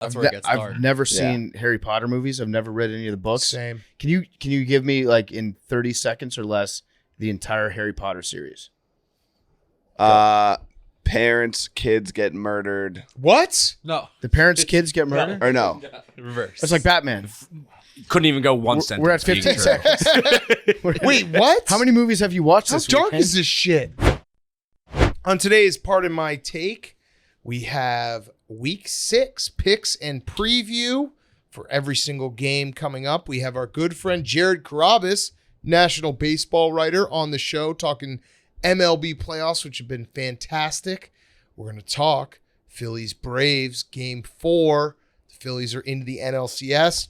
That's where it gets dark. I've never seen Harry Potter movies. I've never read any of the books. Same. Can you give me, like, in 30 seconds or less, the entire Harry Potter series? Parents, kids get murdered. What? No. The parents' kids get murdered? Or no? Reverse. It's like Batman. Couldn't even go one sentence. We're at 15 seconds. Wait, what? How many movies have you watched How this dark weekend? is this shit? On today's Part of My Take, we have Week 6 picks and preview for every single game coming up. We have our good friend Jared Carrabis, national baseball writer, on the show talking MLB playoffs, which have been fantastic. We're going to talk Phillies Braves Game 4. The Phillies are into the NLCS.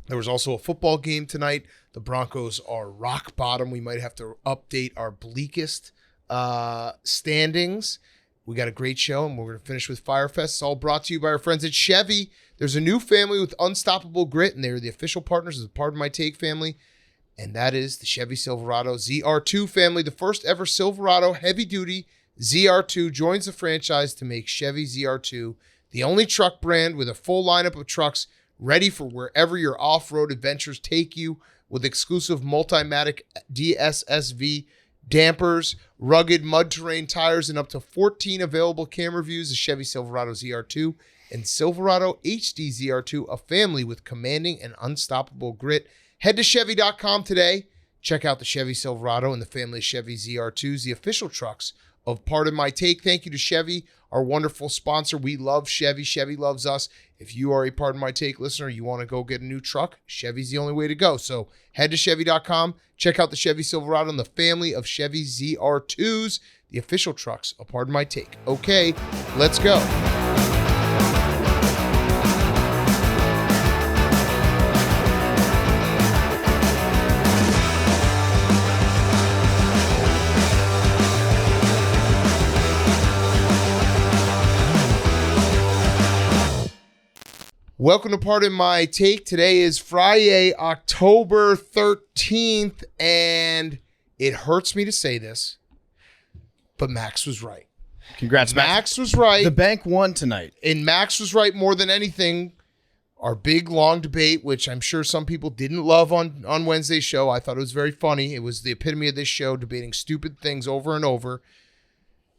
There was also a football game tonight. The Broncos are rock bottom. We might have to update our bleakest standings. We got a great show, and we're going to finish with Fyre Fest. It's all brought to you by our friends at Chevy. There's a new family with unstoppable grit, and they're the official partners of the Part of My Take family, and that is the Chevy Silverado ZR2 family. The first ever Silverado heavy-duty ZR2 joins the franchise to make Chevy ZR2 the only truck brand with a full lineup of trucks ready for wherever your off-road adventures take you, with exclusive Multimatic DSSV dampers, rugged mud terrain tires, and up to 14 available camera views. The Chevy Silverado ZR2 and Silverado HD ZR2, a family with commanding and unstoppable grit. Head to Chevy.com today. Check out the Chevy Silverado and the family of Chevy ZR2s, the official trucks of Part of My Take. Thank you to Chevy, our wonderful sponsor. We love Chevy. Chevy loves us. If you are a Part of My Take listener, you want to go get a new truck, Chevy's the only way to go. So head to Chevy.com. Check out the Chevy Silverado and the family of Chevy ZR2s, the official trucks of Part of My Take. Okay, let's go. Welcome to Part of My Take. Today is Friday, October 13th, and it hurts me to say this, but Max was right. Congrats, Max was right. The bank won tonight. And Max was right more than anything. Our big, long debate, which I'm sure some people didn't love on Wednesday's show. I thought it was very funny. It was the epitome of this show, debating stupid things over and over.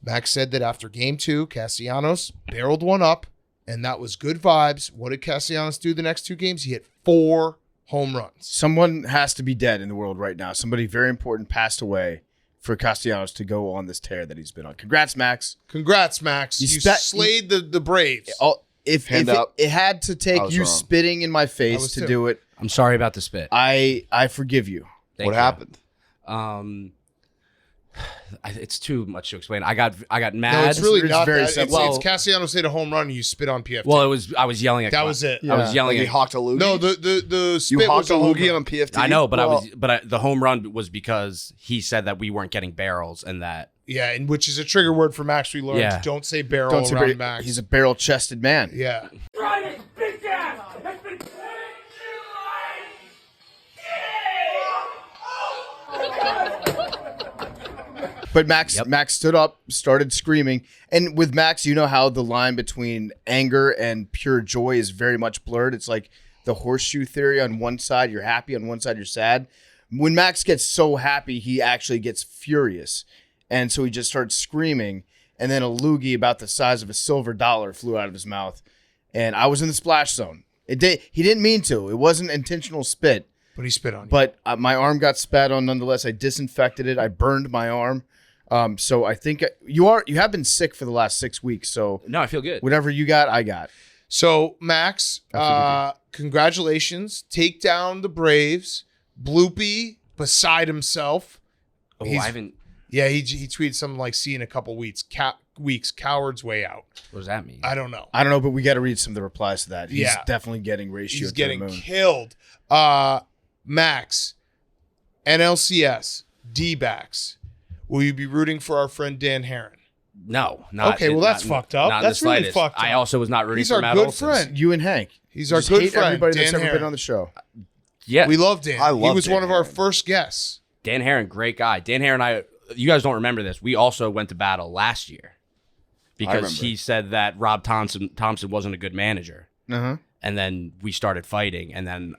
Max said that after Game 2, Castellanos barreled one up, and that was good vibes. What did Castellanos do the next two games? He hit 4 home runs. Someone has to be dead in the world right now. Somebody very important passed away for Castellanos to go on this tear that he's been on. Congrats, Max. Congrats, Max. You slayed the Braves. If it had to take you spitting in my face to do it, I'm sorry about the spit. I forgive you. What happened? It's too much to explain. I got mad. No, it's really not very that. simple. It's Castellanos hit a home run and you spit on PFT. Well, I was yelling at. That was it. I was yelling Like at. he hawked a loogie? No, the spit You hawked was a a home loogie run. on PFT? I know, but the home run was because he said that we weren't getting barrels and that. Yeah, and which is a trigger word for Max. We learned. Yeah. Don't say barrel Don't say around barrel. Max. He's a barrel-chested man. Yeah. Drive his bitch ass has been put But Max stood up, started screaming. And with Max, you know how the line between anger and pure joy is very much blurred. It's like the horseshoe theory. On one side, you're happy. On one side, you're sad. When Max gets so happy, he actually gets furious. And so he just starts screaming. And then a loogie about the size of a silver dollar flew out of his mouth. And I was in the splash zone. He didn't mean to. It wasn't intentional spit. But he spit on you. But my arm got spat on nonetheless. I disinfected it. I burned my arm. So I think you have been sick for the last 6 weeks. So No, I feel good. whatever you got, I got. So, Max, congratulations. Take down the Braves. Bloopy beside himself. Oh, I haven't. Yeah, he tweeted something like, see you in a couple weeks. Coward's way out. What does that mean? I don't know. I don't know, but we got to read some of the replies to that. He's Yeah. definitely getting ratio He's to getting the moon. killed. Max, NLCS, D-backs. Will you be rooting for our friend Dan Heron? No, not. Okay, well, that's fucked up. Not in That's the really slightest. fucked up. I also was not rooting He's for our Matt good Olson. friend. You and Hank. He's our Just good hate friend, everybody Dan that's ever Heron. been on the show. Yeah, We love Dan. I love he was Dan one of our Heron. first guests. Dan Heron, great guy. Dan Heron, you guys don't remember this. We also went to battle last year because remember. he said that Rob Thompson wasn't a good manager. Uh-huh. And then we started fighting. And then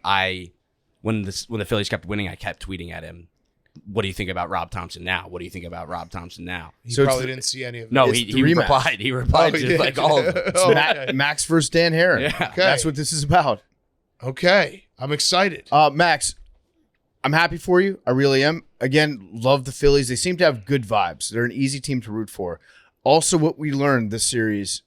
when the Phillies kept winning, I kept tweeting at him, "What do you think about Rob Thompson now? What do you think about Rob Thompson now?" He So probably it's- didn't see any of it. No, It's he the rematch. replied. He replied Oh, he to did. like all of them. Oh, okay. Max versus Dan Heron. Yeah. Okay. That's what this is about. Okay. I'm excited. Max, I'm happy for you. I really am. Again, love the Phillies. They seem to have good vibes. They're an easy team to root for. Also, what we learned this series,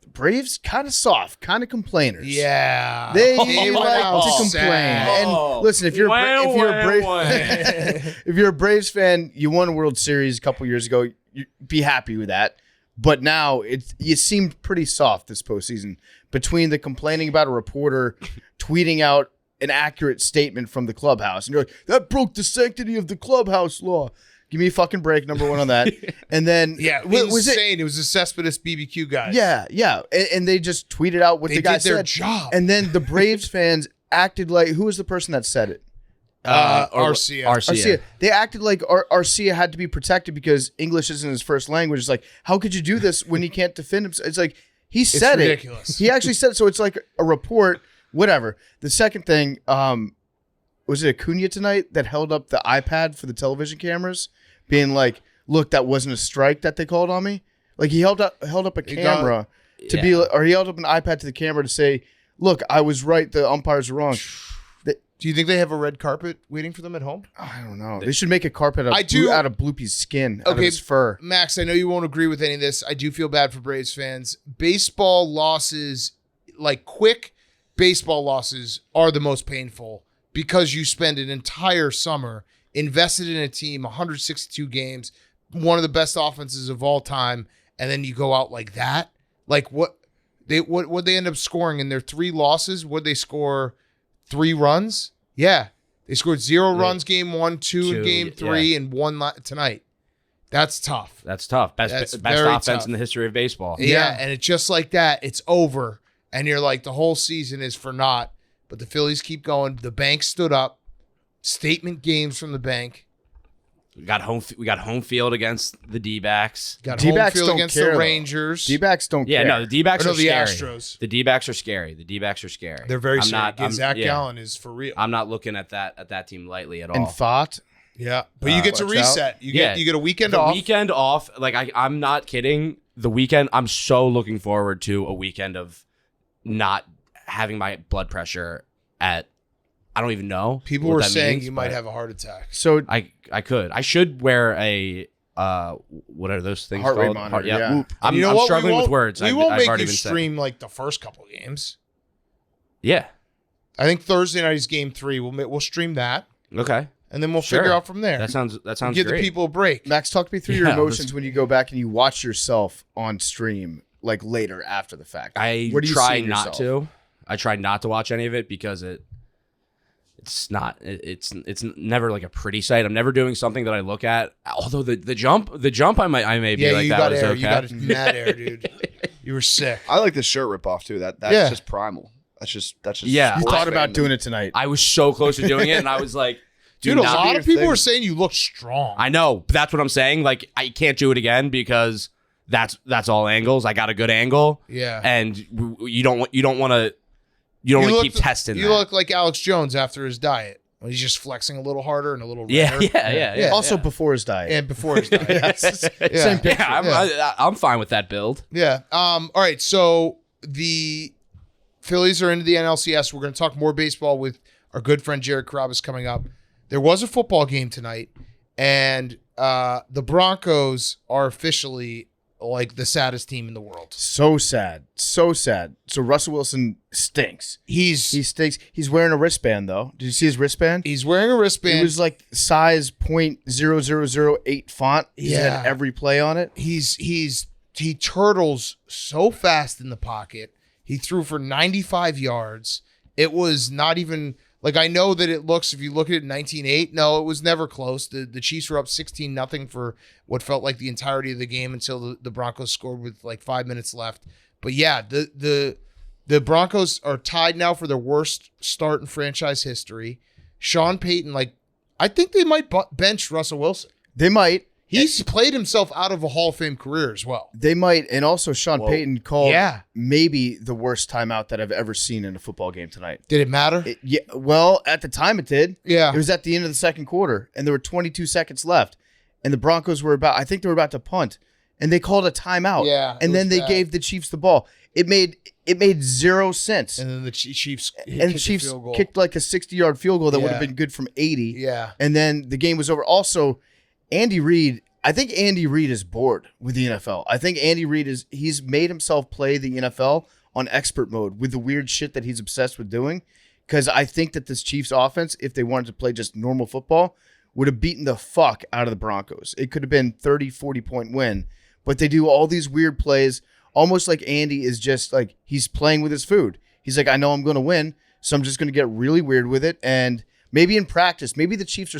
the Braves kind of soft, kind of complainers. Yeah. They went like out to complain. sad. And listen, if you're a Braves if you're a Braves fan, you won a World Series a couple years ago. You be happy with that. But now you seemed pretty soft this postseason between the complaining about a reporter tweeting out an accurate statement from the clubhouse, and you're like, that broke the sanctity of the clubhouse law. Give me a fucking break, number one on that. And then Yeah, was it? insane. It was the Cespedes BBQ guys. Yeah, and they just tweeted out what They the guy did their said. job. And then the Braves fans acted like, who was the person that said it? Arcia. Arcia. They acted like Arcia had to be protected because English isn't his first language. It's like, how could you do this when he can't defend himself? It's like, he said ridiculous. it. He actually said it. So it's like a report, whatever. The second thing, was it Acuna tonight that held up the iPad for the television cameras, being like, look, that wasn't a strike that they called on me? Like, he held up a camera to be, or he held up an iPad to the camera to say, look, I was right. The umpires are wrong. Do you think they have a red carpet waiting for them at home? I don't know. They should make a carpet I do- out of Bloopy's skin, out of his fur. Max, I know you won't agree with any of this. I do feel bad for Braves fans. Baseball losses, like quick baseball losses, are the most painful because you spend an entire summer invested in a team, 162 games, one of the best offenses of all time, and then you go out like that. Like what they end up scoring in their 3 losses? Would they score 3 runs? Yeah. They scored 0 runs game 1, 2 in game 3, and 1 tonight. That's tough. That's tough. That's Best very offense tough. in the history of baseball. Yeah, and it's just like that. It's over. And you're like, the whole season is for naught. But the Phillies keep going. The bank stood up. Statement games from the bank. We got home field against the D-backs. Got home D-backs field don't against care, the though. Rangers. D-backs don't Yeah, care. no, the D-backs Or are no, the scary. Astros. The D-backs are scary. The D-backs are scary. They're very I'm scary. not- I'm- Zach yeah. Gallen is for real. I'm not looking at that team lightly at all. And Fott. Yeah, but you get to watch out. reset. You get a weekend the off. weekend off. Like I'm not kidding. The weekend, I'm so looking forward to a weekend of not having my blood pressure at. I don't even know. People what were that saying means, you might but have a heart attack. So I could. I should wear a what are those things Heart rate called? monitor, yeah. Whoop. I'm, You know I'm what? We struggling with won't- words. We I've won't make already you been saying. stream like the first couple games. Yeah. I think Thursday night is game 3. We'll stream that, Okay. and then we'll Sure. figure out from there. That sounds Give great. the people a break. Max, talk me through your Yeah, emotions when you go back and you watch yourself on stream, like later after the fact. I Where do you try see not yourself? to. I try not to watch any of it because it's not. It's never like a pretty sight. I'm never doing something that I look at. Although the jump, I may be Yeah, like you that got was air. okay. You got mad air, dude. You were sick. I like the shirt rip off too. That's Yeah. just primal. That's just Yeah. You sports thought about fandom. doing it tonight. I was so close to doing it, and I was like, Dude, do a not lot be of people thing. were saying you look strong. I know, but that's what I'm saying. Like, I can't do it again because that's all angles. I got a good angle, Yeah. and you don't want to keep testing. You that. look like Alex Jones after his diet. When he's just flexing a little harder and a little yeah, redder. yeah. also before his diet. And before his diet. Yeah. Same picture. Yeah, I'm fine with that build. Yeah. All right. So the Phillies are into the NLCS. We're going to talk more baseball with our good friend Jared Carrabis coming up. There was a football game tonight, and the Broncos are officially like the saddest team in the world. So sad. So sad. So Russell Wilson stinks. He stinks. He's wearing a wristband, though. Did you see his wristband? He's wearing a wristband. It was like size .0008 font. He Yeah. had every play on it. He turtles so fast in the pocket. He threw for 95 yards. It was not even like, I know that it looks, if you look at it 19-8, no, it was never close. The Chiefs were up 16-0 for what felt like the entirety of the game until the Broncos scored with like 5 minutes left. But yeah, the Broncos are tied now for their worst start in franchise history. Sean Payton, like, I think they might bench Russell Wilson. They might. He's played himself out of a Hall of Fame career as well. They might, and also Sean Payton called Yeah. maybe the worst timeout that I've ever seen in a football game tonight. Did it matter? Yeah, well, at the time it did. Yeah. It was at the end of the second quarter, and there were 22 seconds left, and the Broncos were I think they were about to punt, and they called a timeout. Yeah, it and then was they bad. gave the Chiefs the ball. It made zero sense. And then the Chiefs And the Chiefs field goal. kicked like a 60-yard field goal that would have Yeah. been good from 80. Yeah. And then the game was over. Also, Andy Reid, I think Andy Reid is bored with the NFL. I think Andy Reid he's made himself play the NFL on expert mode with the weird shit that he's obsessed with doing. Because I think that this Chiefs offense, if they wanted to play just normal football, would have beaten the fuck out of the Broncos. It could have been 30, 40-point win. But they do all these weird plays, almost like Andy is just like, he's playing with his food. He's like, I know I'm going to win, so I'm just going to get really weird with it. And maybe in practice, maybe the Chiefs are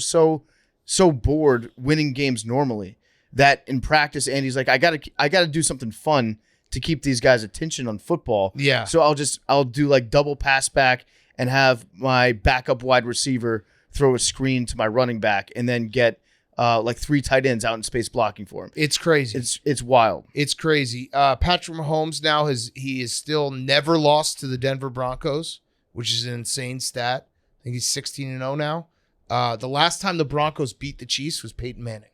so bored winning games normally that in practice, Andy's like, I gotta do something fun to keep these guys' attention on football. Yeah. So I'll do like double pass back and have my backup wide receiver throw a screen to my running back and then get like 3 tight ends out in space blocking for him. It's crazy. It's wild. It's crazy. Patrick Mahomes now he is still never lost to the Denver Broncos, which is an insane stat. I think he's 16-0 now. The last time the Broncos beat the Chiefs was Peyton Manning.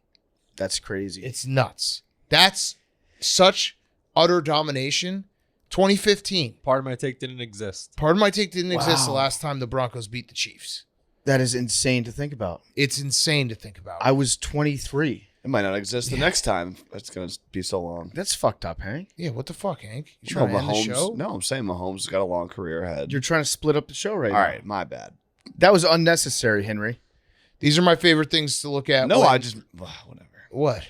That's crazy. It's nuts. That's such utter domination. 2015. Part of my take didn't exist. Pardon my take didn't exist the Wow. last time the Broncos beat the Chiefs. That is insane to think about. It's insane to think about. I was 23. It might not exist the next time. It's going to be so long. That's fucked up, Hank. Yeah, what the fuck, Hank? You No, trying to end the show? No, I'm saying Mahomes has got a long career ahead. You're trying to split up the show right All now. right, my bad. That was unnecessary, Henry. These are my favorite things to look at. No, when- I just whatever. What?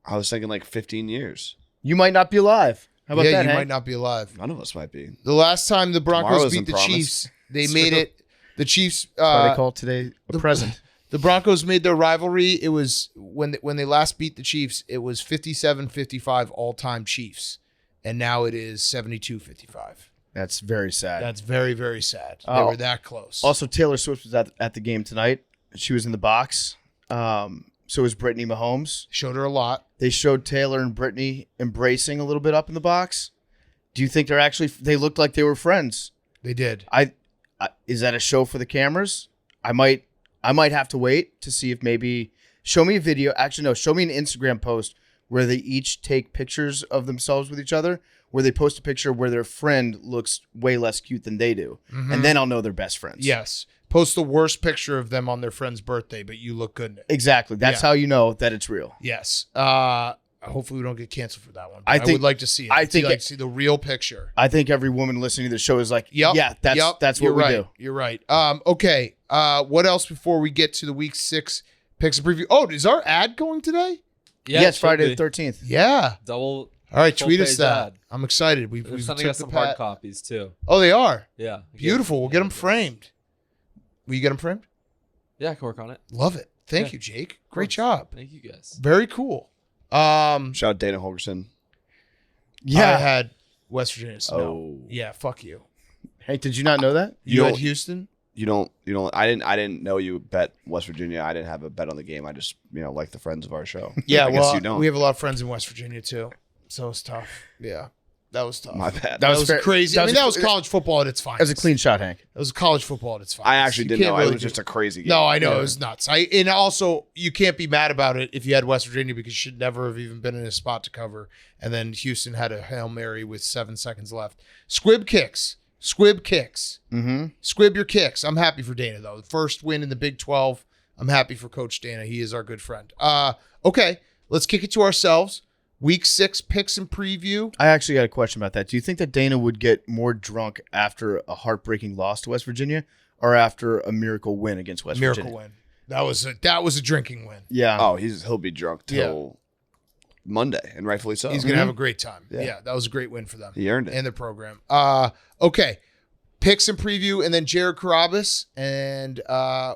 I was thinking like 15 years. You might not be alive. How about yeah, that, you Hank? might not be alive. None of us might be. The last time the Broncos Tomorrow beat isn't the promised. Chiefs, they made it. The Chiefs. That's why they call today a present. The Broncos made their rivalry. It was when they last beat the Chiefs, it was 57-55 all-time Chiefs. And now it is 72-55. That's very sad. That's very, very sad. They Oh. were that close. Also, Taylor Swift was at the game tonight. She was in the box. So was Brittany Mahomes. Showed her a lot. They showed Taylor and Brittany embracing a little bit up in the box. Do you think they looked like they were friends? They did. Is that a show for the cameras? I might have to wait to see if maybe show me a video. Actually, no, show me an Instagram post where they each take pictures of themselves with each other, where they post a picture where their friend looks way less cute than they do. And then I'll know they're best friends. Yes. Post the worst picture of them on their friend's birthday, but you look good in it. Exactly. That's Yeah. how you know that it's real. Yes. Hopefully we don't get canceled for that one. I I think- would like to see it. I I'd think like it- to see the real picture. I think every woman listening to the show is like, Yep. yeah, that's what You're we right. do. You're right. Okay. What else before we get to the week 6 picks and preview? Oh, is our ad going today? Yeah, yes, it should Friday be. the 13th. Yeah. Double. All right, Full tweet us page that. ad. I'm excited. They're We've sending took us the some hard pat- copies too. Oh, they are. Yeah. Beautiful. We'll get them framed. Will you get them framed? Yeah, I can work on it. Love it. Thank Yeah. you, Jake. Great job. Thank you guys. Very cool. Shout out Dana Holgerson. I had West Virginia. So no. Oh. Yeah, fuck you. Hey, did you not know that? You You had don't- Houston? You don't. I didn't know you bet West Virginia. I didn't have a bet on the game. I just like the friends of our show. Yeah, I guess well, you don't. we have a lot of friends in West Virginia too. So it's tough. Yeah. That was tough. My bad. That was fair- crazy. that I was mean, a- that was college football at its finest. That was a clean shot, Hank. It was college football at its finest. I actually You didn't can't know. really It was do- just a crazy game. No, I know. It was nuts. And also, you can't be mad about it if you had West Virginia because you should never have even been in a spot to cover. And then Houston had a Hail Mary with 7 seconds left. Squib kicks. Mm-hmm. Squib your kicks. I'm happy for Dana, though. The first win in the Big 12. I'm happy for Coach Dana. He is our good friend. Okay, let's kick it to ourselves. Week 6 picks and preview. I actually got a question about that. Do you think that Dana would get more drunk after a heartbreaking loss to West Virginia or after a miracle win against West Miracle Virginia? win. That was a drinking win. Yeah. Oh, he'll be drunk till Monday, and rightfully so. He's going to have a great time. Yeah. Yeah, that was a great win for them. He earned it. And the program. Okay. Picks and preview, and then Jared Carrabis, and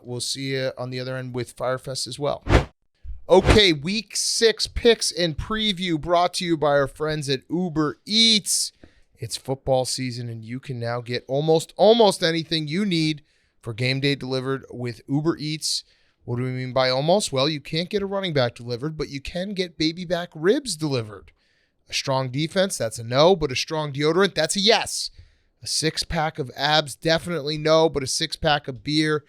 we'll see you on the other end with Fyre Fest as well. Okay, week 6 picks and preview brought to you by our friends at Uber Eats. It's football season, and you can now get almost anything you need for game day delivered with Uber Eats. What do we mean by almost? Well, you can't get a running back delivered, but you can get baby back ribs delivered. A strong defense, that's a no, but a strong deodorant, that's a yes. A 6-pack of abs, definitely no, but a 6-pack of beer,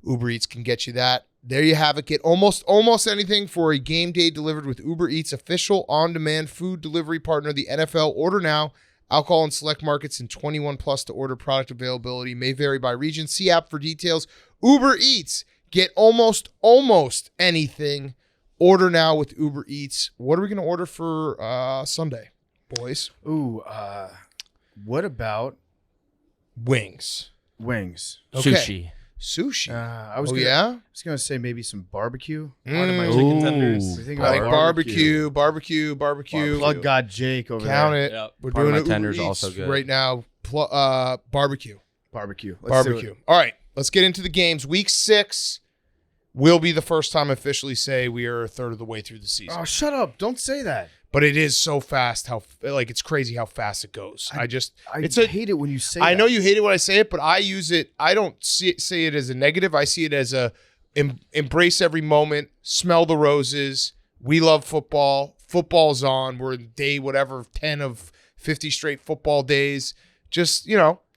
Uber Eats can get you that. There you have it. Get almost anything for a game day delivered with Uber Eats, official on-demand food delivery partner of the NFL. Order now. Alcohol in select markets and 21 plus to order. Product availability may vary by region. See app for details. Uber Eats. Get almost anything. Order now with Uber Eats. What are we going to order for Sunday, boys? Ooh, what about Wings. wings? Okay. Sushi. Sushi. I was gonna say maybe some barbecue. Part of my Mm. chicken tenders. We think I like about barbecue. Plug God Jake over Count there. it. Yep. We're Part of doing my it Uber tenders Eats also good. right now. Barbecue. Barbecue. Let's do Barbecue. it. All right, let's get into the games. Week 6 will be the first time I officially say we are a third of the way through the season. Oh, shut up! Don't say that. But it is so fast it's crazy how fast it goes. I it's a hate it when you say. I that. know you hate it when I say it, but I use it. I don't say it as a negative. I see it as a embrace every moment, smell the roses. We love football. Football's on. We're in day whatever 10 of 50 straight football days. Just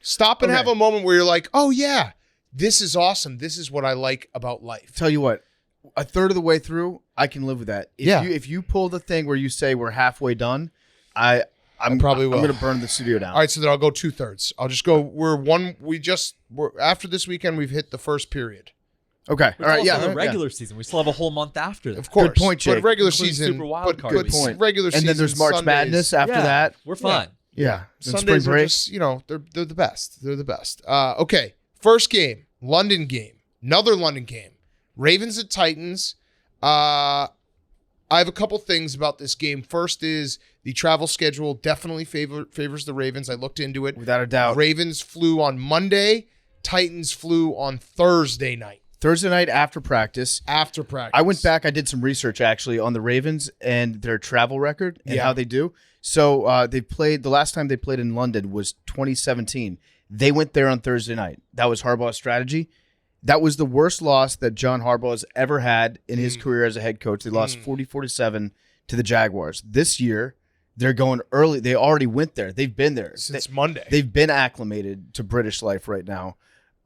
stop and Okay. have a moment where you're like, oh yeah, this is awesome. This is what I like about life. Tell you what, a third of the way through, I can live with that. If you pull the thing where you say we're halfway done, I'm probably will. I'm going to burn the studio down. All right, so then I'll go 2/3. I'll just go. We're after this weekend. We've hit the first period. Okay. It's All right. also Yeah. the yeah. regular season. We still have a whole month after that. Of course, Good point, Jake. But regular Includes season, Super Wild Card but week. point. regular And season. then there's March Sundays, Madness after Yeah, that. We're fine. Yeah. Then Sundays spring are break. just they're the best. They're the best. Okay, first game, London game, another London game, Ravens at Titans. I have a couple things about this game. First is the travel schedule definitely favors the Ravens. I looked into it. Without a doubt. Ravens flew on Monday. Titans flew on Thursday night Thursday night after practice. after practice. I went back. I did some research actually on the Ravens and their travel record and Yeah. how they do. So they played. The last time they played in London was 2017. They went there on Thursday night. That was Harbaugh's strategy. That was the worst loss that John Harbaugh has ever had in his career as a head coach. They lost 40-47 to the Jaguars. This year, they're going early. They already went there. They've been there since Monday. They've been acclimated to British life right now.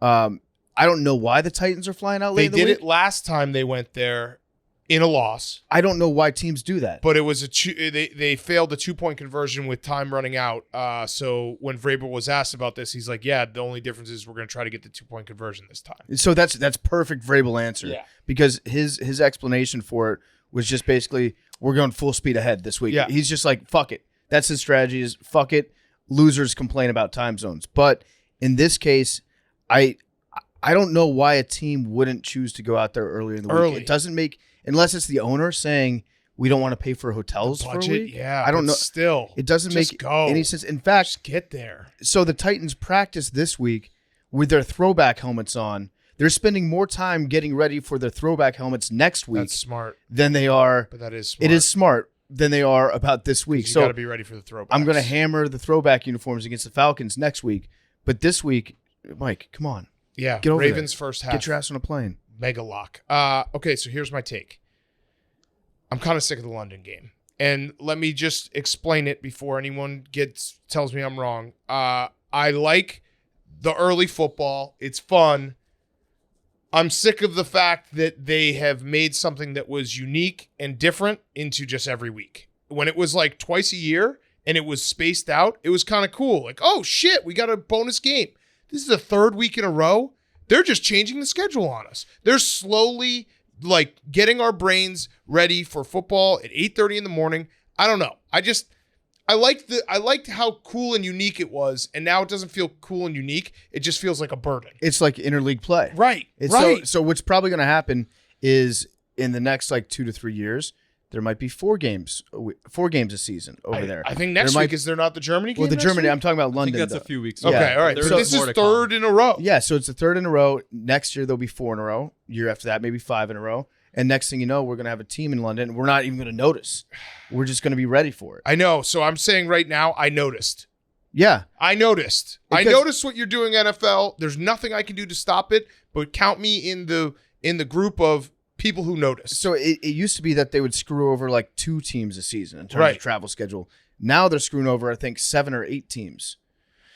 I don't know why the Titans are flying out late They in the did week. it last time they went there in a loss. I don't know why teams do that. But it was they failed the 2-point conversion with time running out. So when Vrabel was asked about this, he's like, "Yeah, the only difference is we're going to try to get the 2-point conversion this time." So that's perfect Vrabel answer. Yeah. Because his explanation for it was just basically we're going full speed ahead this week. Yeah. He's just like, fuck it. That's his strategy is fuck it. Losers complain about time zones. But in this case, I don't know why a team wouldn't choose to go out there earlier in the week. It doesn't make unless it's the owner saying we don't want to pay for hotels for a Budget, week. yeah. I don't but know. Still, It doesn't just make go. any sense. In fact, Just get there. so the Titans practice this week with their throwback helmets on. They're spending more time getting ready for their throwback helmets next week That's smart, than they are. but that is smart. It is smart than they are about this week. You So got to be ready for the throwbacks. I'm going to hammer the throwback uniforms against the Falcons next week. But this week, Mike, come on, Yeah, get over Ravens there. first half. Get your ass on a plane. Mega lock. Okay, so here's my take. I'm kind of sick of the London game. And let me just explain it before anyone tells me I'm wrong. I like the early football. It's fun. I'm sick of the fact that they have made something that was unique and different into just every week. When it was like twice a year and it was spaced out, it was kind of cool. Like, oh shit, we got a bonus game. This is the third week in a row. They're just changing the schedule on us. They're slowly like getting our brains ready for football at 8:30 in the morning. I don't know. I liked how cool and unique it was, and now it doesn't feel cool and unique. It just feels like a burden. It's like interleague play. Right. It's right. So what's probably going to happen is in the next like 2 to 3 years, there might be 4 games a season over there. I think next There might- week, is there not the Germany game? Well, the next Germany. week? I'm talking about I think London. that's a though. few weeks. Yeah. Okay, all right. There's So this more is to come. third in a row. Yeah, so it's the third in a row. Next year there'll be 4 in a row. Year after that, maybe 5 in a row. And next thing you know, we're gonna have a team in London. We're not even gonna notice. We're just gonna be ready for it. I know. So I'm saying right now, I noticed. Yeah. I noticed. I Because- noticed what you're doing, NFL. There's nothing I can do to stop it, but count me in the in the group of people who notice. So it used to be that they would screw over like 2 teams a season in terms Right. of travel schedule. Now they're screwing over, I think, 7 or 8 teams.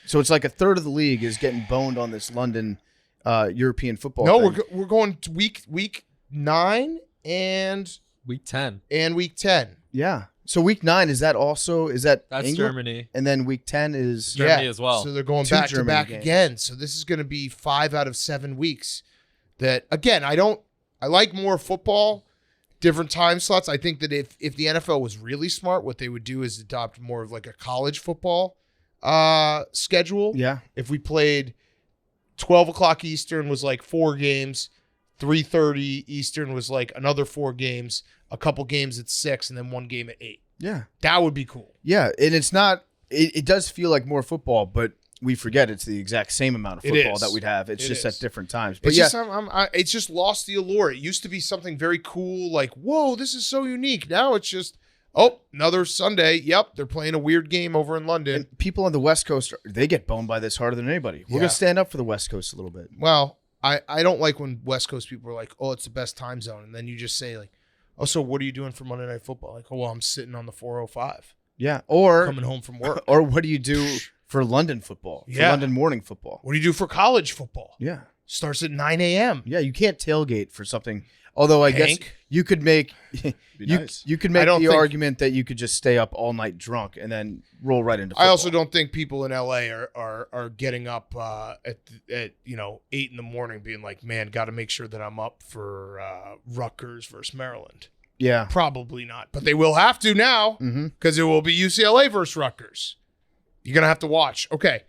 So it's like a third of the league is getting boned on this London European football. No, thing. we're going to week 9 and Week 10. week 10. Yeah. So week 9 is that That's England? Germany. And then week 10 is Germany as well. So they're going 2 back to Germany back games. again. So this is going to be 5 out of 7 weeks. That again, I like more football, different time slots. I think that if the NFL was really smart, what they would do is adopt more of like a college football schedule. Yeah. If we played 12 o'clock Eastern was like 4 games, 3:30 Eastern was like another 4 games, a couple games at 6, and then 1 game at 8. Yeah. That would be cool. Yeah. And it's not it does feel like more football, but we forget it's the exact same amount of It football is. that we'd have. It's It just is. at different times. But It's yeah, just it's just lost the allure. It used to be something very cool, like, whoa, this is so unique. Now it's just, oh, another Sunday. Yep, they're playing a weird game over in London. and people on the West Coast, they get boned by this harder than anybody. We're Yeah. going to stand up for the West Coast a little bit. Well, I don't like when West Coast people are like, oh, it's the best time zone. And then you just say, like, oh, so what are you doing for Monday Night Football? Like, oh, well, I'm sitting on the 405 Yeah. Or coming home from work. or what do you do for London football? For Yeah. London morning football? What do you do for college football? Yeah. Starts at 9 a.m. Yeah, you can't tailgate for something. Although I guess Hank? you could make nice. you could I make don't the think- argument that you could just stay up all night drunk and then roll right into I football. also don't think people in LA are getting up at 8 in the morning being like, man, got to make sure that I'm up for Rutgers versus Maryland. Yeah. Probably not, but they will have to now because it will be UCLA versus Rutgers. You're gonna have to watch. Okay,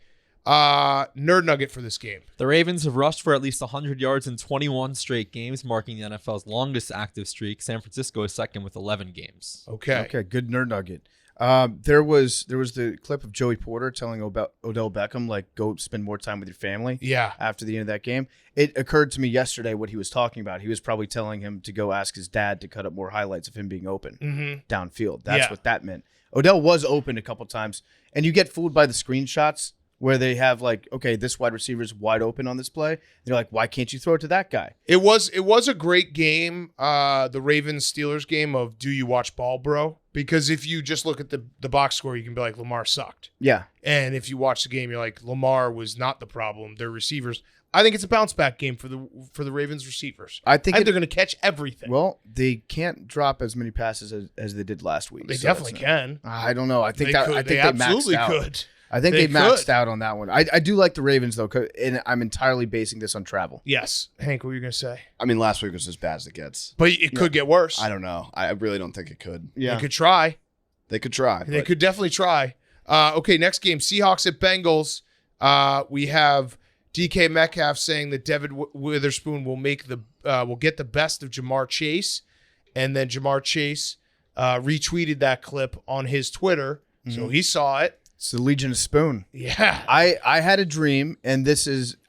nerd nugget for this game. The Ravens have rushed for at least 100 yards in 21 straight games, marking the NFL's longest active streak. San Francisco is second with 11 games. Okay, Good nerd nugget. There was the clip of Joey Porter telling about Odell Beckham, like, go spend more time with your family. Yeah. After the end of that game, it occurred to me yesterday what he was talking about. He was probably telling him to go ask his dad to cut up more highlights of him being open downfield. That's Yeah. what that meant. Odell was open a couple times, and you get fooled by the screenshots where they have like, okay, this wide receiver is wide open on this play. They're like, why can't you throw it to that guy? It was a great game, the Ravens-Steelers game of do you watch ball, bro? Because if you just look at the box score, you can be like, Lamar sucked. Yeah. And if you watch the game, you're like, Lamar was not the problem. Their receivers. I think it's a bounce back game for the Ravens receivers. I think they're going to catch everything. Well, they can't drop as many passes as they did last week. They so definitely can. I don't know. I think They I could. think They they absolutely maxed out. could. I think They they maxed could. out on that one. I do like the Ravens though, and I'm entirely basing this on travel. Yes. Hank, what were you going to say? I mean, last week was as bad as it gets. But it could get worse. I don't know. I really don't think it could. They could try. They could try. They but could definitely try. Okay, next game, Seahawks at Bengals. We have DK Metcalf saying that Devin Witherspoon will get the best of Jamar Chase, and then Jamar Chase retweeted that clip on his Twitter, so he saw it. It's the Legion of Spoon. Yeah, I had a dream, and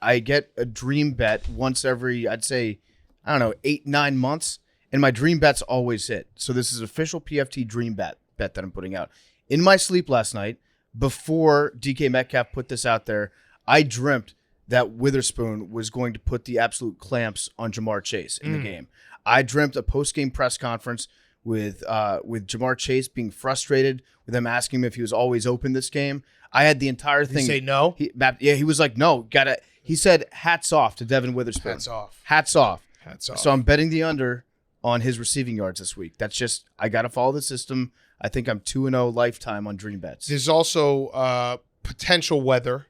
I get a dream bet once every, I'd say, I don't know, 8-9 months, and my dream bets always hit. So this is official PFT dream bet that I'm putting out. In my sleep last night, before DK Metcalf put this out there, I dreamt that Witherspoon was going to put the absolute clamps on Jamar Chase in the game. I dreamt a post-game press conference with Jamar Chase being frustrated with them asking him if he was always open this game. I had the entire Did thing. he say no? He was like, no, gotta. He said, hats off to Devin Witherspoon. Hats off. Hats off. Hats off. So I'm betting the under on his receiving yards this week. That's just, I got to follow the system. I think I'm 2-0 lifetime on dream bets. There's also potential weather.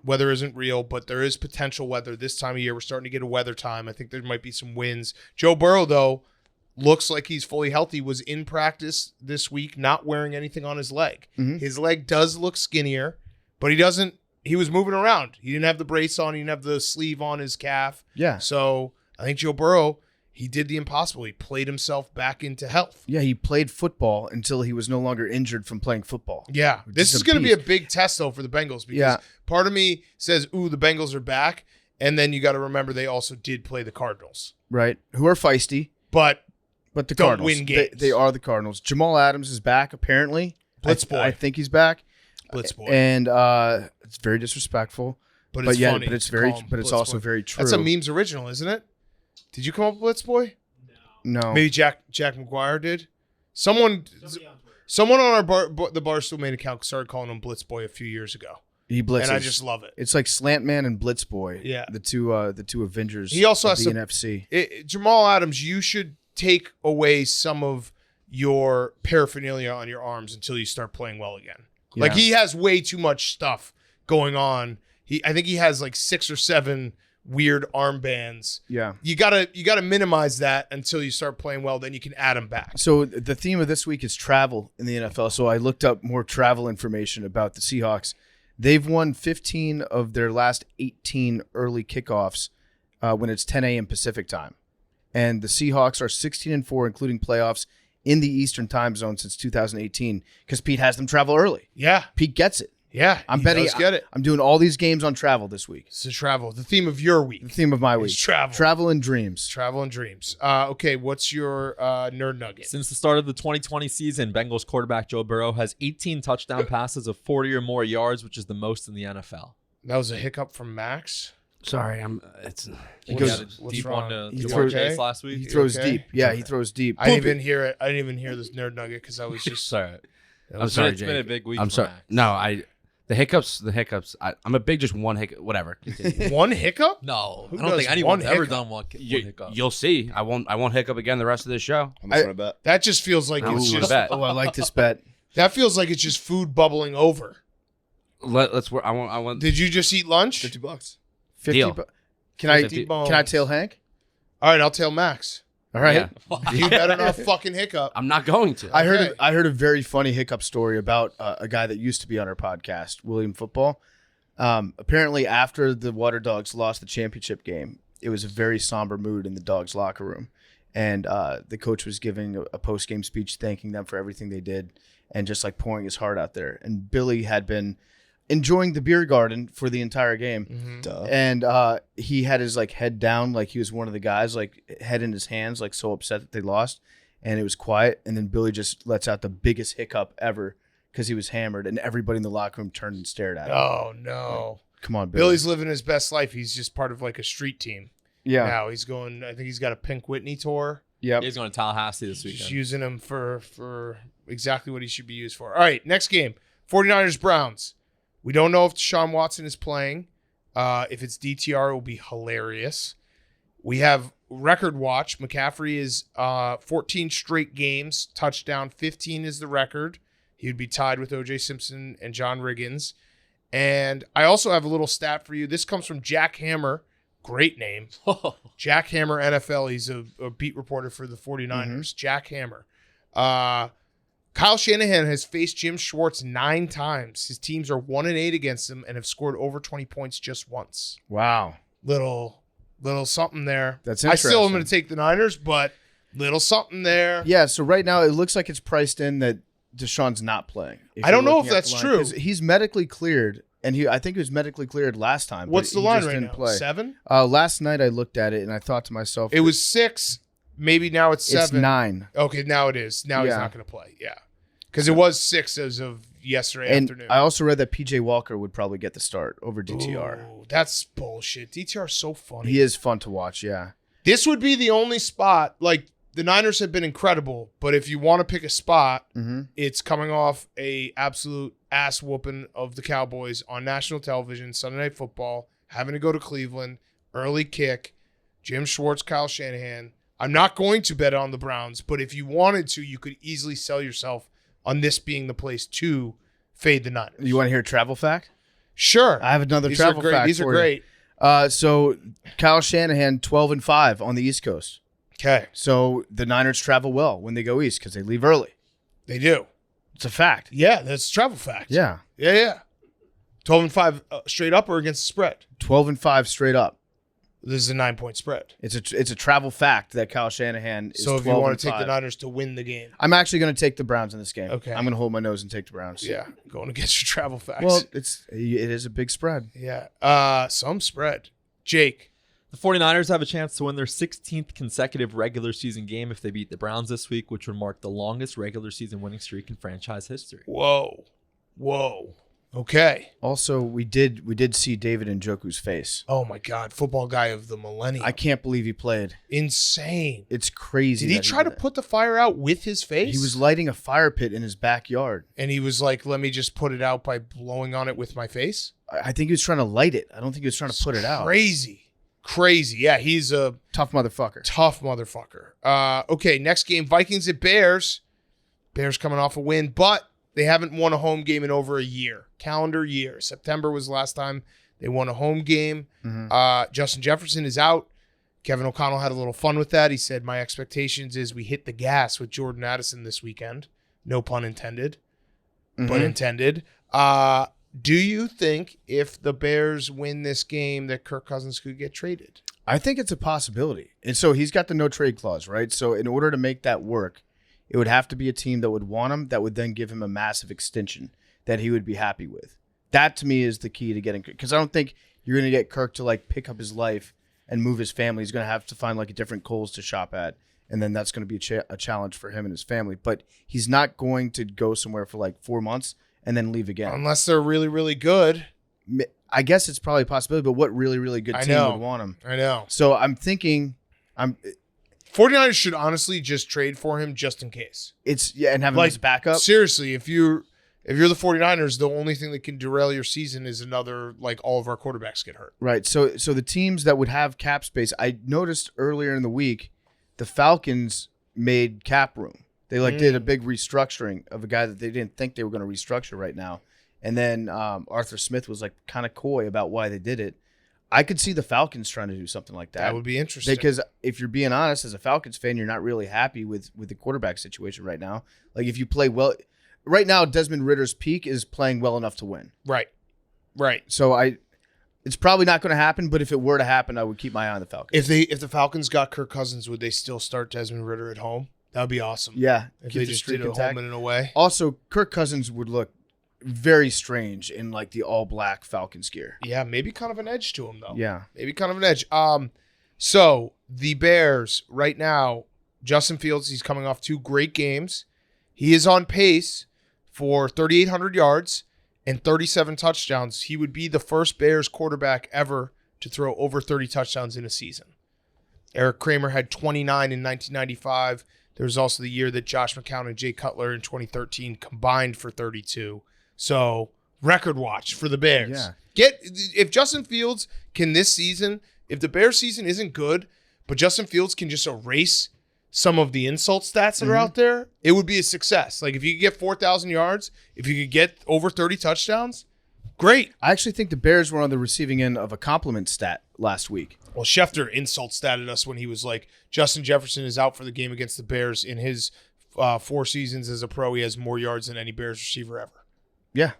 Weather isn't real, but there is potential weather this time of year. We're starting to get a weather time. I think there might be some winds. Joe Burrow, though, looks like he's fully healthy, was in practice this week, not wearing anything on his leg. His leg does look skinnier, but he was moving around. He didn't have the brace on. He didn't have the sleeve on his calf. Yeah. So I think Joe Burrow, he did the impossible. He played himself back into health. Yeah, he played football until he was no longer injured from playing football. Yeah. This is going to be a big test, though, for the Bengals because part of me says, ooh, the Bengals are back. And then you got to remember they also did play the Cardinals. Right. Who are feisty. But the don't Cardinals win games. They are the Cardinals. Jamal Adams is back, apparently. Blitz boy. I think he's back. Blitz boy. And it's very disrespectful. But it's funny. But it's very Call him but it's Blitz also boy. very true. That's a meme's original, isn't it? Did you come up with Blitz Boy? No. Maybe Jack McGuire did. Someone on our the Barstool main account started calling him Blitz Boy a few years ago. He blitzes. And I just love it. It's like Slant Man and Blitz Boy. Yeah. The two Avengers. He also of has the some- NFC. Jamal Adams, you should take away some of your paraphernalia on your arms until you start playing well again. Like Yeah. he has way too much stuff going on. I think he has like 6 or 7 weird armbands. Yeah. You gotta minimize that until you start playing well. Then you can add them back. So the theme of this week is travel in the NFL. So I looked up more travel information about the Seahawks. They've won 15 of their last 18 early kickoffs when it's 10 a.m. Pacific time. And the Seahawks are 16-4, including playoffs in the Eastern time zone since 2018 because Pete has them travel early. Yeah, Pete gets it. yeah. I'm he betting. does get it. I'm doing all these games on travel this week. It's a travel. The theme of your week. The theme of my week. It's travel. Travel and dreams. Travel and dreams. Okay, what's your nerd nugget? Since the start of the 2020 season, Bengals quarterback Joe Burrow has 18 touchdown passes of 40 or more yards, which is the most in the NFL. That was a hiccup from Max. Sorry, What's Deep wrong? one to He Jamar throws- Chase last He week. throws okay? deep. Yeah, he throws deep. I didn't even hear it. I didn't even hear this nerd nugget because I was just. Sorry. I'm sorry, It's been Jake. a big week I'm for sorry. Max. No, the hiccups. I'm a big just one hiccup. Whatever. Continue. One hiccup? No, Who I don't does think anyone's one ever hiccup? done one hiccup. You'll see. I won't hiccup again the rest of this show. How much want to bet? That just feels like How it's much you just. wanna bet? Oh, I like this bet. That feels like it's just food bubbling over. Let's work. I want. Did you just eat lunch? $50. 50 Deal. Can I 50 bones. can I tail Hank? All right, I'll tell Max. All right. Yeah. You better not fucking hiccup. I'm not going to. Okay. I heard a very funny hiccup story about a guy that used to be on our podcast, William Football. Apparently, after the Water Dogs lost the championship game, it was a very somber mood in the Dogs locker room, and the coach was giving a post game speech thanking them for everything they did and just like pouring his heart out there. And Billy had been enjoying the beer garden for the entire game. Duh. And he had his like head down, like he was one of the guys, like head in his hands, like so upset that they lost. And it was quiet. And then Billy just lets out the biggest hiccup ever because he was hammered, and everybody in the locker room turned and stared at him. Oh no. Come on, Billy. Billy's living his best life. He's just part of like a street team. Yeah. Now he's going. I think he's got a Pink Whitney tour. Yep. He's going to Tallahassee this Just weekend. using him for exactly what he should be used for. All right, next game. 49ers Browns. We don't know if Deshaun Watson is playing. If it's DTR, it will be hilarious. We have record watch. McCaffrey is 14 straight games, touchdown. 15 is the record. He would be tied with O.J. Simpson and John Riggins. And I also have a little stat for you. This comes from Jack Hammer. Great name. Jack Hammer NFL. He's a beat reporter for the 49ers. Jack Hammer. Kyle Shanahan has faced Jim Schwartz 9 times. His teams are 1-8 against him and have scored over 20 points just once. Wow. Little something there. That's I still am interesting. going to take the Niners, but little something there. Yeah, so right now it looks like it's priced in that Deshaun's not playing. I don't know if you're looking at that's the line, true. 'cause he's medically cleared, and I think he was medically cleared last time. What's but the he line just right didn't now? play. 7? Last night I looked at it and I thought to myself, It was 6. Maybe now it's 7. it's 9. Okay, now it is. Now he's Yeah. not going to play. Yeah. Because it was 6 as of yesterday And afternoon. I also read that PJ Walker would probably get the start over DTR. Ooh, that's bullshit. DTR is so funny. He is fun to watch, yeah. This would be the only spot. Like, the Niners have been incredible, but if you want to pick a spot, Mm-hmm. it's coming off a absolute ass whooping of the Cowboys on national television, Sunday Night Football, having to go to Cleveland, early kick, Jim Schwartz, Kyle Shanahan. I'm not going to bet on the Browns, but if you wanted to, you could easily sell yourself on this being the place to fade the Niners. You want to hear a travel fact? Sure. I have another These travel are great. fact. These are for you. great. So Kyle Shanahan 12-5 on the East Coast. Okay. So the Niners travel well when they go east because they leave early. They do. It's a fact. Yeah, that's a travel fact. Yeah. Yeah. 12-5 straight up or against the spread? 12-5 straight up. This is a 9-point spread. It's a travel fact that Kyle Shanahan is So if you want to take 12-5. the Niners to win the game. I'm actually going to take the Browns in this game. Okay. I'm going to hold my nose and take the Browns. Yeah, going against your travel facts. Well, it is a big spread. yeah. Some spread. Jake. The 49ers have a chance to win their 16th consecutive regular season game if they beat the Browns this week, which would mark the longest regular season winning streak in franchise history. Whoa. Okay. Also, we did see David Njoku's face. Oh my God, football guy of the millennium. I can't believe he played. Insane. It's crazy. Did he that try to did that. put the fire out with his face? He was lighting a fire pit in his backyard. And he was like, let me just put it out by blowing on it with my face? I think he was trying to light it. I don't think he was trying to put it out. Crazy. Yeah, he's a Tough motherfucker. tough motherfucker. Okay, next game, Vikings at Bears. Bears coming off a win, but they haven't won a home game in over a year. Calendar year. September was the last time they won a home game. Justin Jefferson is out. Kevin O'Connell had a little fun with that. He said, my expectations is we hit the gas with Jordan Addison this weekend. No pun intended, but intended. Do you think if the Bears win this game that Kirk Cousins could get traded? I think it's a possibility. And so he's got the no trade clause, right? So in order to make that work, it would have to be a team that would want him, that would then give him a massive extension that he would be happy with. That to me is the key to getting, because I don't think you're going to get Kirk to like pick up his life and move his family. He's going to have to find like a different Kohl's to shop at, and then that's going to be a challenge for him and his family. But he's not going to go somewhere for like 4 months and then leave again. Unless they're really, really good. I guess it's probably a possibility, but what really, really good team would want him? I know. So I'm thinking, 49ers should honestly just trade for him just in case. and have him Like, as backup. Seriously, if you're the 49ers, the only thing that can derail your season is another, like, all of our quarterbacks get hurt. Right. So the teams that would have cap space, I noticed earlier in the week, the Falcons made cap room. They did a big restructuring of a guy that they didn't think they were going to restructure right now. And then Arthur Smith was like kind of coy about why they did it. I could see the Falcons trying to do something like that. That would be interesting. Because if you're being honest, as a Falcons fan, you're not really happy with the quarterback situation right now. Like if you play well, right now Desmond Ritter's peak is playing well enough to win. Right. So it's probably not going to happen. But if it were to happen, I would keep my eye on the Falcons. If the Falcons got Kirk Cousins, would they still start Desmond Ritter at home? That would be awesome. Yeah, If keep they the just streak did a intact. home and an away. Also, Kirk Cousins would look very strange in like the all black Falcons gear. Yeah, maybe kind of an edge to him though. Yeah. Maybe kind of an edge. So the Bears right now, Justin Fields, he's coming off 2 great games. He is on pace for 3,800 yards and 37 touchdowns. He would be the first Bears quarterback ever to throw over 30 touchdowns in a season. Eric Kramer had 29 in 1995. There was also the year that Josh McCown and Jay Cutler in 2013 combined for 32. So record watch for the Bears. Yeah. If Justin Fields can this season, if the Bears season isn't good, but Justin Fields can just erase some of the insult stats that are out there, it would be a success. Like if you could get 4,000 yards, if you could get over 30 touchdowns, great. I actually think the Bears were on the receiving end of a compliment stat last week. Well, Schefter insult statted us when he was like, Justin Jefferson is out for the game against the Bears. In his 4 seasons as a pro, he has more yards than any Bears receiver ever. Yeah.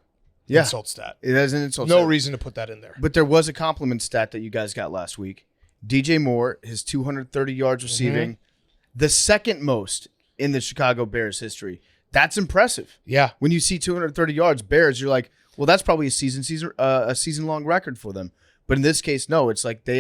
Insult stat. It is an insult No stat. reason to put that in there. But there was a compliment stat that you guys got last week. DJ Moore, his 230 yards receiving, the second most in the Chicago Bears history. That's impressive. Yeah. When you see 230 yards, Bears, you're like, well, that's probably a season-long record for them. But in this case, no. It's like they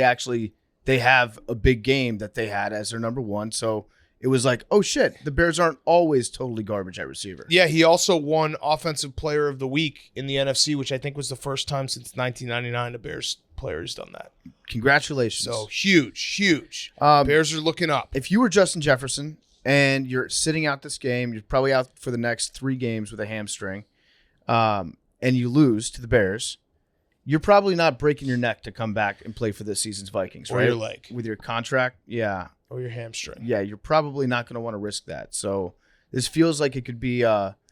have a big game that they had as their number one. So it was like, oh, shit, the Bears aren't always totally garbage at receiver. Yeah, he also won Offensive Player of the Week in the NFC, which I think was the first time since 1999 a Bears player has done that. Congratulations. So huge. Bears are looking up. If you were Justin Jefferson and you're sitting out this game, you're probably out for the next 3 games with a hamstring, and you lose to the Bears, you're probably not breaking your neck to come back and play for this season's Vikings, Or right? your leg. With your contract, yeah. Or your hamstring. Yeah, you're probably not going to want to risk that. So this feels like it could be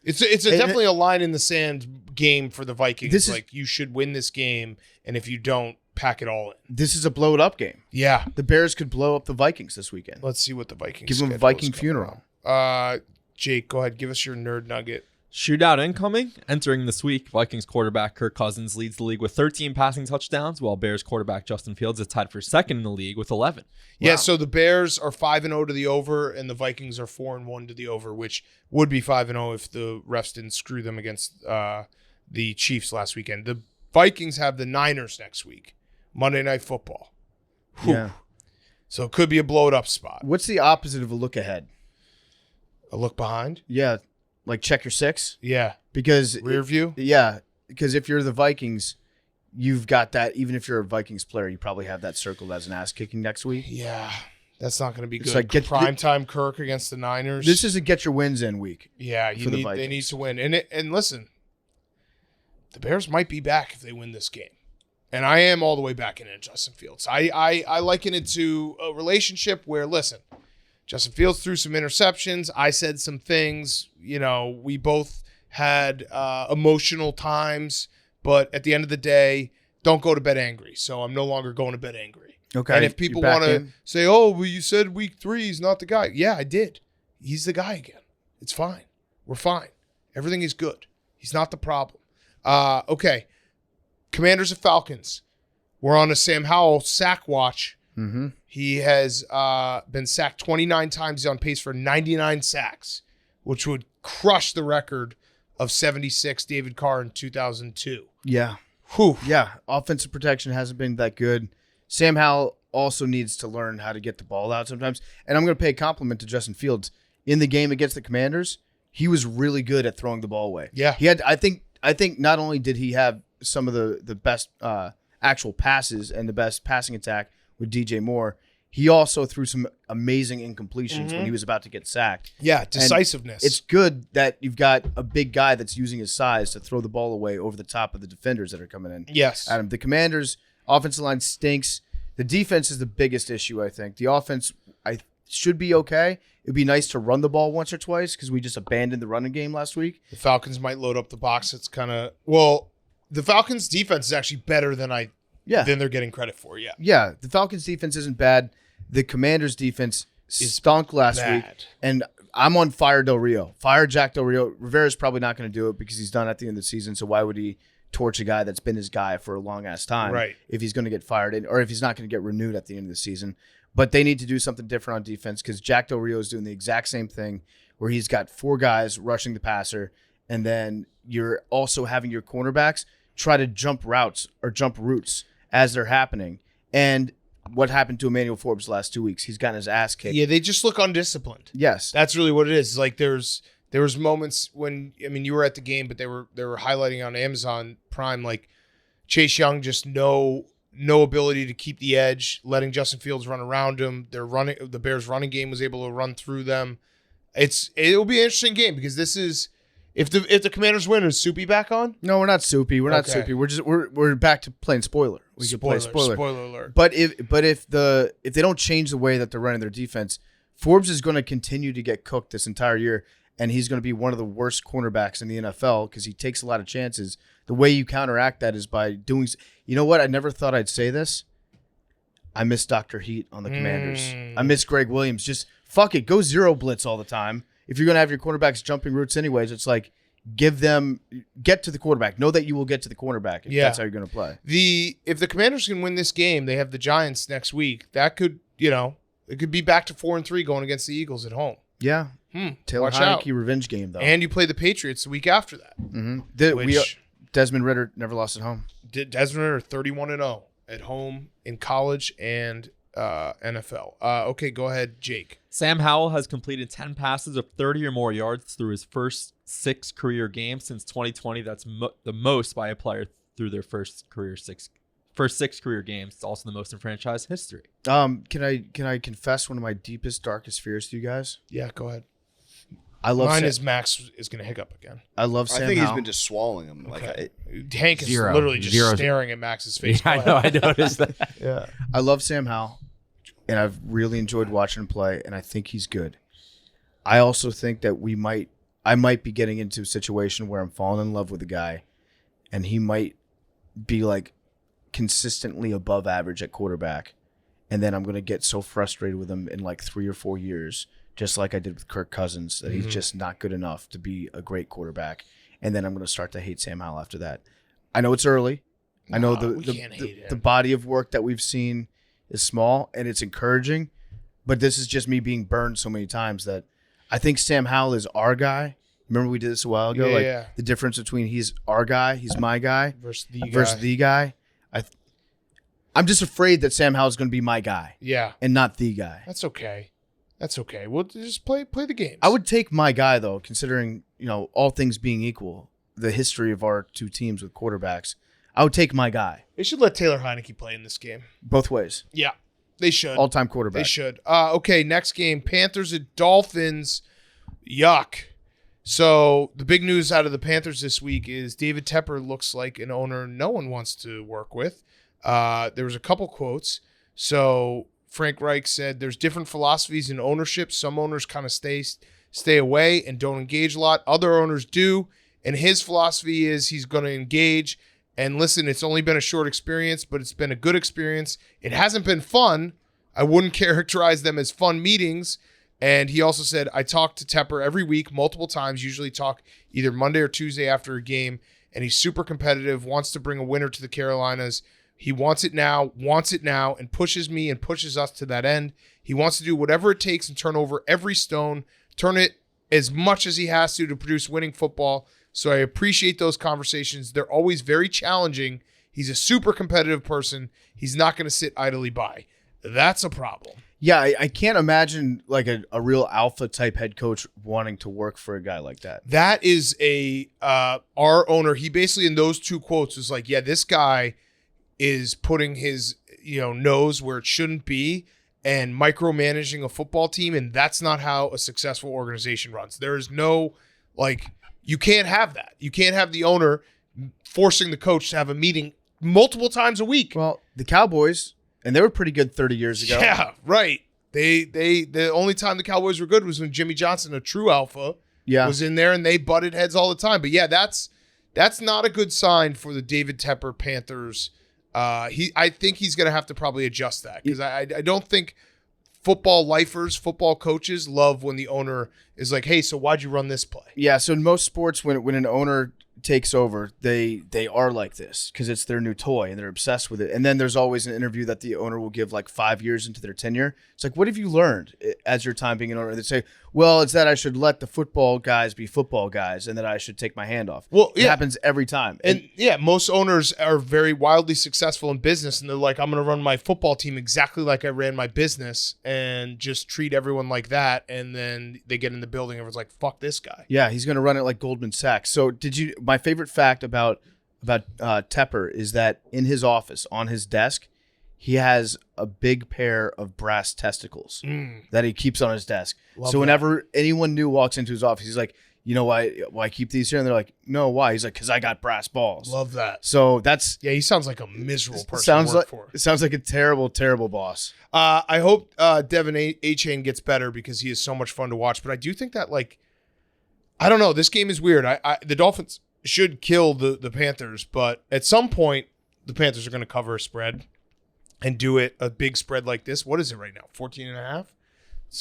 It's definitely a line in the sand game for the Vikings. This is- like you should win this game, and if you don't, pack it all in. this is a blow it up game. Yeah. The Bears could blow up the Vikings this weekend. Let's see what the Vikings Give them a schedule Viking is coming funeral. up. Jake, go ahead. Give us your nerd nugget. Shootout incoming. Entering this week, Vikings quarterback Kirk Cousins leads the league with 13 passing touchdowns, while Bears quarterback Justin Fields is tied for second in the league with 11. Yeah, so the Bears are 5-0 to the over, and the Vikings are 4-1 to the over, which would be 5-0 if the refs didn't screw them against the Chiefs last weekend. The Vikings have the Niners next week, Monday Night Football. Whew. Yeah. So it could be a blow it up spot. What's the opposite of a look ahead? A look behind? Yeah, like check your 6? Yeah. Because Rear view? yeah, because if you're the Vikings, you've got that. Even if you're a Vikings player, you probably have that circled as an ass kicking next week. Yeah, that's not going to be It's good. like Primetime Kirk against the Niners. This is a get your wins in week. Yeah, they need to win. And listen, the Bears might be back if they win this game. And I am all the way back in Justin Fields. I liken it to a relationship where, listen, Justin Fields threw some interceptions. I said some things. We both had emotional times. But at the end of the day, don't go to bed angry. So I'm no longer going to bed angry. Okay. And if people want to say, oh, well, you said week 3 he's not the guy. Yeah, I did. He's the guy again. It's fine. We're fine. Everything is good. He's not the problem. Okay. Commanders of Falcons. We're on a Sam Howell sack watch. Mm-hmm. He has been sacked 29 times. He's on pace for 99 sacks, which would crush the record of 76 David Carr in 2002. Yeah. Whew. Yeah. Offensive protection hasn't been that good. Sam Howell also needs to learn how to get the ball out sometimes. And I'm going to pay a compliment to Justin Fields. In the game against the Commanders, he was really good at throwing the ball away. Yeah. He had, I think not only did he have some of the best actual passes and the best passing attack with DJ Moore, he also threw some amazing incompletions when he was about to get sacked. Yeah, decisiveness. And it's good that you've got a big guy that's using his size to throw the ball away over the top of the defenders that are coming in. Yes. Adam, the Commanders' offensive line stinks. The defense is the biggest issue, I think. The offense should be okay. It'd be nice to run the ball once or twice because we just abandoned the running game last week. The Falcons might load up the box. It's kind of the Falcons' defense is actually better than they're getting credit for. Yeah. Yeah, the Falcons' defense isn't bad. The Commanders' defense stunk last week, and I'm on Fire Del Rio. Fire Jack Del Rio. Rivera's probably not going to do it because he's done at the end of the season. So why would he torch a guy that's been his guy for a long ass time? Right. If he's going to get fired or if he's not going to get renewed at the end of the season. But they need to do something different on defense because Jack Del Rio is doing the exact same thing where he's got 4 guys rushing the passer, and then you're also having your cornerbacks try to jump routes as they're happening. And what happened to Emmanuel Forbes the last 2 weeks? He's gotten his ass kicked. Yeah, they just look undisciplined. Yes. That's really what it is. Like there was moments when you were at the game, but they were highlighting on Amazon Prime like Chase Young just no ability to keep the edge, letting Justin Fields run around him. The Bears running game was able to run through them. It'll be an interesting game because this is if the Commanders win, is Soupy back on? No, we're not Soupy. We're not Soupy. We're back to playing spoiler. We can play spoiler. Spoiler alert. But if they don't change the way that they're running their defense, Forbes is going to continue to get cooked this entire year, and he's going to be one of the worst cornerbacks in the NFL because he takes a lot of chances. The way you counteract that is by doing. You know what? I never thought I'd say this. I miss Dr. Heat on the Commanders. I miss Greg Williams. Just fuck it. Go zero blitz all the time. If you're going to have your quarterbacks jumping routes anyways, it's like get to the quarterback. Know that you will get to the cornerback if that's how you're going to play. If the Commanders can win this game, they have the Giants next week. That could, it could be back to 4-3 going against the Eagles at home. Yeah. Taylor Watch out. Heineke revenge game, though. And you play the Patriots the week after that. Mm-hmm. Desmond Ridder never lost at home. Desmond Ridder 31-0 at home in college and NFL. Okay, go ahead, Jake. Sam Howell has completed 10 passes of 30 or more yards through his first 6 career games since 2020. That's the most by a player through their first 6 career games. It's also the most in franchise history. Can I confess one of my deepest, darkest fears to you guys? Yeah, go ahead. I love Mine is Max is going to hiccup again. I love Sam I think Howell. he's been just swallowing him. Okay. Hank is Zero. literally just Zero. staring at Max's face. Yeah, I know. I noticed that. Yeah. I love Sam Howell, and I've really enjoyed watching him play, and I think he's good. I also think that I might be getting into a situation where I'm falling in love with a guy, and he might be like consistently above average at quarterback, and then I'm going to get so frustrated with him in like 3 or 4 years, just like I did with Kirk Cousins, that he's just not good enough to be a great quarterback, and then I'm going to start to hate Sam Howell after that. I know it's early. I know the body of work that we've seen is small, and it's encouraging, but this is just me being burned so many times that I think Sam Howell is our guy. Remember we did this a while ago? The difference between he's our guy, he's my guy, versus the guy. I'm just afraid that Sam Howell's going to be my guy. Yeah. And not the guy. That's okay. We'll just play the games. I would take my guy, though, considering, all things being equal. the history of our two teams with quarterbacks, I would take my guy They should let Taylor Heineke play in this game. both ways. Yeah, they should. All-time quarterback. They should. Okay, next game, Panthers at Dolphins. Yuck. So the big news out of the Panthers this week is David Tepper looks like an owner no one wants to work with. There was a couple quotes. So Frank Reich said there's different philosophies in ownership. Some owners kind of stay away and don't engage a lot. Other owners do. And his philosophy is he's going to engage. And listen, it's only been a short experience, but it's been a good experience. It hasn't been fun. I wouldn't characterize them as fun meetings. And he also said, I talk to Tepper every week, multiple times, usually talk either Monday or Tuesday after a game. And he's super competitive, wants to bring a winner to the Carolinas. He wants it now, and pushes me and pushes us to that end. He wants to do whatever it takes and turn over every stone, turn it as much as he has to produce winning football. So I appreciate those conversations. They're always very challenging. He's a super competitive person. He's not going to sit idly by. That's a problem. Yeah, I can't imagine like a real alpha type head coach wanting to work for a guy like that. That is our owner. He basically in those two quotes was like, yeah, this guy is putting his nose where it shouldn't be and micromanaging a football team, and that's not how a successful organization runs. There is no you can't have that. You can't have the owner forcing the coach to have a meeting multiple times a week. Well, the Cowboys, and they were pretty good 30 years ago. Yeah, right. The only time the Cowboys were good was when Jimmy Johnson, a true alpha, was in there, and they butted heads all the time. But yeah, that's not a good sign for the David Tepper Panthers. I think he's going to have to probably adjust that because I don't think football lifers, football coaches love when the owner is like, hey, so why'd you run this play? Yeah, so in most sports, when an owner takes over, they are like this because it's their new toy and they're obsessed with it. And then there's always an interview that the owner will give like 5 years into their tenure. It's like, what have you learned as your time being an owner? They say, well, it's that I should let the football guys be football guys and that I should take my hand off. Well, it happens every time. And yeah, most owners are very wildly successful in business and they're like, I'm going to run my football team exactly like I ran my business and just treat everyone like that. And then they get in the building and everyone's like, fuck this guy. Yeah, he's going to run it like Goldman Sachs. So my favorite fact about Tepper is that in his office, on his desk, he has a big pair of brass testicles that he keeps on his desk. So whenever anyone new walks into his office, he's like, you know why I keep these here? And they're like, no, why? He's like, because I got brass balls. Love that. So that's... Yeah, he sounds like a miserable person to work for. It sounds like a terrible, terrible boss. I hope Devin A-Chain gets better because he is so much fun to watch. But I do think that, I don't know. This game is weird. The Dolphins should kill the Panthers, but at some point, the Panthers are going to cover a spread and do it a big spread like this. What is it right now? 14.5?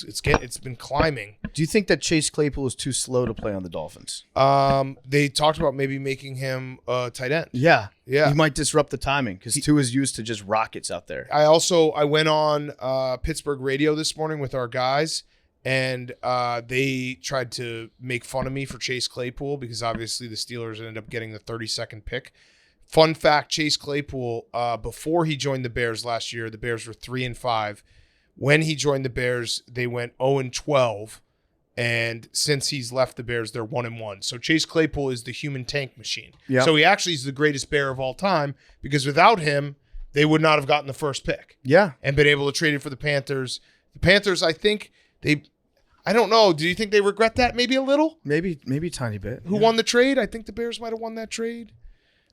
It's been climbing. Do you think that Chase Claypool is too slow to play on the Dolphins? They talked about maybe making him a tight end. Yeah. Yeah. He might disrupt the timing because Tua is used to just rockets out there. I went on Pittsburgh radio this morning with our guys, and they tried to make fun of me for Chase Claypool because obviously the Steelers ended up getting the 32nd pick. Fun fact, Chase Claypool, before he joined the Bears last year, the Bears were 3-5. When he joined the Bears, they went 0-12. And since he's left the Bears, they're 1-1. So Chase Claypool is the human tank machine. Yep. So he actually is the greatest Bear of all time because without him, they would not have gotten the first pick. Yeah. And been able to trade it for the Panthers. The Panthers, I think I don't know. Do you think they regret that maybe a little? Maybe a tiny bit. Who won the trade? I think the Bears might have won that trade.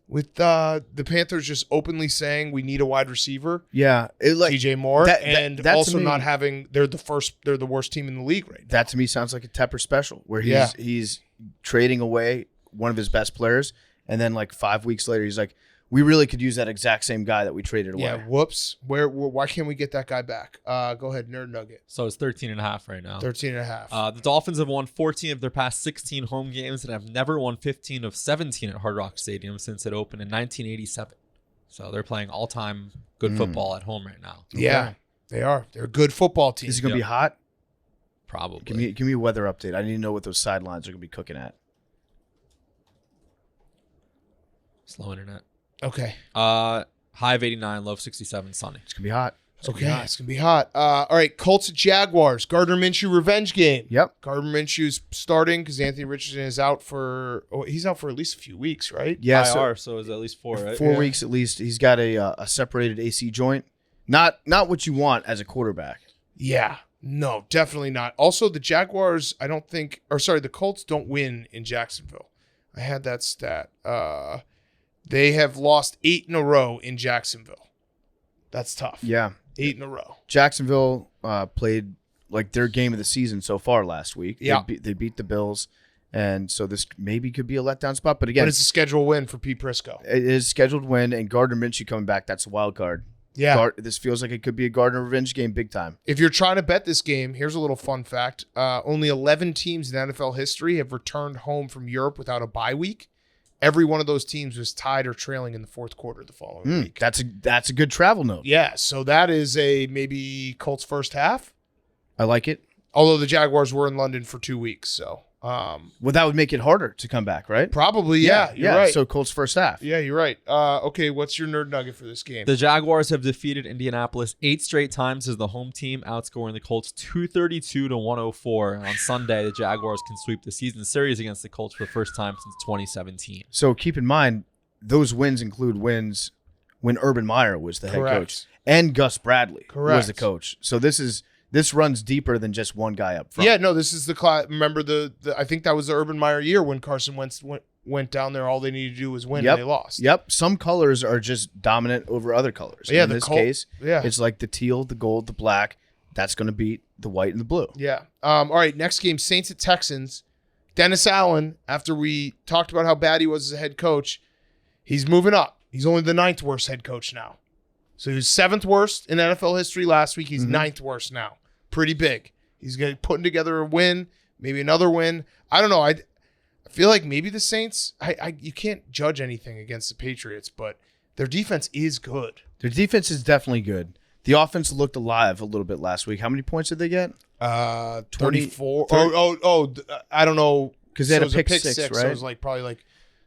With the Panthers just openly saying we need a wide receiver. Yeah. TJ Moore. That also not having they're the worst team in the league right now. That to me sounds like a Tepper special where he's trading away one of his best players and then 5 weeks later he's like, we really could use that exact same guy that we traded away. Yeah, whoops. Why can't we get that guy back? Go ahead, Nerd Nugget. So it's 13.5 right now. 13.5. The Dolphins have won 14 of their past 16 home games and have never won 15 of 17 at Hard Rock Stadium since it opened in 1987. So they're playing all-time good football at home right now. Yeah, they are. They're a good football team. Is it going to be hot? Probably. Give me a weather update. I need to know what those sidelines are going to be cooking at. Slow internet. Okay. High of 89, low of 67, sunny. It's going to be hot. Okay, it's going to be hot. All right, Colts at Jaguars. Gardner Minshew revenge game. Yep. Gardner Minshew's starting because Anthony Richardson is out for he's out for at least a few weeks, right? Yeah. IR, so it's at least 4, right? 4 weeks at least. He's got a separated AC joint. Not what you want as a quarterback. Yeah. No, definitely not. Also, the Jaguars, the Colts don't win in Jacksonville. I had that stat. They have lost 8 in a row in Jacksonville. That's tough. Yeah. 8 in a row. Jacksonville played like their game of the season so far last week. Yeah. They beat the Bills, and so this maybe could be a letdown spot. But again, But it's a schedule win for Pete Prisco. it is scheduled win, and Gardner Minshew coming back. That's a wild card. Yeah. This feels like it could be a Gardner revenge game big time. If you're trying to bet this game, here's a little fun fact. Only 11 teams in NFL history have returned home from Europe without a bye week. Every one of those teams was tied or trailing in the fourth quarter the following week. That's a good travel note. Yeah, so that is a maybe Colts first half. I like it. Although the Jaguars were in London for 2 weeks, so Well, that would make it harder to come back, right? probably you're right. So Colts first half. Yeah, you're right. Okay, what's your nerd nugget for this game? The Jaguars have defeated Indianapolis 8 straight times as the home team, outscoring the Colts 232-104. On Sunday, the Jaguars can sweep the season series against the Colts for the first time since 2017. So keep in mind, those wins include wins when Urban Meyer was the head Correct. coach and Gus Bradley was Correct. the coach. So this runs deeper than just one guy up front. Yeah, no, this is the class. Remember the I think that was the Urban Meyer year when Carson Wentz went down there. All they needed to do was win, Yep. and they lost. Yep. Some colors are just dominant over other colors. Yeah, In the this Colt- case, yeah. it's like the teal, the gold, the black. That's going to beat the white and the blue. Yeah. All right, next game, Saints at Texans. Dennis Allen, after we talked about how bad he was as a head coach, he's moving up. He's only the 9th worst head coach now. So he was 7th worst in NFL history last week. He's 9th worst now. Pretty big. He's putting together a win, maybe another win. I don't know. I feel like maybe the Saints, you can't judge anything against the Patriots, but their defense is good. Their defense is definitely good. The offense looked alive a little bit last week. How many points did they get? 34. 30. I don't know. 'Cause they had So a it was pick six, six, So right? it was probably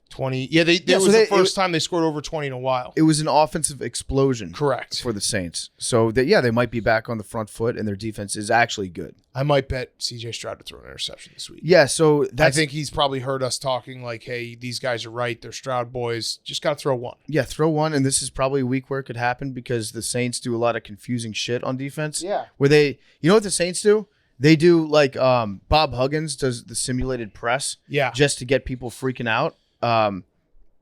20. Yeah, it so was the first time they scored over 20 in a while. It was an offensive explosion. Correct. For the Saints. So, they might be back on the front foot, and their defense is actually good. I might bet CJ Stroud to throw an interception this week. Yeah, so I think he's probably heard us talking like, hey, these guys are right. They're Stroud boys. Just got to throw one. Yeah, throw one, and this is probably a week where it could happen because the Saints do a lot of confusing shit on defense. Yeah. Where you know what the Saints do? They do like Bob Huggins does the simulated press. Yeah. Just to get people freaking out.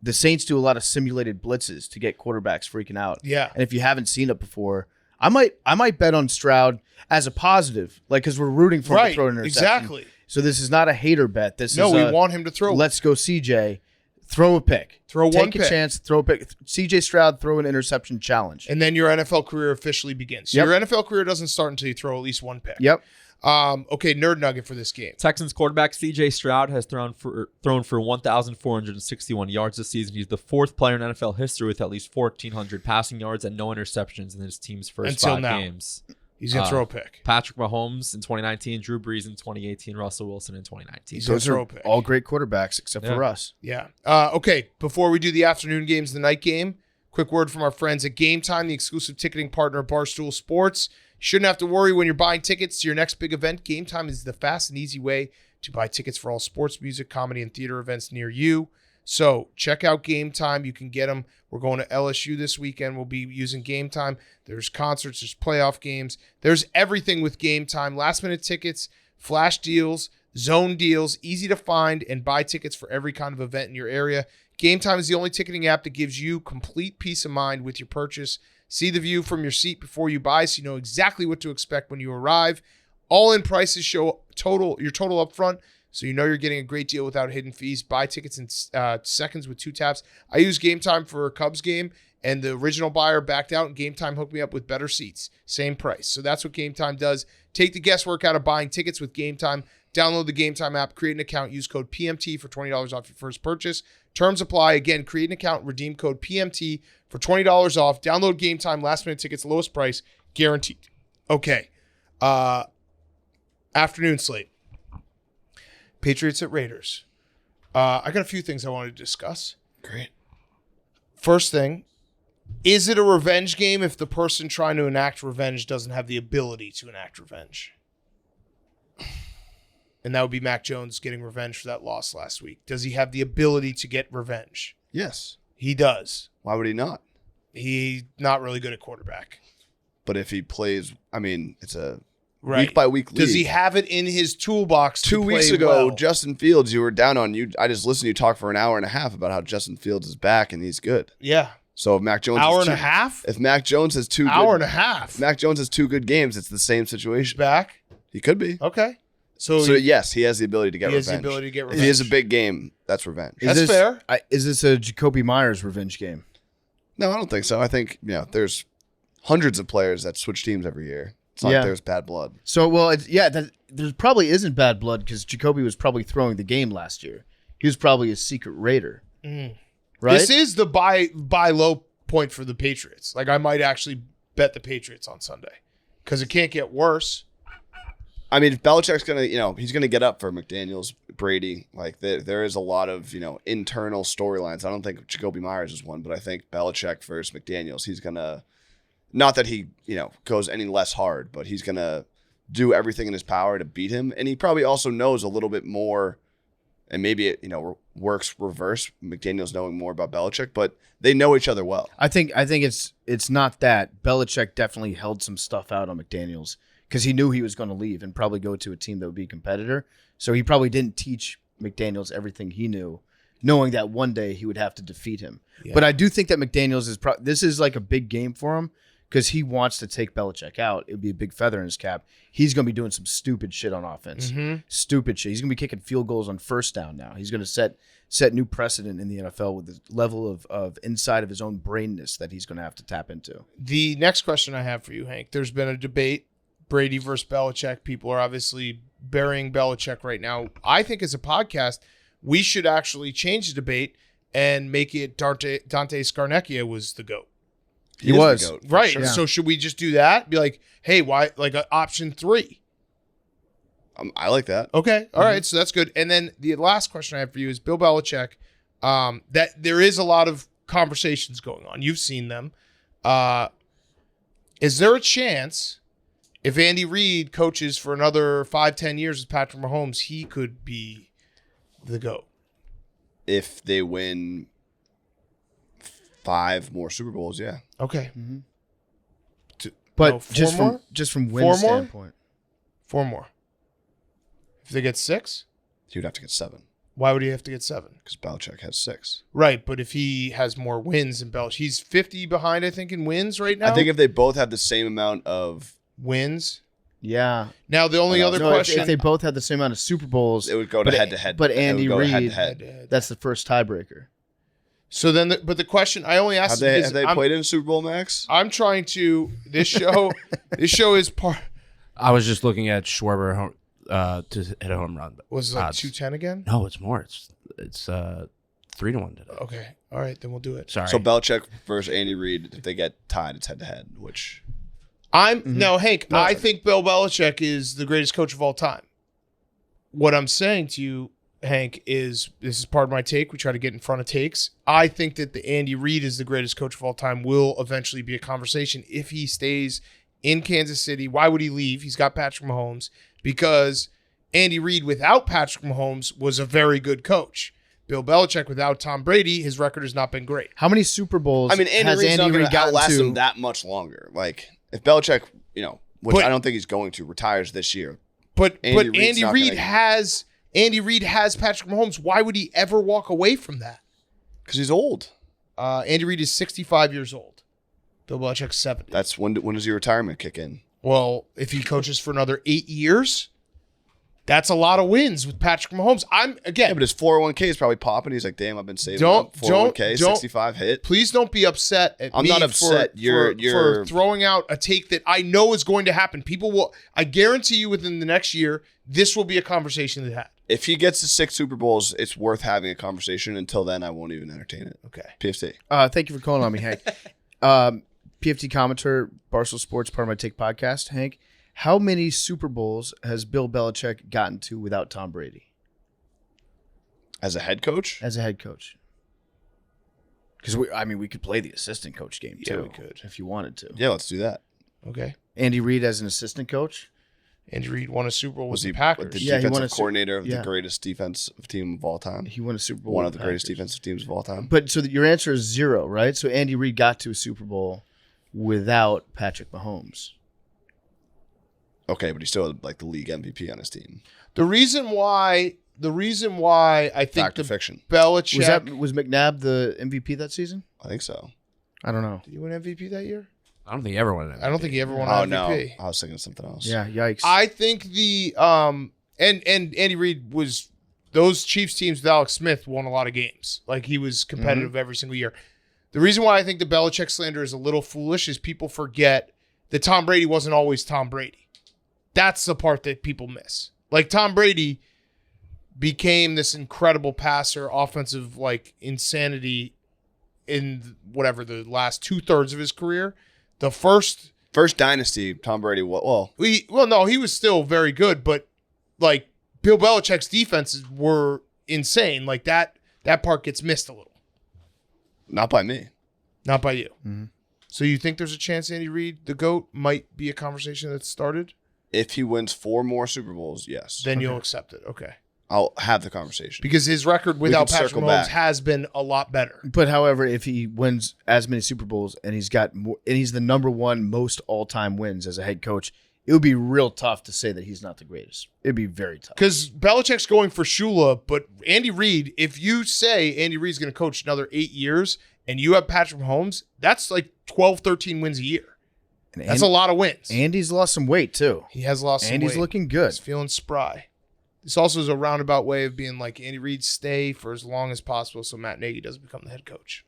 The Saints do a lot of simulated blitzes to get quarterbacks freaking out. Yeah. And if you haven't seen it before, I might bet on Stroud as a positive, like because we're rooting for him to throw an interception. Exactly. So this is not a hater bet. This is we want him to throw. Let's go, CJ. Throw a pick. Throw one Take a pick. chance. Throw a pick. CJ Stroud, throw an interception challenge. And then your NFL career officially begins. Yep. Your NFL career doesn't start until you throw at least one pick. Yep. Okay, nerd nugget for this game. Texans quarterback C.J. Stroud has thrown for 1,461 yards this season. He's the 4th player in NFL history with at least 1,400 passing yards and no interceptions in his team's first Until 5 now. games. He's going to throw a pick. Patrick Mahomes in 2019, Drew Brees in 2018, Russell Wilson in 2019. He's going to Those throw are a pick. all great quarterbacks except for us. Yeah. Okay, before we do the afternoon games, the night game, quick word from our friends at Game Time, the exclusive ticketing partner of Barstool Sports. You shouldn't have to worry when you're buying tickets to your next big event. Game Time is the fast and easy way to buy tickets for all sports, music, comedy, and theater events near you. So check out Game Time. You can get them. We're going to LSU this weekend. We'll be using Game Time. There's concerts. There's playoff games. There's everything with Game Time. Last-minute tickets, flash deals, zone deals, easy to find and buy tickets for every kind of event in your area. Game Time is the only ticketing app that gives you complete peace of mind with your purchase. See the view from your seat before you buy so you know exactly what to expect when you arrive. All-in prices show your total up front, so you know you're getting a great deal without hidden fees. Buy tickets in seconds with 2 taps. I use Game Time for a Cubs game, and the original buyer backed out, and Game Time hooked me up with better seats. Same price. So that's what Game Time does. Take the guesswork out of buying tickets with Game Time. Download the Game Time app, create an account, use code PMT for $20 off your first purchase. Terms apply. Again, create an account, redeem code PMT for $20 off. Download Game Time, last-minute tickets, lowest price, guaranteed. Okay. Afternoon slate. Patriots at Raiders. I got a few things I wanted to discuss. Great. First thing, Is it a revenge game if the person trying to enact revenge doesn't have the ability to enact revenge? And that would be Mac Jones getting revenge for that loss last week. Does he have the ability to get revenge? Yes. He does. Why would he not? He's not really good at quarterback. But if he plays, I mean, it's a Right. week by week league. Does he have it in his toolbox? 2 to weeks play ago, well? Justin Fields, you were down on you. I just listened to you talk for an hour and a half about how Justin Fields is back and he's good. Yeah. So if Mac Jones Hour has and a half? if Mac Jones has two Hour good, and a half. if Mac Jones has 2 good games, it's the same He's situation. back. He could be. Okay. So Yes, he has the ability to get he has revenge. the ability to get If revenge. he has a big game, that's revenge. That's fair. Is this a Jacoby Myers revenge game? No, I don't think so. I think there's hundreds of players that switch teams every year. It's not like there's bad blood. So, there probably isn't bad blood because Jacoby was probably throwing the game last year. He was probably a secret Raider. Right? This is the buy low point for the Patriots. Like, I might actually bet the Patriots on Sunday because it can't get worse. I mean, if Belichick's gonna, he's gonna get up for McDaniels, Brady. Like there is a lot of internal storylines. I don't think Jacoby Myers is one, but I think Belichick versus McDaniels. He's gonna, not that he goes any less hard, but he's gonna do everything in his power to beat him. And he probably also knows a little bit more, and maybe it works reverse. McDaniels knowing more about Belichick, but they know each other well. I think it's not that. Belichick definitely held some stuff out on McDaniels because he knew he was going to leave and probably go to a team that would be a competitor. So he probably didn't teach McDaniels everything he knew, knowing that one day he would have to defeat him. Yeah. But I do think that McDaniels this is like a big game for him because he wants to take Belichick out. It would be a big feather in his cap. He's going to be doing some stupid shit on offense. Mm-hmm. Stupid shit. He's going to be kicking field goals on first down now. He's going to set new precedent in the NFL with the level of inside of his own brainness that he's going to have to tap into. The next question I have for you, Hank, there's been a debate, Brady versus Belichick. People are obviously burying Belichick right now. I think as a podcast, we should actually change the debate and make it Dante Scarnecchia was the GOAT. He was. The GOAT, Right. sure. So should we just do that? Be like, hey, why? Like option 3. I like that. Okay. All right. So that's good. And then the last question I have for you is Bill Belichick. That there is a lot of conversations going on. You've seen them. Is there a chance if Andy Reid coaches for another 5-10 years with Patrick Mahomes, he could be the GOAT? If they win 5 more Super Bowls, yeah. Okay. Mm-hmm. But no, just from win 4 more? standpoint. 4 more. If they get 6, He would have to get 7 why would he have to get 7? because Belichick has 6. Right, but if he has more wins than Belichick, he's 50 behind, I think, in wins right now. I think if they both have the same amount of, wins. Yeah. Now the only other question, if they both had the same amount of Super Bowls, it would go to head-to-head. But It would Andy go Reid, head-to-head. that's the first tiebreaker. so then, but the question I only asked Have they played in a Super Bowl, Max? I'm trying to this show. This show is part. I was just looking at Schwarber to hit a home run. Was it like Odds. 210 again? No, it's more. It's 3-1 today. Okay, all right, then we'll do it. Sorry. So Belichick versus Andy Reid, if they get tied, it's head-to-head, which... No, Hank. I think Bill Belichick is the greatest coach of all time. What I'm saying to you, Hank, is this is part of my take. We try to get in front of takes. I think that the Andy Reid is the greatest coach of all time will eventually be a conversation if he stays in Kansas City. Why would he leave? He's got Patrick Mahomes because Andy Reid without Patrick Mahomes was a very good coach. Bill Belichick without Tom Brady, his record has not been great. How many Super Bowls I mean, Andy has Reid's not Andy going Reid to outlast gotten him to? that much longer. Like, if Belichick, which But- I don't think he's going to, retires this year. But Andy Reid's Andy not Reid gonna- has Patrick Mahomes. Why would he ever walk away from that? Because he's old. Andy Reid is 65 years old. Bill Belichick's 70. That's when does your retirement kick in? Well, if he coaches for another 8 years, that's a lot of wins with Patrick Mahomes. Yeah, but his 401k is probably popping. He's like, damn, I've been saving Don't- up. 401k, don't- 65 hit. please don't be upset at I'm me not upset. for You're throwing out a take that I know is going to happen. People will, I guarantee you within the next year, this will be a conversation that had. If he gets to 6 Super Bowls, it's worth having a conversation. Until then, I won't even entertain it. Okay. PFC. Thank you for calling on me, Hank. PFT commentator, Barstool Sports, part of my Take podcast. Hank, how many Super Bowls has Bill Belichick gotten to without Tom Brady As a head coach, as a head coach? Because we could play the assistant coach game too. Yeah, we could. if you wanted to. Yeah, let's do that. Okay. Andy Reid as an assistant coach. Andy Reid won a Super Bowl with Was the he Packers. the Yeah, he won defensive a coordinator of yeah. the greatest defensive team of all time? He won a Super Bowl. One with of the greatest Packers. defensive teams of all time. But so your answer is 0, right? So Andy Reid got to a Super Bowl without Patrick Mahomes. Okay, but he still had like the league MVP on his team. The reason why I think Fact or the fiction? Belichick Was McNabb the MVP that season? I think so. I don't know. Did he win MVP that year? I don't think everyone. I don't think he ever won Oh an no, MVP. I was thinking of something else. Yeah, yikes. I think the and Andy Reid was those Chiefs teams with Alex Smith won a lot of games. Like he was competitive every single year. The reason why I think the Belichick slander is a little foolish is people forget that Tom Brady wasn't always Tom Brady. That's the part that people miss. Like Tom Brady became this incredible passer, offensive like insanity in whatever the last 2/3 of his career. The first dynasty, Tom Brady. Well, no, he was still very good, but like Bill Belichick's defenses were insane. Like that part gets missed a little. not by me. Not by you. Mhm. So you think there's a chance Andy Reid, the GOAT, might be a conversation that's started? If he wins 4 more Super Bowls, yes, Then you'll accept it. Okay. I'll have the conversation. Because his record without can Patrick circle Mahomes back. has been a lot better. But however, if he wins as many Super Bowls and he's got more, and he's the number one most all-time wins as a head coach, it would be real tough to say that he's not the greatest. It'd be very tough. Because Belichick's going for Shula, but Andy Reid, if you say Andy Reid's going to coach another 8 years and you have Patrick Mahomes, that's like 12, 13 wins a year. And That's a lot of wins. Andy's lost some weight too. He has lost some Andy's weight. looking good. He's feeling spry. This also is a roundabout way of being like Andy Reid stay for as long as possible so Matt Nagy doesn't become the head coach.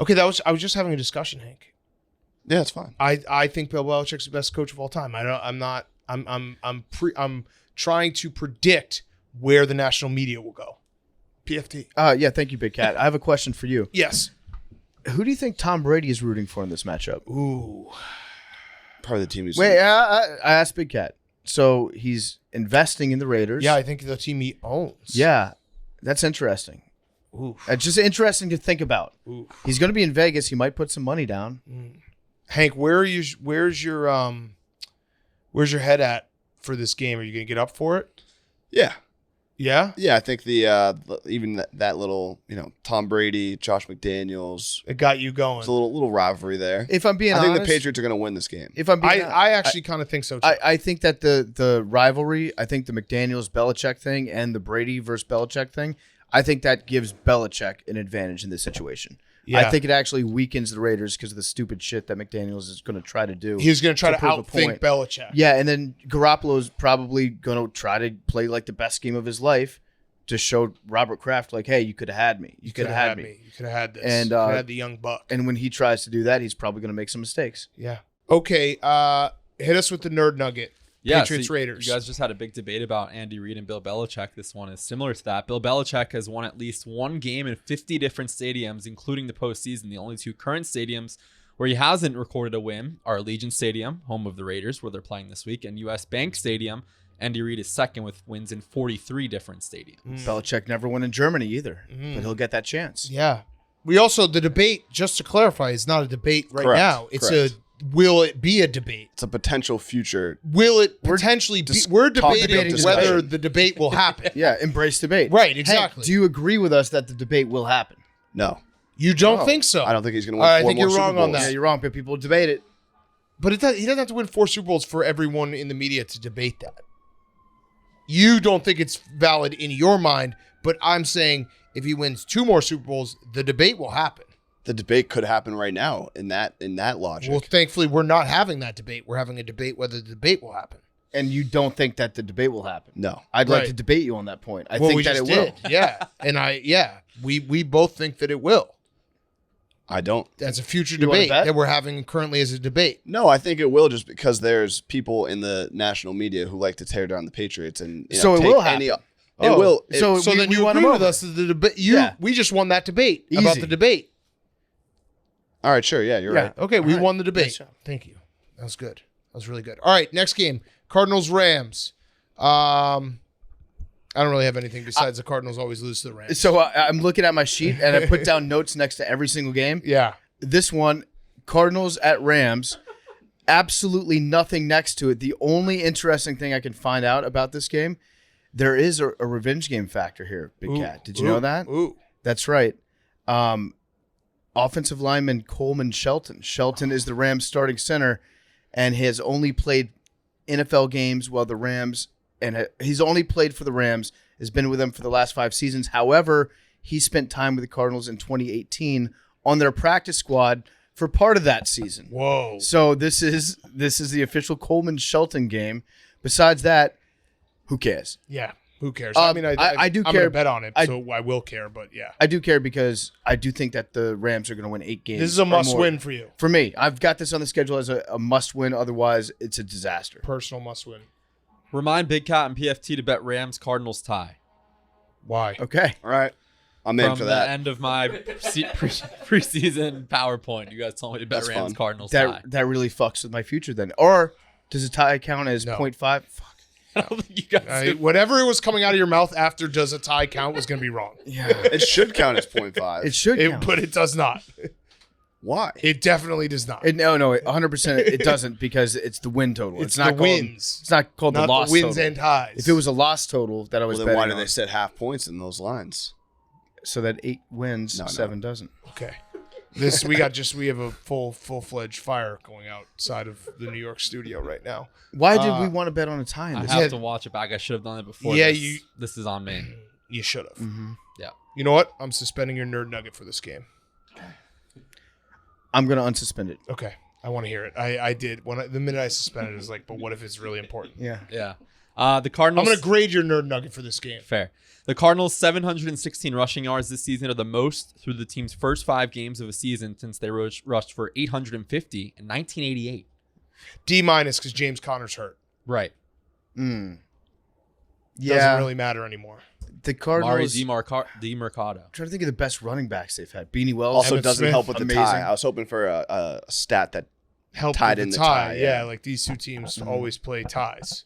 Okay, I was just having a discussion, Hank. Yeah, it's fine. I think Bill Belichick's the best coach of all time. I'm trying to predict where the national media will go. PFT. Yeah, thank you, Big Cat. I have a question for you. Yes. Who do you think Tom Brady is rooting for in this matchup? Ooh. Probably the team he's Wait, I asked Big Cat. So he's investing in the Raiders. Yeah, I think the team he owns. Yeah, that's interesting. Ooh. It's just interesting to think about. Ooh. He's going to be in Vegas. He might put some money down. Hank, where's your head at for this game? Are you going to get up for it? Yeah. Yeah? Yeah, I think even that little, Tom Brady, Josh McDaniels, It got you going. it's a little rivalry there. If I'm being I honest, think the Patriots are going to win this game. If I'm being honest, I actually kind of think so too. I think that the rivalry, I think the McDaniels Belichick thing and the Brady versus Belichick thing, I think that gives Belichick an advantage in this situation. Yeah. I think it actually weakens the Raiders because of the stupid shit that McDaniels is going to try to do. He's going to try to prove a outthink point. Belichick. Yeah, and then Garoppolo's probably going to try to play like the best game of his life to show Robert Kraft, like, hey, you could have had me. You could have had me. You could have had this. And, you could have had the young buck. And when he tries to do that, he's probably going to make some mistakes. Yeah. Okay. Hit us with the nerd nugget. Yeah, Patriots so Raiders. You guys just had a big debate about Andy Reid and Bill Belichick. This one is similar to that. Bill Belichick has won at least one game in 50 different stadiums, including the postseason. The only 2 current stadiums where he hasn't recorded a win are Allegiant Stadium, home of the Raiders, where they're playing this week, and US Bank Stadium. Andy Reid is second with wins in 43 different stadiums. Belichick never won in Germany either, but he'll get that chance. Yeah. We also, the debate, just to clarify, is not a debate right Correct. now. It's Correct. will it be a debate? It's a potential future. Will it potentially be? We're debating discussion. whether the debate will happen. Yeah, embrace debate. Right, Hey, exactly. do you agree with us that the debate will happen? No, You don't think so? I don't think he's going to All win right, I 4 think more you're Super wrong on Bowls. that. Yeah, you're wrong, but people debate it. But he doesn't have to win 4 Super Bowls for everyone in the media to debate that. You don't think it's valid in your mind, but I'm saying if he wins 2 more Super Bowls, the debate will happen. The debate could happen right now in that logic. Well, thankfully, we're not having that debate. We're having a debate whether the debate will happen. And you don't think that the debate will happen? No. I'd like Right. to debate you on that point. I Well, think we that just it will. did. Yeah. And we both think that it will. I don't. That's a future You wanna debate bet? that we're having currently as a debate. No, I think it will just because there's people in the national media who like to tear down the Patriots and So it take will happen. It Oh, will. so So then we you won agree them with over. us that the debate Yeah. we just won that debate about Easy. the debate. All right, sure. Yeah, you're Yeah. right. Okay, we All right. won the debate. Nice job. Thank you. That was good. That was really good. All right, next game. Cardinals Rams. I don't really have anything besides the Cardinals always lose to the Rams. So I'm looking at my sheet, and I put down notes next to every single game. Yeah. This one, Cardinals at Rams, absolutely nothing next to it. The only interesting thing I can find out about this game, there is a revenge game factor here, Big Cat. Did you know that? Ooh. That's right. Offensive lineman Coleman Shelton. Shelton is the Rams starting center and has only played NFL games while the Rams, and he's only played for the Rams, has been with them for the last 5 seasons. However, he spent time with the Cardinals in 2018 on their practice squad for part of that season. Whoa. So this is the official Coleman Shelton game. Besides that, who cares? Yeah. Who cares? I do I'm care. gonna bet on it, so I will care. But yeah, I do care because I do think that the Rams are going to win 8 games. this is a or must more. win for you. For me. I've got this on the schedule as a must win. Otherwise, it's a disaster. Personal must win. Remind Big Cat and PFT to bet Rams Cardinals tie. Why? Okay. All right. I'm in From for the that. end of my preseason PowerPoint, you guys told me to bet That's Rams fun. Cardinals tie. That really fucks with my future then. Or does a tie count as No. 0.5? Fuck. I don't think you guys. Whatever was coming out of your mouth after does a tie count was going to be wrong. Yeah. It should count as 0.5. It should count. But it does not. Why? It definitely does not. No, 100% it doesn't because it's the win total. It's not the called, wins. It's not called Not the loss the wins total. and ties. If it was a loss total that I was Well, then why betting do they on, set half points in those lines? so that 8 wins, No. 7 doesn't. okay. We have a full-fledged fire going outside of the New York studio right now. Why did we want to bet on a tie in I this? have to watch it back. I should have done it before. Yeah, this is on me. You should have. Yeah. You know what? I'm suspending your nerd nugget for this game. I'm going to unsuspend it. Okay. I want to hear it. I did. The minute I suspended it, I was like, but what if it's really important? Yeah. Yeah. The Cardinals. I'm going to grade your nerd nugget for this game. Fair. The Cardinals' 716 rushing yards this season are the most through the team's first 5 games of a season since they rushed for 850 in 1988. D- because James Conner's hurt. Right. Yeah. Doesn't really matter anymore. The Mari Cardinals. DiMercado. I'm trying to think of the best running backs they've had. Beanie Wells. Also, Emmitt doesn't Smith, help with the amazing. tie. I was hoping for a stat that Help Tied with in the the tie, Yeah, yeah. like these two teams always play ties.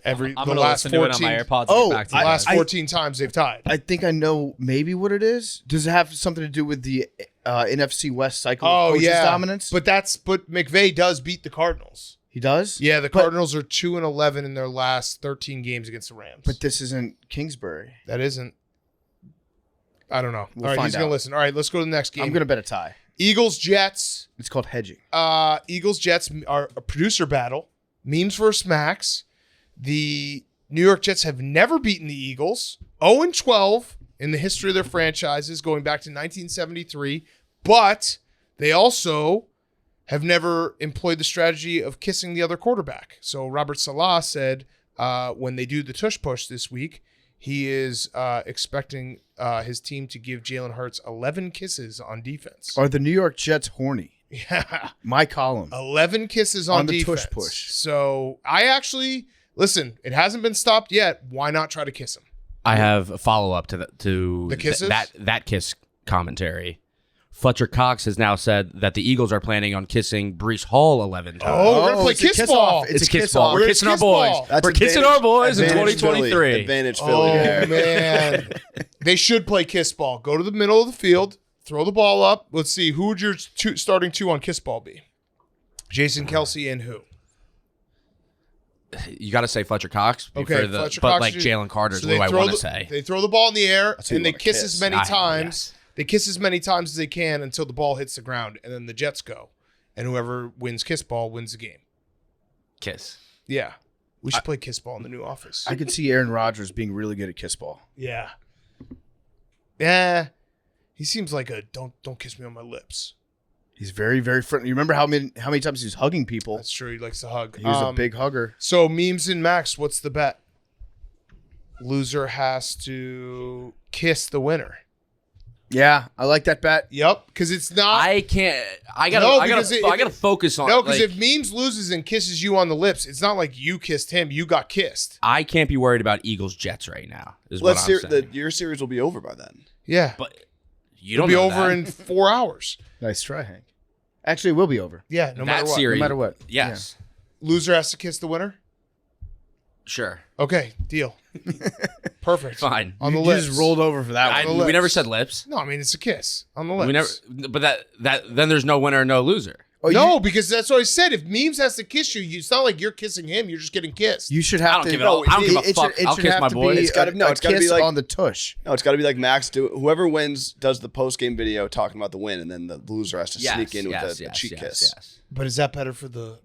I'm The gonna last listen to it 14 on my AirPods. Oh, and get back to the you last guys. 14 times they've tied. I think I know maybe what it is. Does it have something to do with the NFC West cycle Oh of coaches yeah, dominance? but McVay does beat the Cardinals. He does? Yeah, the But- Cardinals are 2-11 in their last 13 games against the Rams. But this isn't Kingsbury. that isn't. I don't know. We'll All right, find he's gonna out. listen. All right, let's go to the next game. I'm going to bet a tie. Eagles Jets. It's called hedging. Eagles Jets are a producer battle. Memes versus Max. The New York Jets have never beaten the Eagles. 0-12 in the history of their franchises, going back to 1973. But they also have never employed the strategy of kissing the other quarterback. So Robert Saleh said when they do the tush push this week, he is expecting his team to give Jalen Hurts 11 kisses on defense. Are the New York Jets horny? Yeah. My column. 11 kisses on the defense. tush push. So I actually listen. It hasn't been stopped yet. Why not try to kiss him? I have a follow up to The kisses? that kiss commentary. Fletcher Cox has now said that the Eagles are planning on kissing Brees Hall 11 times. Oh, we're gonna play it's a kiss kiss ball. off. It's a kiss kiss ball. off. We're We're kissing our kiss boys. ball. That's We're kissing our boys in advantage 2023. Philly. Advantage Oh Philly there. man, they should play kiss ball. Go to the middle of the field, throw the ball up. Let's see who would your starting 2 on kiss ball be? Jason Kelsey and who? You got to say Fletcher Cox. Okay, but Fletcher Cox like is- Jalen Carter is So who I throw want to the- say. They throw the ball in the air who you and they wanna kiss kiss. as many I- times. yes. They kiss as many times as they can until the ball hits the ground, and then the Jets go, and whoever wins kiss ball wins the game. Kiss. Yeah, we should play kiss ball in the new office. I could see Aaron Rodgers being really good at kiss ball. Yeah. Yeah. He seems like a don't kiss me on my lips. He's very, very friendly. You remember how many times he was hugging people? That's true. He likes to hug. He was a big hugger. So memes and Max, what's the bet? Loser has to kiss the winner. Yeah, I like that bet. Yep, because it's not. I can't. I gotta. No, I because gotta focus on. No, because like, if memes loses and kisses you on the lips, it's not like you kissed him. You got kissed. I can't be worried about Eagles Jets right now. Is Let's what see. I'm saying. Your series will be over by then. Yeah, But you it'll don't be know over that. in 4 hours. Nice try, Hank. Actually, it will be over. Yeah, no that matter what. series. No matter what. Yes. Loser has to kiss the winner. Sure. Okay, deal. Perfect. Fine. On the You lips. just rolled over for that one. the We never lips. said lips. No, I mean it's a kiss on the lips. We never. But then there's no winner, no loser. Oh, No, because that's what I said. If Memes has to kiss you, it's not like you're kissing him. You're just getting kissed. you should I have don't to. give it all- I don't give a it fuck. Should, it I'll should kiss have my to boy. be It's gotta- a, no, a it's gotta be kiss like- on the tush. No, it's got to be like Max whoever wins does the post game video talking about the win, and then the loser has to sneak in with the cheek kiss. Yes. But is that better for the?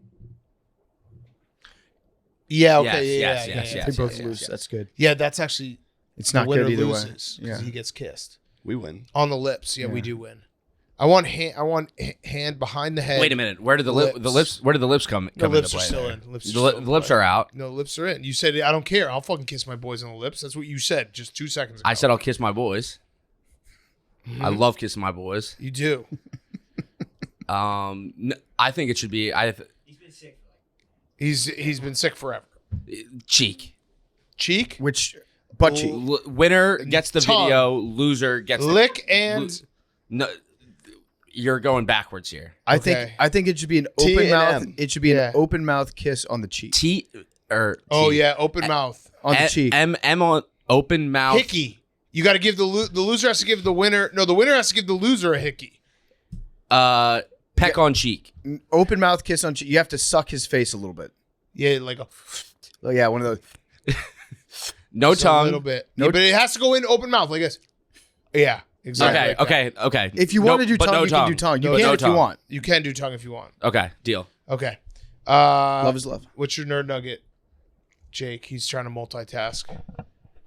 Yeah. Okay. Yes, yeah. yes, yeah, They yes, both yes, lose. yes. That's good. Yeah, that's actually It's the not winner good either way. loses because Yeah. he gets kissed We win. on the lips. Yeah, we do win. I want hand behind the head. Wait a minute. Where did the lips? Where did the lips come The into lips play? are still there? in. Lips The are still in lips play. are out. No, lips are in. You said I don't care. I'll fucking kiss my boys on the lips. That's what you said just 2 seconds ago. I said I'll kiss my boys. I love kissing my boys. you do. I think it should be He's been sick forever. cheek. Cheek, Which butt cheek? Winner gets the Tongue. video. Loser gets lick, and no. You're going backwards here. I Okay. think it should be an T open and mouth. M. It should be Yeah. an open mouth kiss on the cheek. T or oh T. yeah, open mouth. On the cheek. M on open mouth. Hickey. You got to give the loser has to give the winner. No, the winner has to give the loser a hickey. Peck on cheek. Open mouth kiss on cheek. You have to suck his face a little bit. Yeah, like a Oh yeah, one of those. No just a tongue. little bit. No- Yeah, but it has to go in open mouth like this. Yeah, exactly. Okay. If you No- want to do but tongue, no you can do tongue. You No, can no if you tongue. want. You can do tongue if you want. Okay, deal. Okay. Love is love. What's your nerd nugget, Jake? He's trying to multitask.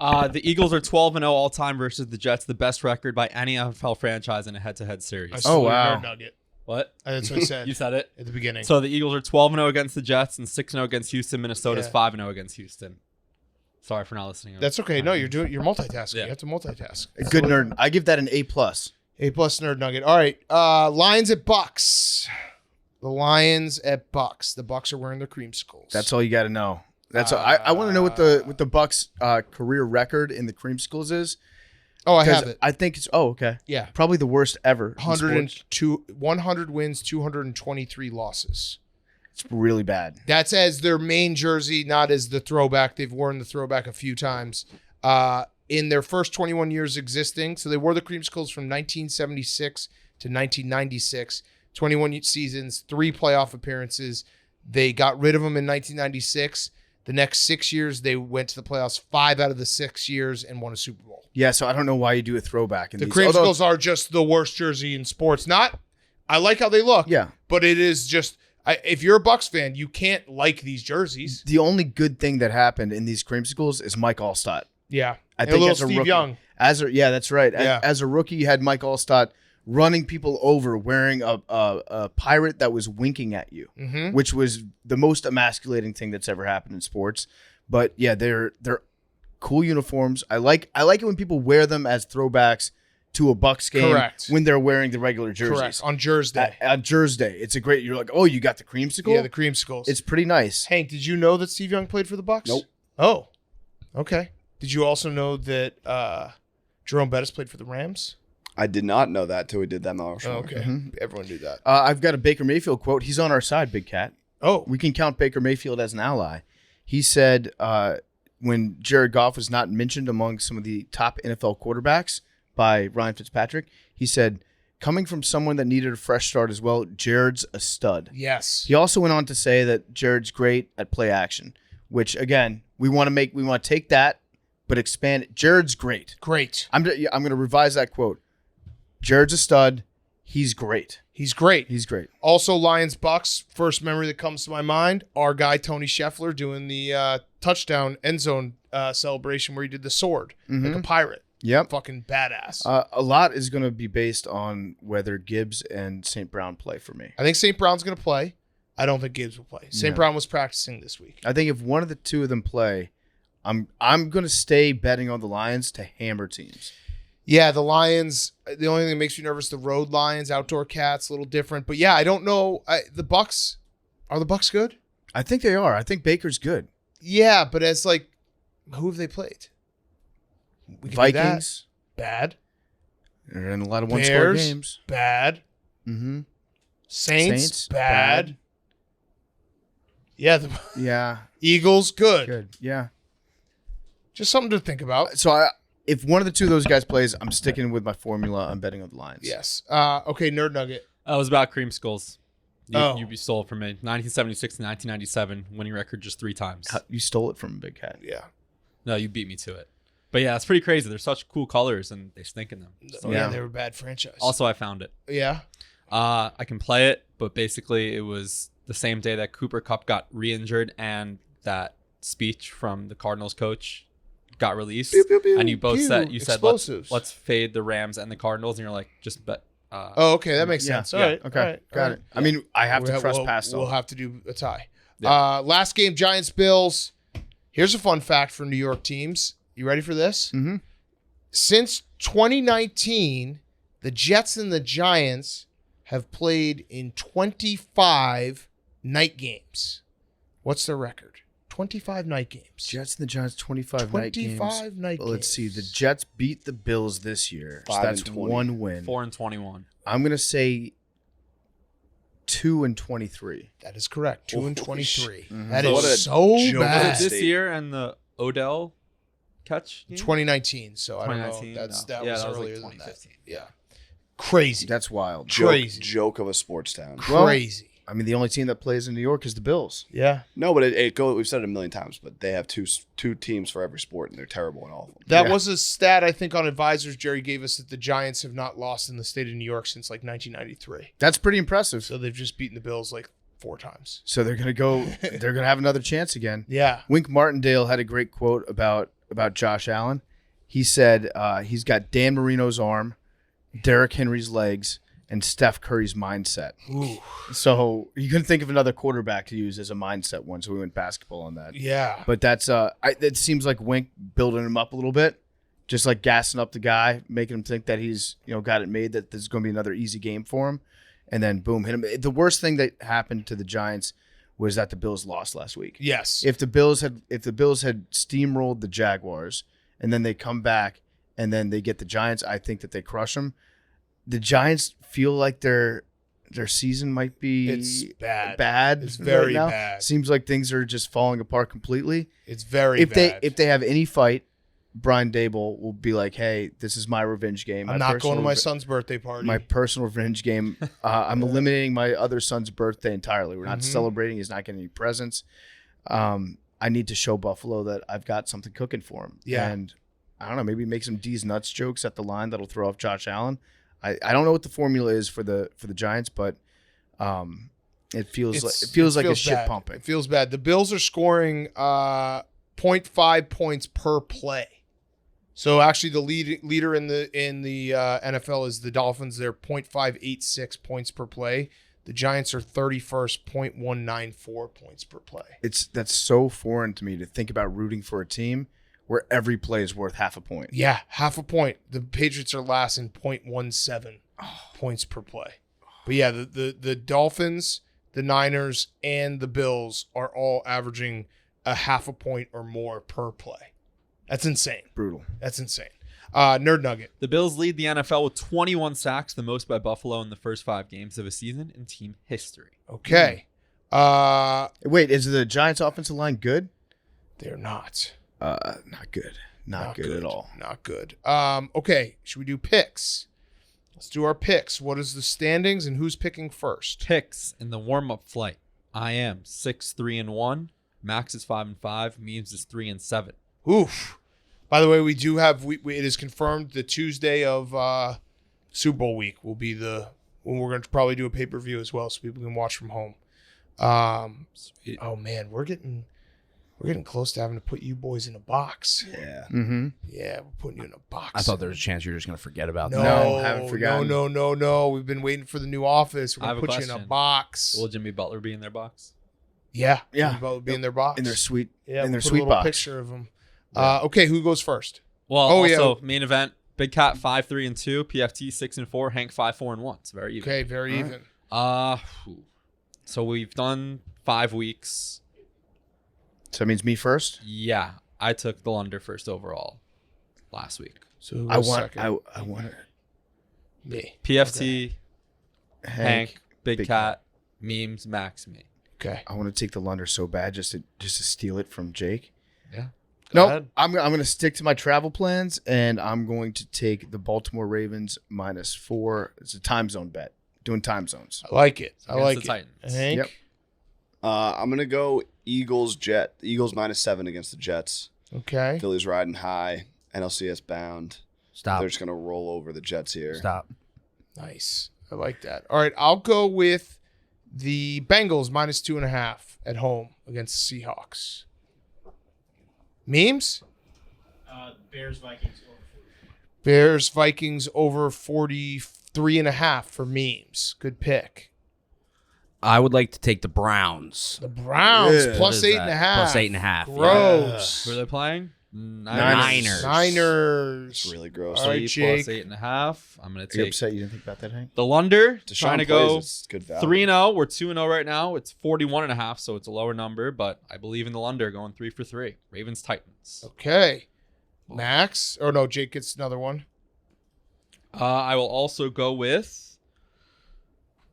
The Eagles are 12-0 all time versus the Jets, the best record by any NFL franchise in a head-to-head series. I stole your wow. nerd nugget. What? That's what I said You said it. at the beginning. So the Eagles are 12-0 against the Jets and 6-0 against Houston. Minnesota's Yeah. 5-0 against Houston. Sorry for not listening. That's okay. No, you're multitasking. Yeah. You have to multitask. Good nerd. I give that an A+. A+ nerd nugget. All right. Lions at Bucks. The Lions at Bucks. The Bucks are wearing their creamsicles. That's all you got to know. That's all. I want to know what the Bucks career record in the creamsicles is. Oh, I 'Cause have it. I think it's okay. Yeah. Probably the worst ever. in sports. 100 wins, 223 losses. It's really bad. That's as their main jersey, not as the throwback. They've worn the throwback a few times. In their first 21 years existing, so they wore the creamsicles from 1976 to 1996. 21 seasons, 3 playoff appearances. They got rid of them in 1996. The next 6 years, they went to the playoffs 5 out of the 6 years and won a Super Bowl. Yeah, so I don't know why you do a throwback. In The these. creamsicles are just the worst jersey in sports. I like how they look. Yeah. But it is just, if you're a Bucks fan, you can't like these jerseys. The only good thing that happened in these creamsicles is Mike Allstott. Yeah. I And think a little as a Steve rookie, Young. Yeah, that's right. Yeah. As a rookie, you had Mike Allstott running people over wearing a pirate that was winking at you, Mm-hmm. which was the most emasculating thing that's ever happened in sports. But yeah, they're cool uniforms. I like it when people wear them as throwbacks to a Bucks game. Correct. When they're wearing the regular jerseys. Correct. On Jersey Day. On Jersey Day, it's a great. You're like, oh, you got the creamsicle. Yeah, the creamsicles. It's pretty nice. Hank, did you know that Steve Young played for the Bucks? Nope. Oh, okay. Did you also know that Jerome Bettis played for the Rams? I did not know that till we did that motion. Oh, okay. Everyone knew that. I've got a Baker Mayfield quote. He's on our side, Big Cat. Oh, We can count Baker Mayfield as an ally. He said when Jared Goff was not mentioned among some of the top NFL quarterbacks by Ryan Fitzpatrick, he said, coming from someone that needed a fresh start as well, Jared's a stud. yes. He also went on to say that Jared's great at play action, which again, we want to take that, but expand it. Jared's great. Great. I'm going to revise that quote. Jared's a stud. He's great. He's great. He's great. Also, Lions Bucks. First memory that comes to my mind: our guy Tony Scheffler doing the touchdown end zone celebration where he did the sword like a pirate. Yep. Fucking badass. A lot is going to be based on whether Gibbs and St. Brown play for me. I think St. Brown's going to play. I don't think Gibbs will play. St. No. Brown was practicing this week. I think if one of the two of them play, I'm going to stay betting on the Lions to hammer teams. Yeah, the Lions. The only thing that makes me nervous, the road Lions, outdoor cats, a little different. But yeah, I don't know. The Bucks, are the Bucks good? I think they are. I think Baker's good. Yeah, but it's like, who have they played? We can do that. Vikings. Bad. They're in a lot of one-score Bears, games. bad. Mm-hmm. Saints, Saints, bad. bad. Yeah, the Yeah, Eagles, good. good. Yeah. Just something to think about. So if one of the two of those guys plays, I'm sticking with my formula. I'm betting on the Lions. Yes. Okay, Nerd Nugget. It was about cream skulls. Oh. You stole it from me. 1976 to 1997, winning record just 3 times. You stole it from Big Cat. Yeah. No, you beat me to it. But yeah, it's pretty crazy. They're such cool colors, and they stink in them. So, Yeah, Yeah. they were a bad franchise. Also, I found it. Yeah. I can play it, but basically it was the same day that Cooper Kupp got re-injured and that speech from the Cardinals coach got released. Pew, pew, pew. And you both Pew. said let's Explosives. fade the Rams and the Cardinals, and you're like, just bet. Oh, okay, that makes Yeah, sense. yeah, All right. Okay, all right, got all it. I mean, I have to We'll- trust we'll, past We'll all. have to do a tie. Yeah. Last game, Giants Bills. Here's a fun fact for New York teams. You ready for this? Mm-hmm. Since 2019, the Jets and the Giants have played in 25 night games. What's their record? 25 night games. Jets and the Giants 25 night games. 25 night Well, let's see. games. The Jets beat the Bills this year. So 5 that's and 20. 1 win. 4-21. I'm going to say 2-23. That is correct. 2 and Holy 23. Mhm. That What is a so joke. bad. Was it this State. year and the Odell catch? game? 2019. So I don't know. 2019? That's No. that Yeah, was that was like earlier than that. 2015. Yeah. Crazy. That's wild. Crazy. Joke of a sports town. Well, Crazy. I mean, the only team that plays in New York is the Bills. Yeah. No, but it go. We've said it a million times, but they have two teams for every sport, and they're terrible in all of them. That Yeah. was a stat I think on Advisors Jerry gave us that the Giants have not lost in the state of New York since like 1993. That's pretty impressive. So they've just beaten the Bills like 4 times. So they're going to go. They're going to have another chance again. Yeah. Wink Martindale had a great quote about Josh Allen. He said he's got Dan Marino's arm, Derrick Henry's legs, and Steph Curry's mindset. Ooh. So you couldn't think of another quarterback to use as a mindset one, so we went basketball on that. Yeah. But that's it seems like Wink building him up a little bit, just like gassing up the guy, making him think that he's got it made, that this is going to be another easy game for him, and then boom, hit him. The worst thing that happened to the Giants was that the Bills lost last week. Yes. If the Bills had steamrolled the Jaguars and then they come back and then they get the Giants, I think that they crush them. The Giants feel like their season might be It's bad. bad. It's very right now. bad. Seems like things are just falling apart completely. It's very If bad. they have any fight, Brian Dable will be like, "Hey, this is my revenge game. I'm not going to my son's birthday party. my personal revenge game. I'm eliminating my other son's birthday entirely. We're not Mhm. celebrating. He's not getting any presents. I need to show Buffalo that I've got something cooking for him. Yeah. And I don't know, maybe make some D's nuts jokes at the line that'll throw off Josh Allen. I don't know what the formula is for the Giants, but it feels like a shit bad. pumping. It feels bad. The Bills are scoring 0.5 points per play. So actually, the leader in the NFL is the Dolphins. They're 0.586 points per play. The Giants are 31st, 0.194 points per play. That's so foreign to me to think about rooting for a team where every play is worth half a point. Yeah, half a point. The Patriots are last in 0.17 points per play. But yeah, the Dolphins, the Niners, and the Bills are all averaging a half a point or more per play. That's insane. Brutal. That's insane. Nerd Nugget. The Bills lead the NFL with 21 sacks, the most by Buffalo in the first 5 games of a season in team history. Okay. Wait, is the Giants' offensive line good? They're not. Not good. Not good at all. Not good. Okay. Should we do picks? Let's do our picks. What is the standings and who's picking first? Picks in the warm-up flight. I am 6-3-1. Max is 5-5. Memes is 3-7. Oof. By the way, we do have. It is confirmed the Tuesday of Super Bowl week will be when we're going to probably do a pay-per-view as well, so people can watch from home. Oh man, we're getting close to having to put you boys in a box. Yeah. Mm-hmm. Yeah, we're putting you in a box. I thought there was a chance you were just going to forget about that. No, haven't forgotten. No. We've been waiting for the new office. We're I gonna have a put you in a question. box. Will Jimmy Butler be in their box? Yeah. Yeah. We'll be in their box. In their sweet, Yeah, in their we'll put sweet a little box. picture of them. Okay, who goes first? Well, Oh, yeah. also main event. Big Cat 5-3-2. PFT 6-4. Hank 5-4-1. It's very even. Okay, very All even. So we've done 5 weeks. So that means me first. Yeah, I took the under first overall last week. So who I goes want. second? I want it. Me. PFT, Hank, Hank, Big Big Cat, Memes, Max, me. Okay. I want to take the Lunder so bad just to steal it from Jake. Yeah. No, ahead. I'm going to stick to my travel plans, and I'm going to take the Baltimore Ravens -4. It's a time zone bet. Doing time zones. I like it. I Against like the it. Titans. Hank? Yep. I'm gonna go Eagles -7 against the Jets. Okay. Phillies riding high, NLCS bound. Stop. They're just gonna roll over the Jets here. Stop. Nice. I like that. All right. I'll go with the Bengals -2.5 at home against the Seahawks. Memes? Bears Vikings over 43.5 for memes. Good pick. I would like to take the Browns. The Browns Yeah. plus What is 8.5. that? Plus 8.5. Gross. Who are they playing? Niners. Niners. It's really gross. All right, Three plus Jake. 8.5. I'm gonna Are you take upset you didn't think about that, Hank? the Lunder. Deshaun Trying to plays, go it's good value. 3-0. We're 2-0 right now. It's 41.5, so it's a lower number, but I believe in the Lunder going 3 for 3. Ravens Titans. Okay. Max? Oh, no. Jake gets another one. I will also go with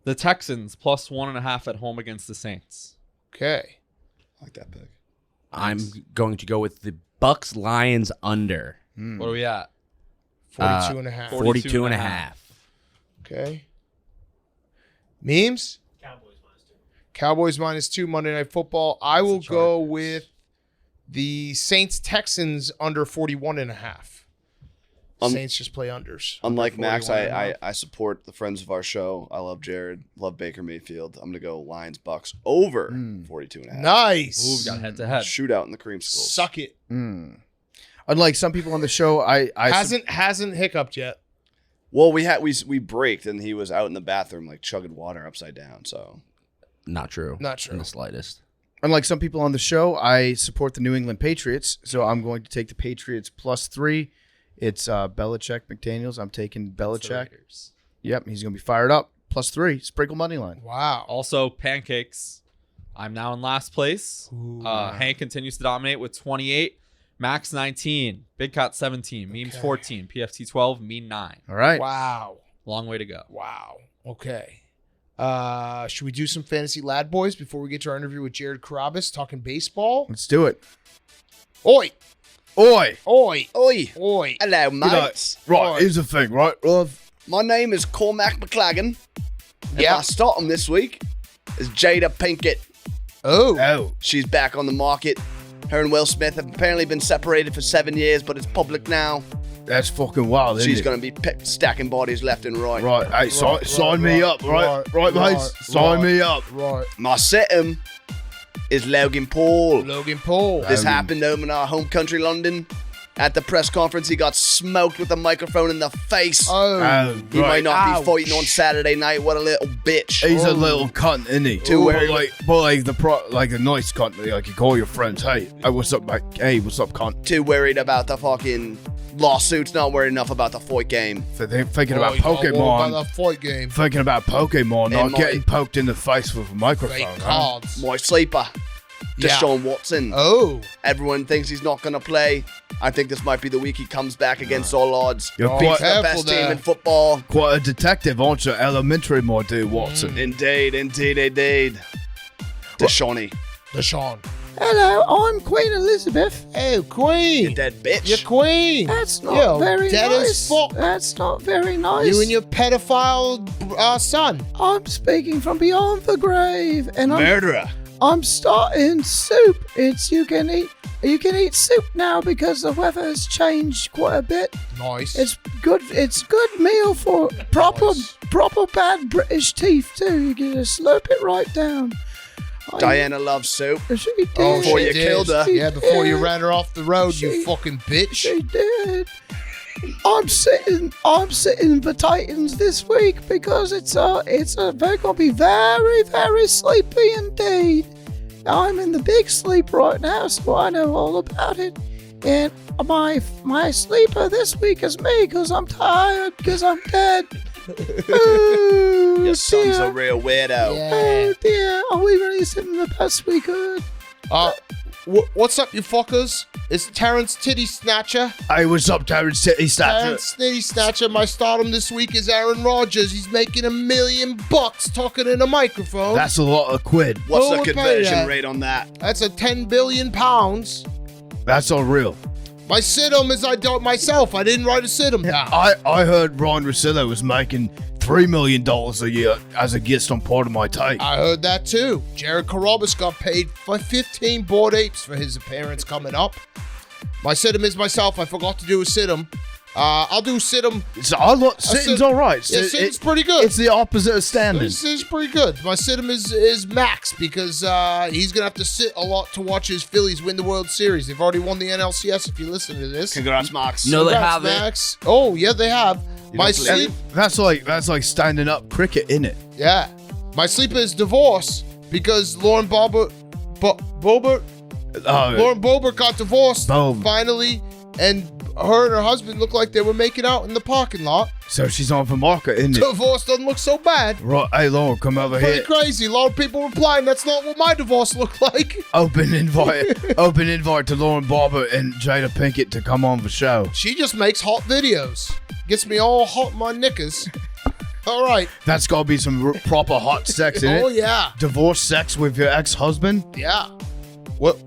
the Texans plus 1.5 at home against the Saints. Okay. I like that pick. I'm going to go with the Bucks Lions under. What are we at? 42.5. 42.5. Okay. Memes? Cowboys -2 Monday Night Football. I will go with the Saints Texans under 41.5. Saints just play unders. Unlike Under Max, 41.5. I support the friends of our show. I love Jared, love Baker Mayfield. I'm gonna go Lions Bucks over 42.5. Nice. Ooh, we got head to head. Shootout in the cream schools. Suck it. Unlike some people on the show, I Hasn't hiccuped yet. Well, we braked and he was out in the bathroom like chugging water upside down. So Not true. Not true. In the slightest. unlike some people on the show, I support the New England Patriots, so I'm going to take the Patriots +3. It's Belichick, McDaniels. I'm taking Belichick. Raiders. Yep, he's going to be fired up. +3. Sprinkle money line. Wow. Also, pancakes. I'm now in last place. Hank continues to dominate with 28. Max 19. Big Cat 17. Memes 14. PFT 12. Mean 9. All right. Wow. Long way to go. Wow. Okay. Should we do some fantasy lad boys before we get to our interview with Jared Carrabis talking baseball? Let's do it. Oi. Oi. Oi. oi, Oi. hello, mates. Right, here's the thing, right, love? My name is Cormac McLagan. And Yeah. my starting this week is Jada Pinkett. Oh. Oh. She's back on the market. Her and Will Smith have apparently been separated for 7 years, but it's public now. That's fucking wild, isn't She's it? going to be stacking bodies left and right. Right, hey, sign me up, right, mates? Sign me up. Right. My sit-em is Logan Paul. Logan Paul. This happened over in our home country, London. At the press conference, he got smoked with a microphone in the face. Oh. He might not Ouch. be fighting on Saturday night. What a little bitch. He's a little cunt, isn't he? Too worried. Like a nice cunt. Like you call your friends, hey, what's up, mate? Hey, what's up, cunt? Too worried about the fucking lawsuits, not worried enough about the fight game. Thinking about you know, what Pokemon. about the fight game? Thinking about Pokemon, And not getting poked in the face with a microphone. Fake Huh? cards. My sleeper, Yeah. Deshaun Watson. Oh. Everyone thinks he's not going to play. I think this might be the week he comes back against all odds. You're Oh, quite, The careful best there. team in football. quite a detective, aren't you? Elementary, my dear Watson. Indeed. Deshawnee. Deshaun. Hello, I'm Queen Elizabeth. Oh, You Queen. dead bitch. You're Queen. That's not Yo, very dead nice. as fuck. That's not very nice. You and your pedophile son. I'm speaking from beyond the grave, and Murderer. I'm starting soup. You can eat soup now because the weather has changed quite a bit. Nice. It's good. It's good meal for proper bad British teeth too. You can just slurp it right down. Diana loves soup. She did. Oh, Before she you did. killed her. Yeah, before you Yeah. ran her off the road, She- you fucking bitch. She did. I'm sitting the Titans this week because they're gonna be very, very sleepy indeed. I'm in the big sleep right now, so I know all about it. And my sleeper this week is me because I'm tired because I'm dead. Oh, Your son's dear. a real weirdo. Yeah. Oh dear, are we releasing the best we could? What's up, you fuckers? It's Terrence Titty Snatcher. Hey, what's up, Terrence Titty Snatcher? Terrence Titty Snatcher. My stardom this week is Aaron Rodgers. He's making $1 million talking in a microphone. That's a lot of quid. What's Oh, the we'll pay conversion that. rate on that? That's a 10 billion pounds. That's unreal. My sit-em is I don't myself. I didn't write a sit-em down. I heard Ron Russillo was making $3 million a year as a guest on Part of My Take. I heard that too. Jared Carrabis got paid for 15 bored apes for his appearance coming up. My sit-em is myself. I forgot to do a sit-em. I'll do sit-em. Sitting's all right. Yeah, sitting's pretty good. It's the opposite of standing. This is pretty good. My sit-em is Max because he's going to have to sit a lot to watch his Phillies win the World Series. They've already won the NLCS if you listen to this. Congrats, Max. No, they Congrats, haven't. Max. Oh, yeah, they have. My don't believe sleep, That's like standing up cricket, isn't it? yeah. My sleep is divorce because Lauren Boebert got divorced Boom. finally, and her and her husband looked like they were making out in the parking lot. So she's on for market, isn't it? Divorce doesn't look so bad. Right, hey Lauren, come over Pretty here. crazy. A lot of people replying, that's not what my divorce looked like. Open invite to Lauren Barber and Jada Pinkett to come on the show. She just makes hot videos. Gets me all hot in my knickers. All right. That's got to be some proper hot sex in it. Oh, yeah. Divorce sex with your ex-husband. Yeah. What?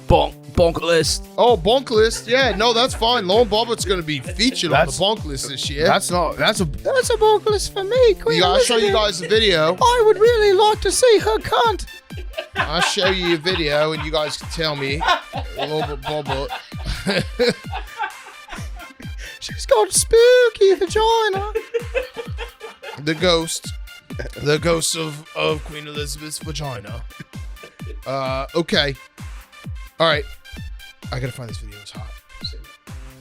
Bonk list. Oh, Bonk List. Yeah, no, that's fine. Lauren Bobbitt's going to be featured on the Bonk List this year. That's a bonk list for me, Queen. I'll show you guys the video. I would really like to see her cunt. I'll show you a video, and you guys can tell me. Lauren Bobbit. She's got a spooky vagina. The ghost of Queen Elizabeth's vagina. Okay. All right. I gotta find this video. It's hot.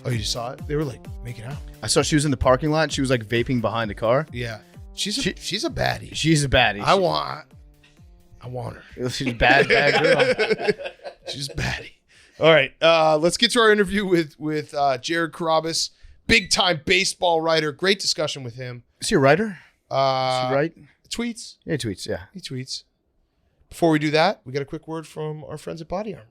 Oh, you just saw it? They were like making out. I saw she was in the parking lot. And she was like vaping behind a car. Yeah. She's a baddie. She's a baddie. I want her. She's a bad girl. She's a baddie. All right. Let's get to our interview with Jared Carrabis, big time baseball writer. Great discussion with him. Is he a writer? Is he right? Tweets. Yeah, he tweets. Yeah. He tweets. Before we do that, we got a quick word from our friends at Body Armor.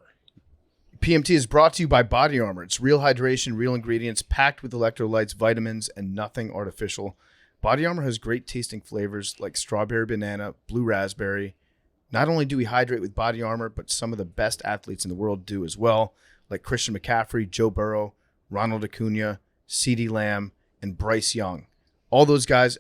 PMT is brought to you by Body Armor. It's real hydration, real ingredients, packed with electrolytes, vitamins, and nothing artificial. Body Armor has great tasting flavors like strawberry banana, blue raspberry. Not only do we hydrate with Body Armor, but some of the best athletes in the world do as well, like Christian McCaffrey, Joe Burrow, Ronald Acuna, CeeDee Lamb, and Bryce Young. All those guys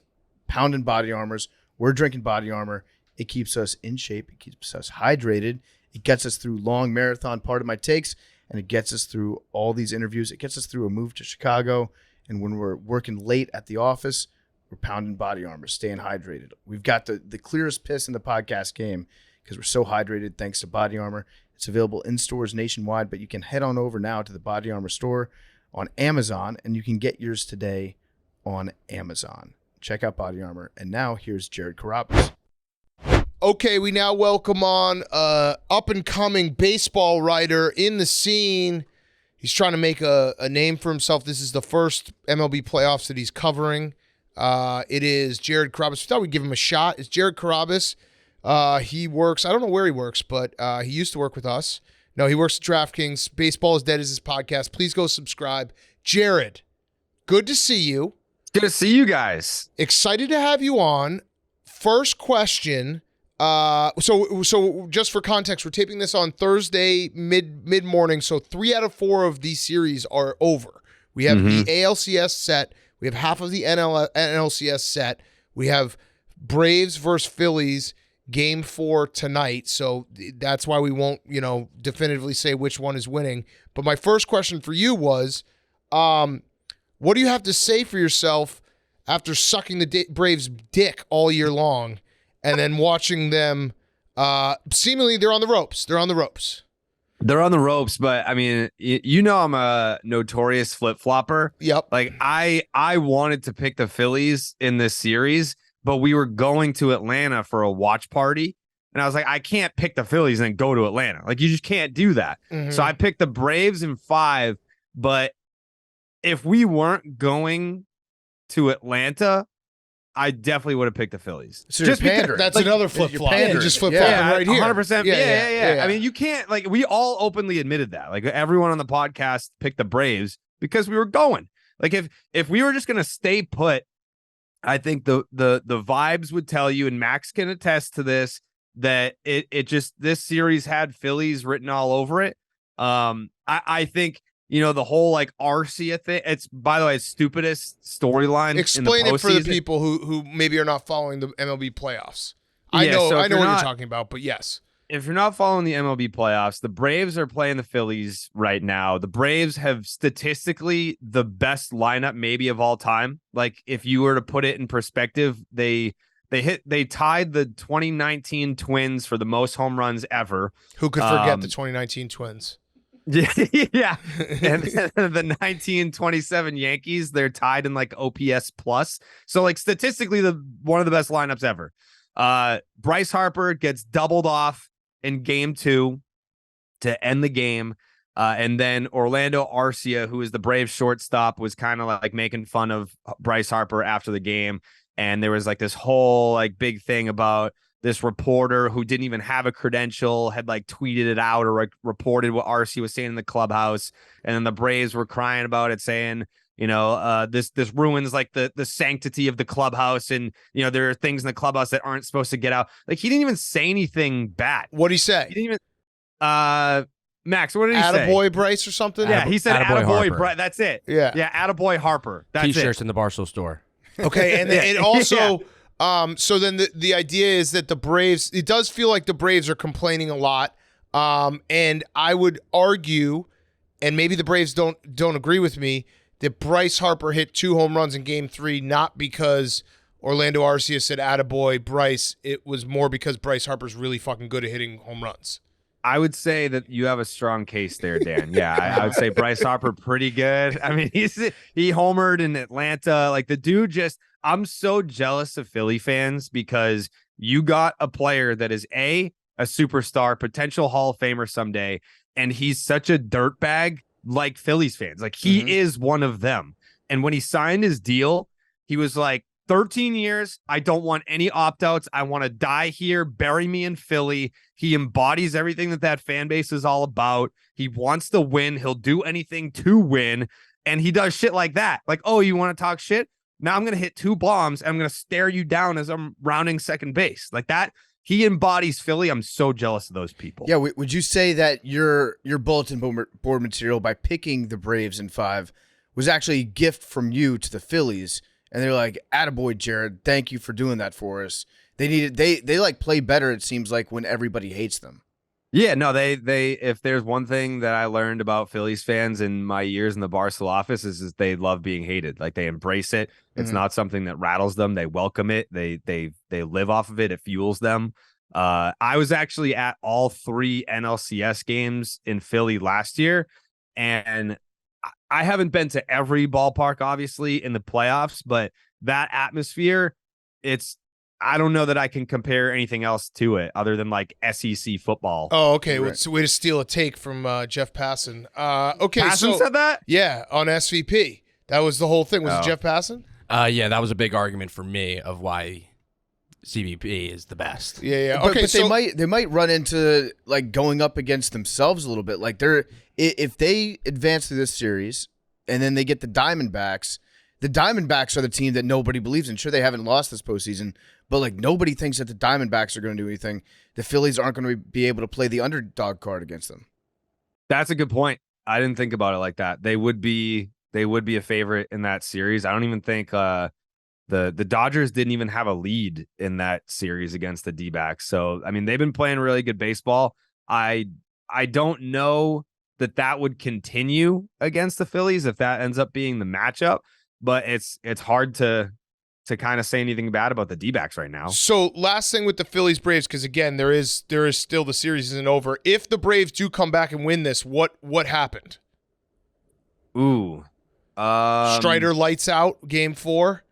pounding Body Armors. We're drinking Body Armor. It keeps us in shape. It keeps us hydrated. It gets us through long marathon Part of My Takes, and it gets us through all these interviews. It gets us through a move to Chicago, and when we're working late at the office, we're pounding Body Armor, staying hydrated. We've got the clearest piss in the podcast game because we're so hydrated thanks to Body Armor. It's available in stores nationwide, but you can head on over now to the Body Armor store on Amazon, and you can get yours today on Amazon. Check out Body Armor. And now here's Jared Carrabis. Okay, we now welcome on up-and-coming baseball writer in the scene. He's trying to make a name for himself. This is the first MLB playoffs that he's covering. It is Jared Carrabis. We thought we'd give him a shot. It's Jared Carrabis. He works, I don't know where he works, but he used to work with us. No, he works at DraftKings. Baseball is Dead is his podcast. Please go subscribe. Jared, good to see you. Good to see you guys. Excited to have you on. First question. So just for context, we're taping this on Thursday mid morning. So 3 out of 4 of these series are over. We have the ALCS set. We have half of the NLCS set. We have Braves versus Phillies game 4 tonight. So that's why we won't, definitively say which one is winning. But my first question for you was, what do you have to say for yourself after sucking the Braves' dick all year long? And then watching them, seemingly they're on the ropes. They're on the ropes. They're on the ropes, but I mean, I'm a notorious flip-flopper. Yep. Like I wanted to pick the Phillies in this series, but we were going to Atlanta for a watch party. And I was like, I can't pick the Phillies and then go to Atlanta. Like you just can't do that. Mm-hmm. So I picked the Braves in 5, but if we weren't going to Atlanta, I definitely would have picked the Phillies. So you're pandering. That's like, another flip flop. pandering. Just flip Yeah. flopping right here. 100%. Yeah. I mean, you can't, like, we all openly admitted that. Like, everyone on the podcast picked the Braves because we were going. Like, if we were just going to stay put, I think the vibes would tell you, and Max can attest to this, that it just, this series had Phillies written all over it. I think, the whole like Arcia thing, it's, by the way, stupidest storyline. Explain it for the people who maybe are not following the MLB playoffs. I know what you're talking about, but yes. If you're not following the MLB playoffs, the Braves are playing the Phillies right now. The Braves have statistically the best lineup maybe of all time. Like, if you were to put it in perspective, they tied the 2019 Twins for the most home runs ever. Who could forget the 2019 Twins? Yeah. And the 1927 Yankees, they're tied in like OPS plus. So like statistically, one of the best lineups ever. Bryce Harper gets doubled off in game 2 to end the game. And then Orlando Arcia, who is the Braves shortstop, was kind of like making fun of Bryce Harper after the game. And there was like this whole like big thing about this reporter who didn't even have a credential had like tweeted it out or like reported what Arcia was saying in the clubhouse. And then the Braves were crying about it, saying, this ruins like the sanctity of the clubhouse. And, there are things in the clubhouse that aren't supposed to get out. Like, he didn't even say anything bad. What'd he say? He didn't even, Max, what did he say? Attaboy Bryce or something? Yeah, he said Attaboy attaboy Harper. Bryce. That's it. Yeah. Yeah, attaboy Harper. That's T-shirts it. in the Barstool store. Okay, and then it also, so then the idea is that the Braves, it does feel like the Braves are complaining a lot, and I would argue, and maybe the Braves don't agree with me, that Bryce Harper hit 2 home runs in Game 3, not because Orlando Arcia said attaboy Bryce, it was more because Bryce Harper's really fucking good at hitting home runs. I would say that you have a strong case there, Dan. Yeah, I would say Bryce Harper pretty good. I mean, he homered in Atlanta. Like, the dude just, I'm so jealous of Philly fans because you got a player that is a superstar, potential Hall of Famer someday, and he's such a dirtbag like Phillies fans. Like, he is one of them. And when he signed his deal, he was like, 13 years. I don't want any opt-outs. I want to die here. Bury me in Philly. He embodies everything that fan base is all about. He wants to win. He'll do anything to win. And he does shit like that. Like, oh, you want to talk shit? Now I'm going to hit 2 bombs. And I'm going to stare you down as I'm rounding second base. Like that. He embodies Philly. I'm so jealous of those people. Yeah, would you say that your bulletin board material by picking the Braves in 5 was actually a gift from you to the Phillies? And they're like, attaboy, Jared, thank you for doing that for us. They like play better, it seems like, when everybody hates them. Yeah, no, they if there's one thing that I learned about Phillies fans in my years in the Barstool office is they love being hated. Like, they embrace it. It's not something that rattles them. They welcome it. They live off of it. It fuels them. I was actually at all 3 NLCS games in Philly last year, and I haven't been to every ballpark, obviously, in the playoffs, but that atmosphere, I don't know that I can compare anything else to it other than like SEC football. Oh, okay. Right. Well, it's a way to steal a take from Jeff Passan. Okay, Passan said that? Yeah, on SVP. That was the whole thing. Was it Jeff Passan? Yeah, that was a big argument for me of why CBP is the best. Yeah. But, Okay, but so they might run into like going up against themselves a little bit. Like, if they advance through this series and then they get the Diamondbacks are the team that nobody believes in. Sure, they haven't lost this postseason, but like nobody thinks that the Diamondbacks are going to do anything. The Phillies aren't going to be able to play the underdog card against them. That's a good point. I didn't think about it like that. They would be a favorite in that series. I don't even think the Dodgers didn't even have a lead in that series against the D-backs. So, I mean, they've been playing really good baseball. I don't know that would continue against the Phillies if that ends up being the matchup, but it's hard to kind of say anything bad about the D-backs right now. So last thing with the Phillies Braves, because again, there is still, the series isn't over. If the Braves do come back and win this, what happened? Ooh. Strider lights out Game 4.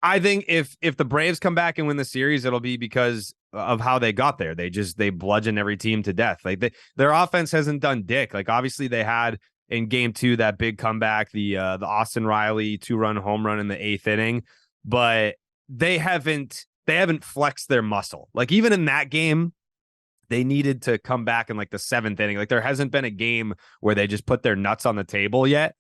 I think if the Braves come back and win the series, it'll be because of how they got there. They bludgeon every team to death. Like their offense hasn't done dick. Like, obviously they had in Game 2 that big comeback, the Austin Riley 2-run home run in the 8th inning. but they haven't flexed their muscle. Like even in that game, they needed to come back in like the 7th inning. Like there hasn't been a game where they just put their nuts on the table yet.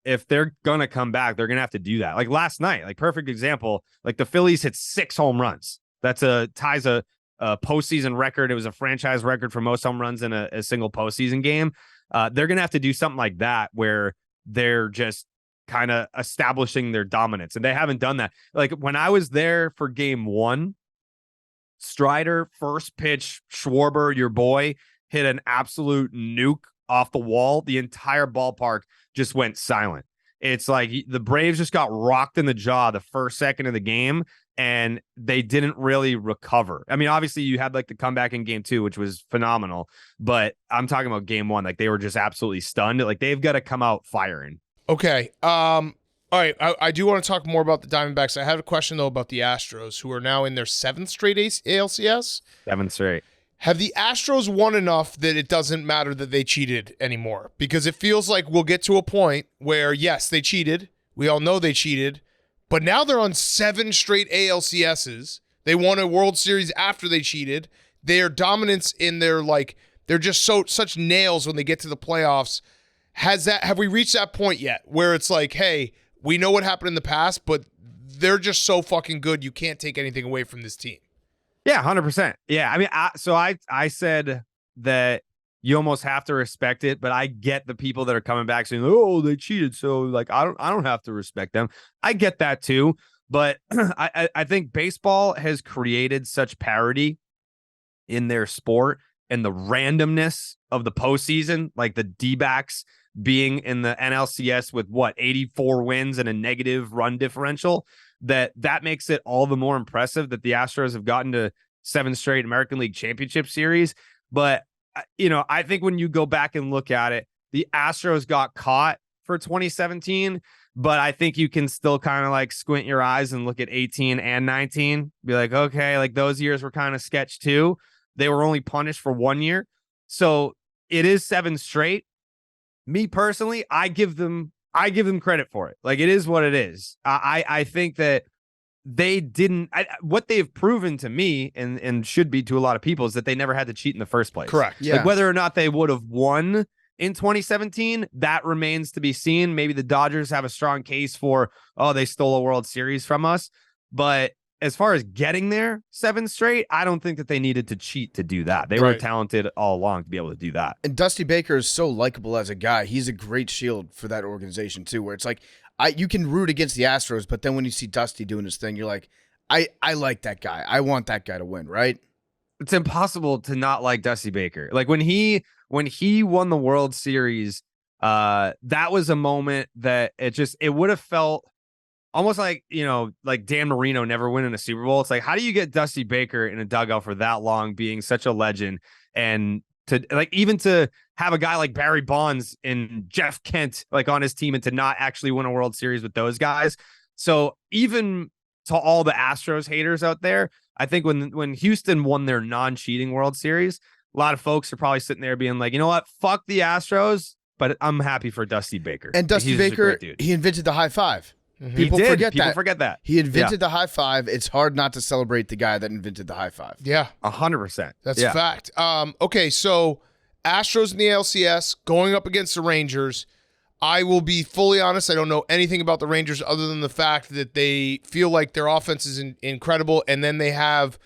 If they're gonna come back, they're gonna have to do that. Like last night, like perfect example, like the Phillies hit 6 home runs. That's ties a postseason record. It was a franchise record for most home runs in a single postseason game. They're gonna have to do something like that where they're just kind of establishing their dominance, and they haven't done that. Like when I was there for game 1, Strider, first pitch, Schwarber, your boy, hit an absolute nuke off the wall. The entire ballpark just went silent. It's like the Braves just got rocked in the jaw the first second of the game, and they didn't really recover. I mean, obviously you had like the comeback in game 2, which was phenomenal, but I'm talking about game 1. Like they were just absolutely stunned. Like they've got to come out firing. Okay. All right. I do want to talk more about the Diamondbacks. I have a question though about the Astros, who are now in their 7th straight ALCS. 7th straight. Have the Astros won enough that it doesn't matter that they cheated anymore? Because it feels like we'll get to a point where, yes, they cheated. We all know they cheated. But now they're on 7 straight ALCSs. They won a World Series after they cheated. Their dominance in their, like, they're just such nails when they get to the playoffs. Have we reached that point yet where it's like, hey, we know what happened in the past, but they're just so fucking good, you can't take anything away from this team? Yeah, 100%. Yeah, I mean, I said that you almost have to respect it, but I get the people that are coming back saying, "Oh, they cheated," so like I don't have to respect them. I get that too, but I think baseball has created such parity in their sport and the randomness of the postseason, like the D-backs being in the NLCS with 84 wins and a negative run differential. That makes it all the more impressive that the Astros have gotten to 7 straight American League Championship Series. But, I think when you go back and look at it, the Astros got caught for 2017, but I think you can still kind of like squint your eyes and look at 18 and 19, be like, okay, like those years were kind of sketch too. They were only punished for 1 year. So it is 7 straight. Me personally, I give them credit for it. Like it is what it is. I think that they didn't. What they've proven to me and should be to a lot of people is that they never had to cheat in the first place. Correct. Yeah. Like whether or not they would have won in 2017, that remains to be seen. Maybe the Dodgers have a strong case for, they stole a World Series from us. But as far as getting there 7 straight, I don't think that they needed to cheat to do that. They were talented all along to be able to do that. And Dusty Baker is so likable as a guy. He's a great shield for that organization too, where it's like you can root against the Astros, but then when you see Dusty doing his thing, you're like, I like that guy. I want that guy to win, right? It's impossible to not like Dusty Baker. Like when he won the World Series, that was a moment that it would have felt almost like, like Dan Marino never winning a Super Bowl. It's like, how do you get Dusty Baker in a dugout for that long, being such a legend, and to like even to have a guy like Barry Bonds and Jeff Kent like on his team and to not actually win a World Series with those guys. So even to all the Astros haters out there, I think when Houston won their non-cheating World Series, a lot of folks are probably sitting there being like, you know what, fuck the Astros, but I'm happy for Dusty Baker. And Dusty Baker, he invented the high five. Mm-hmm. People forget that. He invented the the high five. It's hard not to celebrate the guy that invented the high five. Yeah. 100%. That's a fact. Okay, so Astros in the ALCS going up against the Rangers. I will be fully honest. I don't know anything about the Rangers other than the fact that they feel like their offense is incredible. And then they have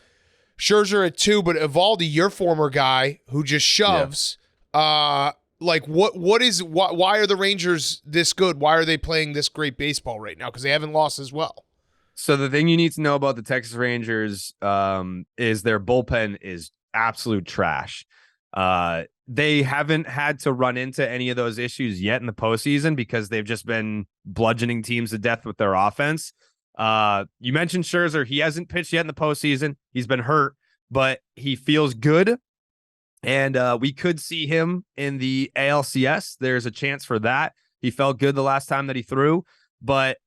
Scherzer at 2, but Evaldi, your former guy, who just shoves. Yeah. Like why are the Rangers this good? Why are they playing this great baseball right now? Because they haven't lost as well. So the thing you need to know about the Texas Rangers is their bullpen is absolute trash. They haven't had to run into any of those issues yet in the postseason because they've just been bludgeoning teams to death with their offense. You mentioned Scherzer. He hasn't pitched yet in the postseason. He's been hurt, but he feels good. And we could see him in the ALCS. There's a chance for that. He felt good the last time that he threw, but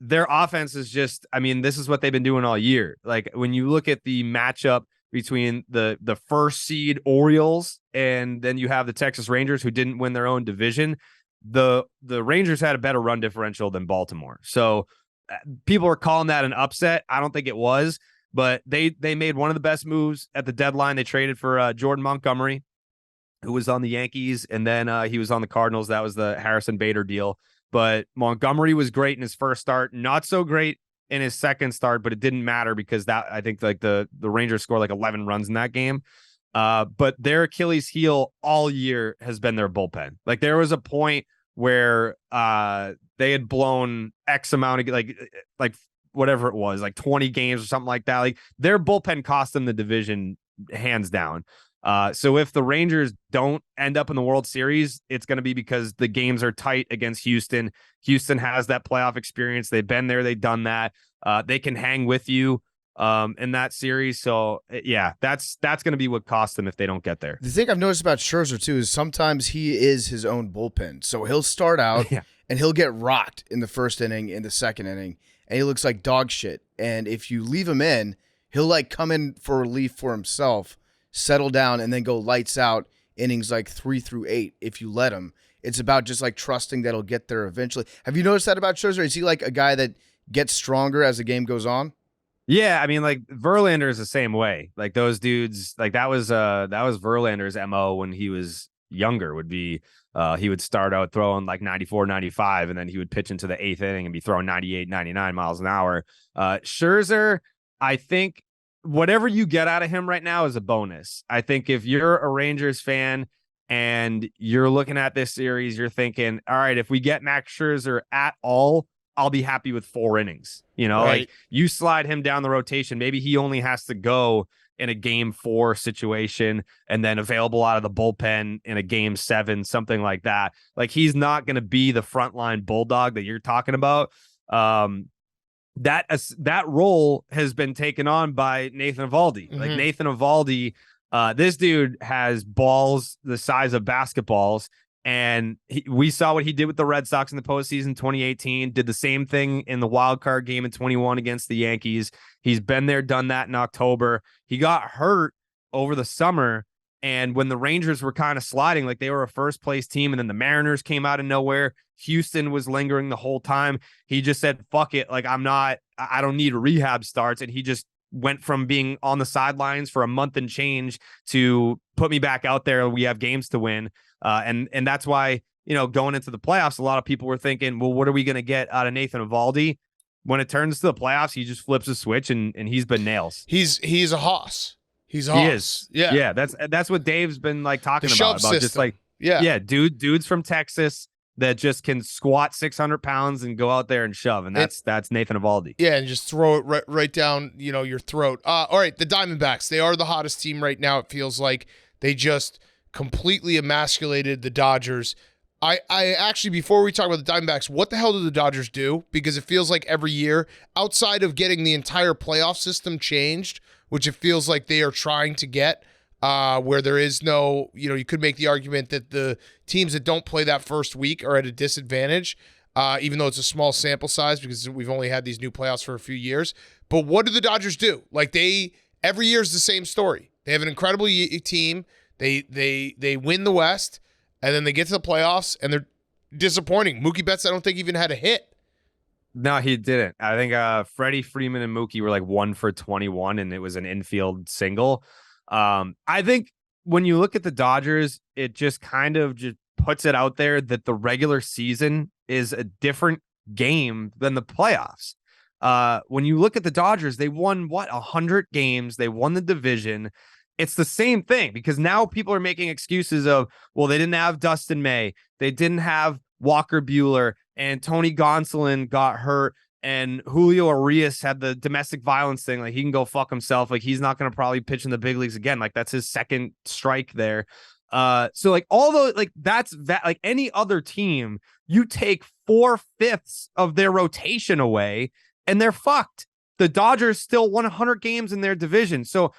their offense is just, this is what they've been doing all year. Like when you look at the matchup between the first seed Orioles and then you have the Texas Rangers, who didn't win their own division, the Rangers had a better run differential than Baltimore. So people are calling that an upset. I don't think it was, but they made one of the best moves at the deadline. They traded for Jordan Montgomery, who was on the Yankees, and then he was on the Cardinals. That was the Harrison Bader deal. But Montgomery was great in his first start, not so great in his second start, but it didn't matter because that I think like the Rangers scored like 11 runs in that game. But their Achilles heel all year has been their bullpen. Like there was a point where they had blown X amount of like whatever it was, like 20 games or something like that. Like their bullpen cost them the division hands down. So if the Rangers don't end up in the World Series, it's going to be because the games are tight against Houston. Houston has that playoff experience. They've been there. They've done that. They can hang with you in that series. So yeah, that's going to be what costs them if they don't get there. The thing I've noticed about Scherzer too is sometimes he is his own bullpen. So he'll start out and he'll get rocked in the first inning, in the second inning, and he looks like dog shit. And if you leave him in, he'll like come in for relief for himself, settle down, and then go lights out innings like 3 through 8 if you let him. It's about just like trusting that he'll get there eventually. Have you noticed that about Scherzer? Is he like a guy that gets stronger as the game goes on? Yeah, I mean, like Verlander is the same way. Like those dudes, like that was Verlander's MO when he was younger. Would be he would start out throwing like 94, 95, and then he would pitch into the 8th inning and be throwing 98, 99 miles an hour. Scherzer, I think whatever you get out of him right now is a bonus. I think if you're a Rangers fan and you're looking at this series, you're thinking, all right, if we get Max Scherzer at all, I'll be happy with 4 innings. You know, Right. like you slide him down the rotation. Maybe he only has to go in a game 4 situation and then available out of the bullpen in a game 7, something like that. Like he's not going to be the frontline bulldog that you're talking about. That role has been taken on by Nathan Eovaldi. Like Nathan Eovaldi, this dude has balls the size of basketballs, and we saw what he did with the Red Sox in the postseason 2018. Did the same thing in the wild card game in 21 against the Yankees. He's been there, done that in October. He got hurt over the summer, and when the Rangers were kind of sliding, like they were a first place team, and then the Mariners came out of nowhere. Houston was lingering the whole time. He just said, fuck it. Like I don't need rehab starts. And he just went from being on the sidelines for a month and change to put me back out there. We have games to win. And that's why, you know, going into the playoffs, a lot of people were thinking, well, what are we going to get out of Nathan Eovaldi? When it turns to the playoffs, he just flips a switch and he's been nails. He's a hoss. He's a He hoss. is. Yeah. Yeah. That's what Dave's been like talking The about shove just system. like, Yeah. dudes from Texas that just can squat 600 pounds and go out there and shove. And that's Nathan Eovaldi. Yeah, and just throw it right down, you know, your throat. All right, the Diamondbacks, they are the hottest team right now. It feels like they just completely emasculated the Dodgers. I actually, before we talk about the Diamondbacks, what the hell do the Dodgers do? Because it feels like every year, outside of getting the entire playoff system changed, which it feels like they are trying to get, where there is no, you know, you could make the argument that the teams that don't play that first week are at a disadvantage, even though it's a small sample size because we've only had these new playoffs for a few years. But what do the Dodgers do? Like every year is the same story. They have an incredible team. They win the West, and then they get to the playoffs, and they're disappointing. Mookie Betts, I don't think even had a hit. No, he didn't. I think Freddie Freeman and Mookie were like 1 for 21, and it was an infield single. I think when you look at the Dodgers, it just kind of just puts it out there that the regular season is a different game than the playoffs. When you look at the Dodgers, they won 100 games. They won the division. It's the same thing because now people are making excuses of, well, they didn't have Dustin May. They didn't have Walker Buehler, and Tony Gonsolin got hurt. And Julio Arias had the domestic violence thing. Like he can go fuck himself. Like he's not going to probably pitch in the big leagues again. Like that's his second strike there. So like although like that's like any other team, you take 4/5 of their rotation away and they're fucked. The Dodgers still won 100 games in their division. So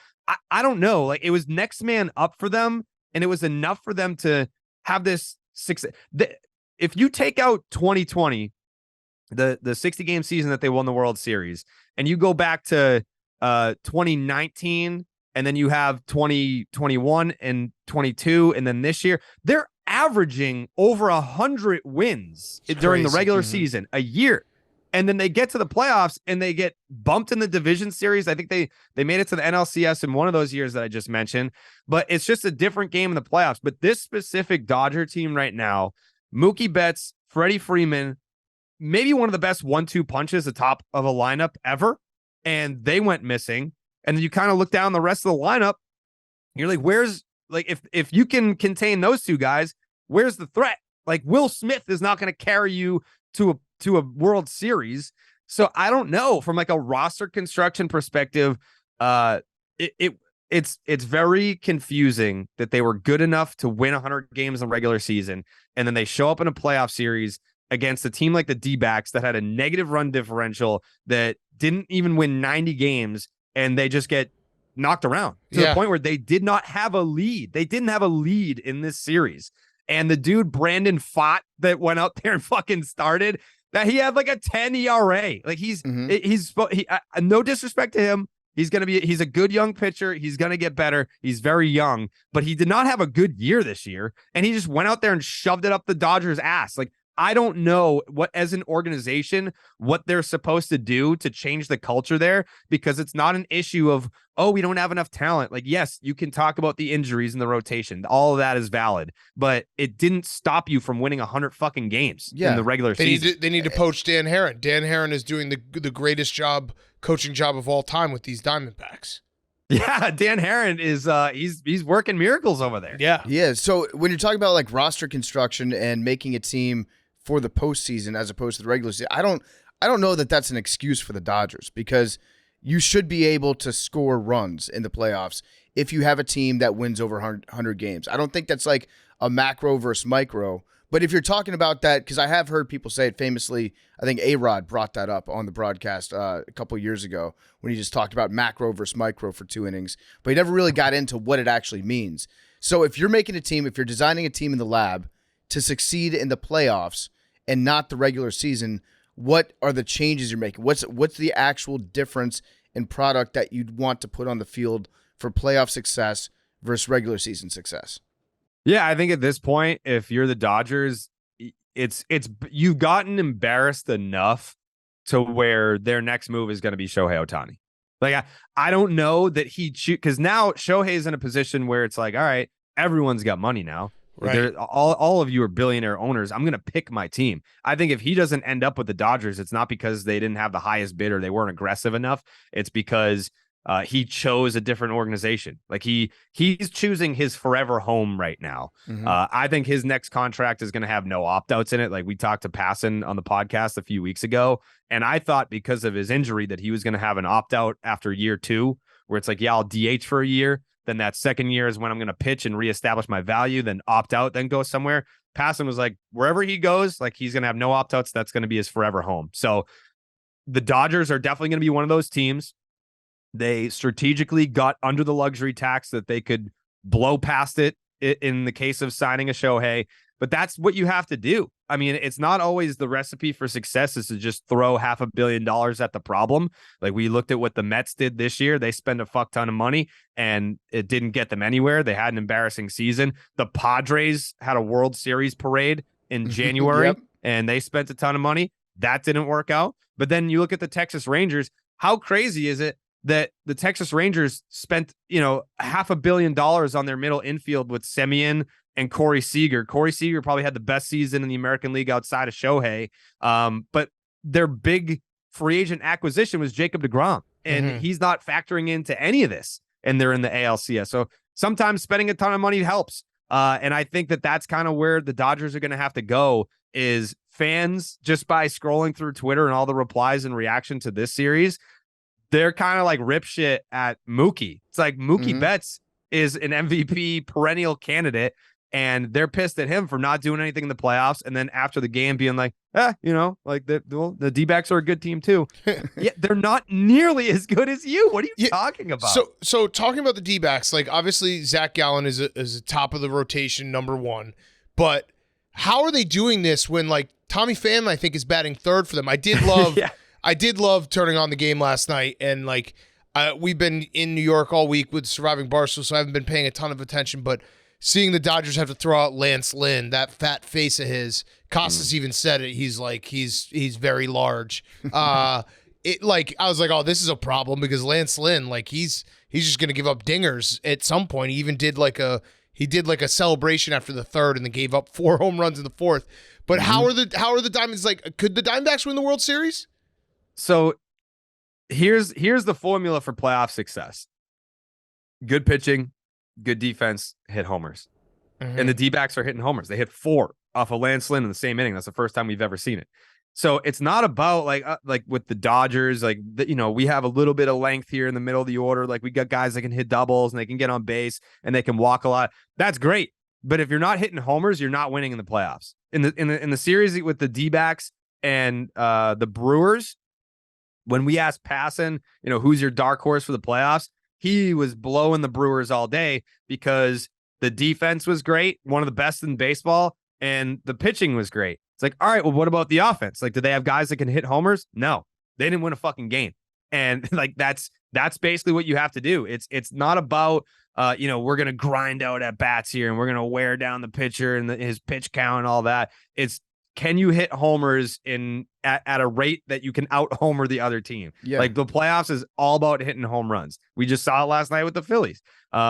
I don't know. Like it was next man up for them, and it was enough for them to have this success. If you take out 2020. The 60-game season that they won the World Series, and you go back to 2019, and then you have 2021 and 22, and then this year, they're averaging over 100 wins during the regular season a year. And then they get to the playoffs and they get bumped in the division series. I think they made it to the NLCS in one of those years that I just mentioned, but it's just a different game in the playoffs. But this specific Dodger team right now, Mookie Betts, Freddie Freeman, maybe one of the best 1-2 punches atop of a lineup ever. And they went missing. And then you kind of look down the rest of the lineup. You're like, where's like, if you can contain those two guys, where's the threat? Like Will Smith is not going to carry you to a World Series. So I don't know, from like a roster construction perspective, it's very confusing that they were good enough to win 100 games in the regular season, and then they show up in a playoff series against a team like the D-backs that had a negative run differential, that didn't even win 90 games, and they just get knocked around to the point where they did not have a lead. They didn't have a lead in this series. And the dude, Brandon Pfaadt, that went out there and fucking started, that he had like a 10 ERA. Like he's no disrespect to him. He's a good young pitcher. He's going to get better. He's very young, but he did not have a good year this year. And he just went out there and shoved it up the Dodgers' ass. Like, I don't know what, as an organization, what they're supposed to do to change the culture there, because it's not an issue of, oh, we don't have enough talent. Like, yes, you can talk about the injuries and the rotation. All of that is valid, but it didn't stop you from winning 100 fucking games in the regular season. They need to poach Dan Herron. Dan Herron is doing the greatest coaching job of all time with these Diamondbacks. Yeah, Dan Herron is he's working miracles over there. Yeah. So when you're talking about like roster construction and making a team for the postseason as opposed to the regular season, I don't know that that's an excuse for the Dodgers, because you should be able to score runs in the playoffs if you have a team that wins over 100 games. I don't think that's like a macro versus micro. But if you're talking about that, because I have heard people say it famously, I think A-Rod brought that up on the broadcast a couple years ago when he just talked about macro versus micro for 2 innings, but he never really got into what it actually means. So if you're making a team, if you're designing a team in the lab to succeed in the playoffs and not the regular season, what are the changes you're making? What's the actual difference in product that you'd want to put on the field for playoff success versus regular season success? Yeah, I think at this point, if you're the Dodgers, it's you've gotten embarrassed enough to where their next move is going to be Shohei Ohtani. Like, I don't know that because now Shohei is in a position where it's like, all right, everyone's got money now. Right. All of you are billionaire owners. I'm going to pick my team. I think if he doesn't end up with the Dodgers, it's not because they didn't have the highest bid or they weren't aggressive enough. It's because he chose a different organization. Like he's choosing his forever home right now. Mm-hmm. I think his next contract is going to have no opt-outs in it. Like we talked to Passan on the podcast a few weeks ago, and I thought because of his injury that he was going to have an opt-out after year 2, where it's like, yeah, I'll DH for a year. Then that second year is when I'm going to pitch and reestablish my value, then opt out, then go somewhere. Passan was like, wherever he goes, like he's going to have no opt-outs. That's going to be his forever home. So the Dodgers are definitely going to be one of those teams. They strategically got under the luxury tax that they could blow past it in the case of signing a Shohei, but that's what you have to do. I mean, it's not always the recipe for success is to just throw $500 million at the problem. Like we looked at what the Mets did this year. They spend a fuck ton of money and it didn't get them anywhere. They had an embarrassing season. The Padres had a World Series parade in January and they spent a ton of money. That didn't work out. But then you look at the Texas Rangers. How crazy is it that the Texas Rangers spent, $500 million on their middle infield with Semien and Corey Seager. Corey Seager probably had the best season in the American League outside of Shohei. But their big free agent acquisition was Jacob deGrom, and he's not factoring into any of this, and they're in the ALCS. So sometimes spending a ton of money helps. And I think that that's kind of where the Dodgers are going to have to go, is fans, just by scrolling through Twitter and all the replies in reaction to this series, they're kind of like rip shit at Mookie. It's like Mookie Betts is an MVP perennial candidate, and they're pissed at him for not doing anything in the playoffs. And then after the game being like, like the D-backs are a good team too. Yeah, they're not nearly as good as you. What are you talking about? So talking about the D-backs, like obviously Zach Gallen is a top of the rotation number 1, but how are they doing this when like Tommy Pham, I think, is batting 3rd for them? I did love I did love turning on the game last night, and like we've been in New York all week with Surviving Barstool, so I haven't been paying a ton of attention, but seeing the Dodgers have to throw out Lance Lynn, that fat face of his. Costas even said it. He's like he's very large. I was like, oh, this is a problem because Lance Lynn, like he's just gonna give up dingers at some point. He even did like a celebration after the third and then gave up 4 home runs in the fourth. But how are the Diamonds like? Could the Diamondbacks win the World Series? So here's the formula for playoff success. Good pitching, good defense, hit homers. And the D-backs are hitting homers. They hit 4 off of Lance Lynn in the same inning. That's the first time we've ever seen it. So it's not about like with the Dodgers, we have a little bit of length here in the middle of the order. Like we got guys that can hit doubles and they can get on base and they can walk a lot. That's great. But if you're not hitting homers, you're not winning in the playoffs. In the series with the D-backs and the Brewers, when we asked Passan, who's your dark horse for the playoffs, he was blowing the Brewers all day because the defense was great, one of the best in baseball, and the pitching was great. It's like, all right, well, what about the offense? Like, do they have guys that can hit homers? No, they didn't win a fucking game. And like, that's basically what you have to do. It's not about, we're going to grind out at bats here and we're going to wear down the pitcher and his pitch count and all that. It's, can you hit homers at a rate that you can out homer the other team? Yeah. Like the playoffs is all about hitting home runs. We just saw it last night with the Phillies.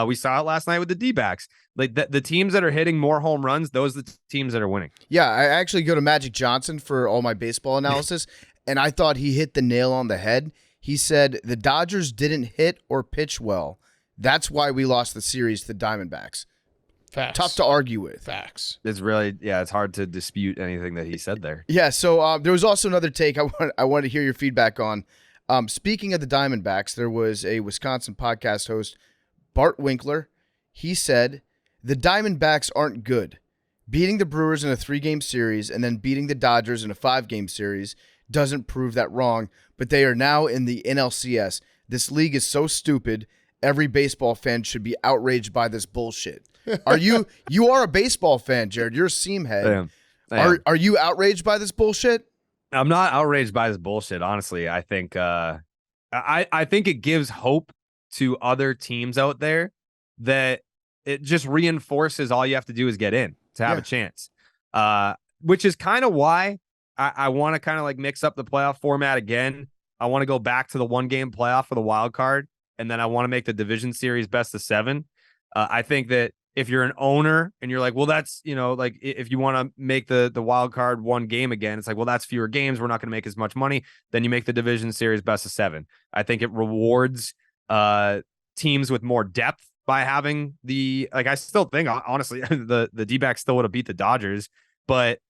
We saw it last night with the D-backs. Like the teams that are hitting more home runs, those are the teams that are winning. Yeah, I actually go to Magic Johnson for all my baseball analysis, and I thought he hit the nail on the head. He said the Dodgers didn't hit or pitch well. That's why we lost the series to the Diamondbacks. Facts. Tough to argue with. Facts. It's really, it's hard to dispute anything that he said there. Yeah, so there was also another take I wanted to hear your feedback on. Speaking of the Diamondbacks, there was a Wisconsin podcast host, Bart Winkler. He said, the Diamondbacks aren't good. Beating the Brewers in a 3-game series and then beating the Dodgers in a 5-game series doesn't prove that wrong, but they are now in the NLCS. This league is so stupid. Every baseball fan should be outraged by this bullshit. You are a baseball fan, Jared. You're a seam head. I am. Are you outraged by this bullshit? I'm not outraged by this bullshit, honestly. I think I think it gives hope to other teams out there that it just reinforces all you have to do is get in to have a chance. Which is kind of why I want to kind of like mix up the playoff format again. I want to go back to the 1-game playoff for the wild card, and then I want to make the division series best of 7. I think that if you're an owner and you're like, well, that's, like if you want to make the wild card 1 game again, it's like, well, that's fewer games. We're not going to make as much money. Then you make the division series best of 7. I think it rewards teams with more depth by having I still think, honestly, the D-backs still would have beat the Dodgers, but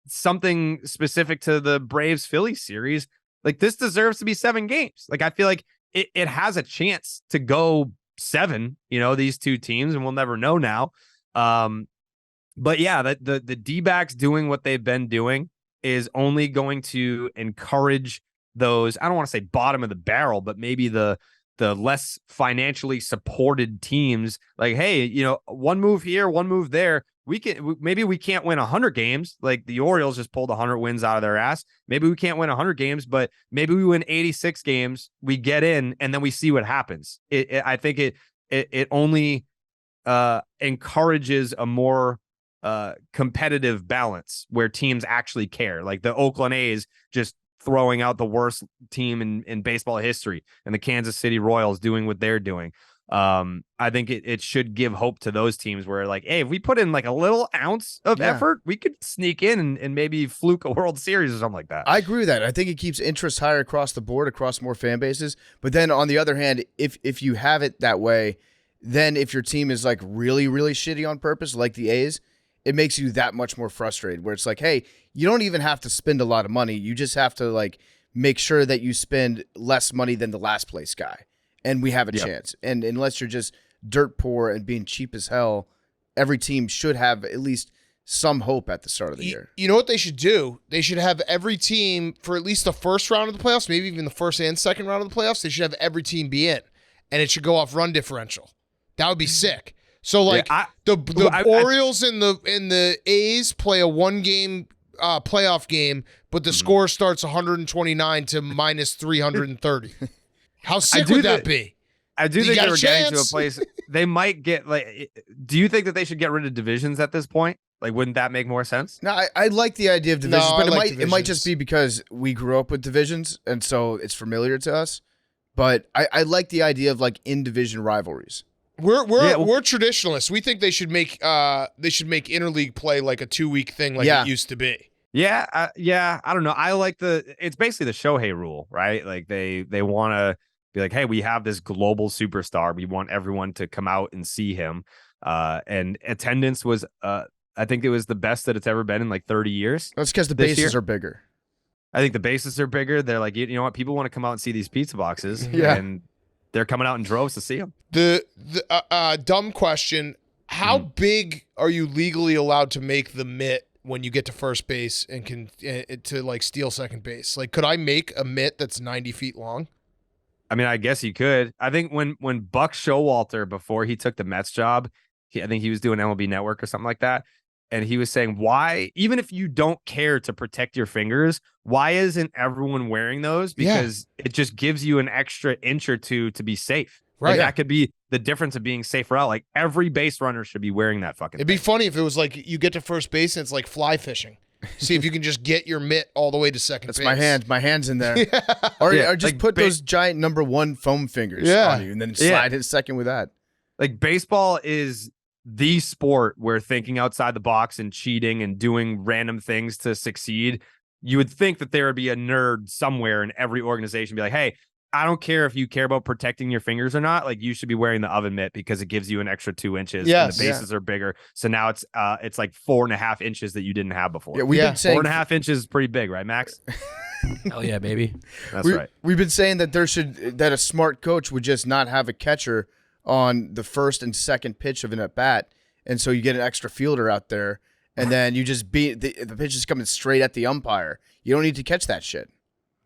something specific to the Braves Phillies series, like this deserves to be 7 games. Like I feel like it has a chance to go 7, these two teams, and we'll never know now. But yeah, the D-backs doing what they've been doing is only going to encourage those, I don't want to say bottom of the barrel, but maybe the less financially supported teams. Like, hey, one move here, one move there. We can't win 100 games. Like the Orioles just pulled 100 wins out of their ass. Maybe we can't win 100 games, but maybe we win 86 games. We get in, and then we see what happens. I think it only encourages a more competitive balance where teams actually care. Like the Oakland A's just throwing out the worst team in baseball history, and the Kansas City Royals doing what they're doing. I think it should give hope to those teams where like, hey, if we put in like a little ounce of effort, we could sneak in and maybe fluke a World Series or something like that. I agree with that. I think it keeps interest higher across the board, across more fan bases. But then on the other hand, if you have it that way, then if your team is like really, really shitty on purpose, like the A's, it makes you that much more frustrated where it's like, hey, you don't even have to spend a lot of money. You just have to like make sure that you spend less money than the last place guy. And we have a chance. And unless you're just dirt poor and being cheap as hell, every team should have at least some hope at the start of the year. You know what they should do? They should have every team for at least the first round of the playoffs, maybe even the first and second round of the playoffs. They should have every team be in, and it should go off run differential. That would be sick. So like the Orioles and the A's play a 1-game playoff game, but the score starts 129 to minus 330. How sick would that be? I do think they were getting to a place. they might get like. Do you think that they should get rid of divisions at this point? Like, wouldn't that make more sense? No, I like the idea of divisions, No, but I like it might divisions. just be because we grew up with divisions, and so it's familiar to us. But I like the idea of like in division rivalries. We're traditionalists. We think they should make interleague play like a 2-week thing like it used to be. Yeah, I don't know. I like it's basically the Shohei rule, right? Like they want to be like, hey, we have this global superstar. We want everyone to come out and see him. And attendance was, I think it was the best that it's ever been in like 30 years. That's because the bases are bigger. I think the bases are bigger. They're like, you know what? People want to come out and see these pizza boxes. Yeah. And they're coming out in droves to see them. The dumb question: how big are you legally allowed to make the mitt when you get to first base and can to like steal second base? Like, could I make a mitt that's 90 feet long? I mean, I guess you could. I think when Buck Showalter, before he took the Mets job, I think he was doing MLB Network or something like that. And he was saying, why, even if you don't care to protect your fingers, why isn't everyone wearing those? Because it just gives you an extra inch or two to be safe. Right. Like, that could be the difference of being safer out. Like, every base runner should be wearing that fucking It'd be thing. funny if it was like you get to first base and it's like fly fishing. See if you can just get your mitt all the way to second That's base. my hand's in there. Or just like put those giant number 1 foam fingers on you, and then slide hit second with that. Like, baseball is the sport where thinking outside the box and cheating and doing random things to succeed, you would think that there would be a nerd somewhere in every organization be like, hey, I don't care if you care about protecting your fingers or not. Like, you should be wearing the oven mitt because it gives you an extra 2 inches. Yes. And the bases are bigger. So now it's like 4.5 inches that you didn't have before. Yeah, we've been saying 4.5 inches is pretty big, right, Max? Hell yeah, baby. That's right. We've been saying that that a smart coach would just not have a catcher on the first and second pitch of an at bat, and so you get an extra fielder out there, and then you just beat the pitch is coming straight at the umpire. You don't need to catch that shit.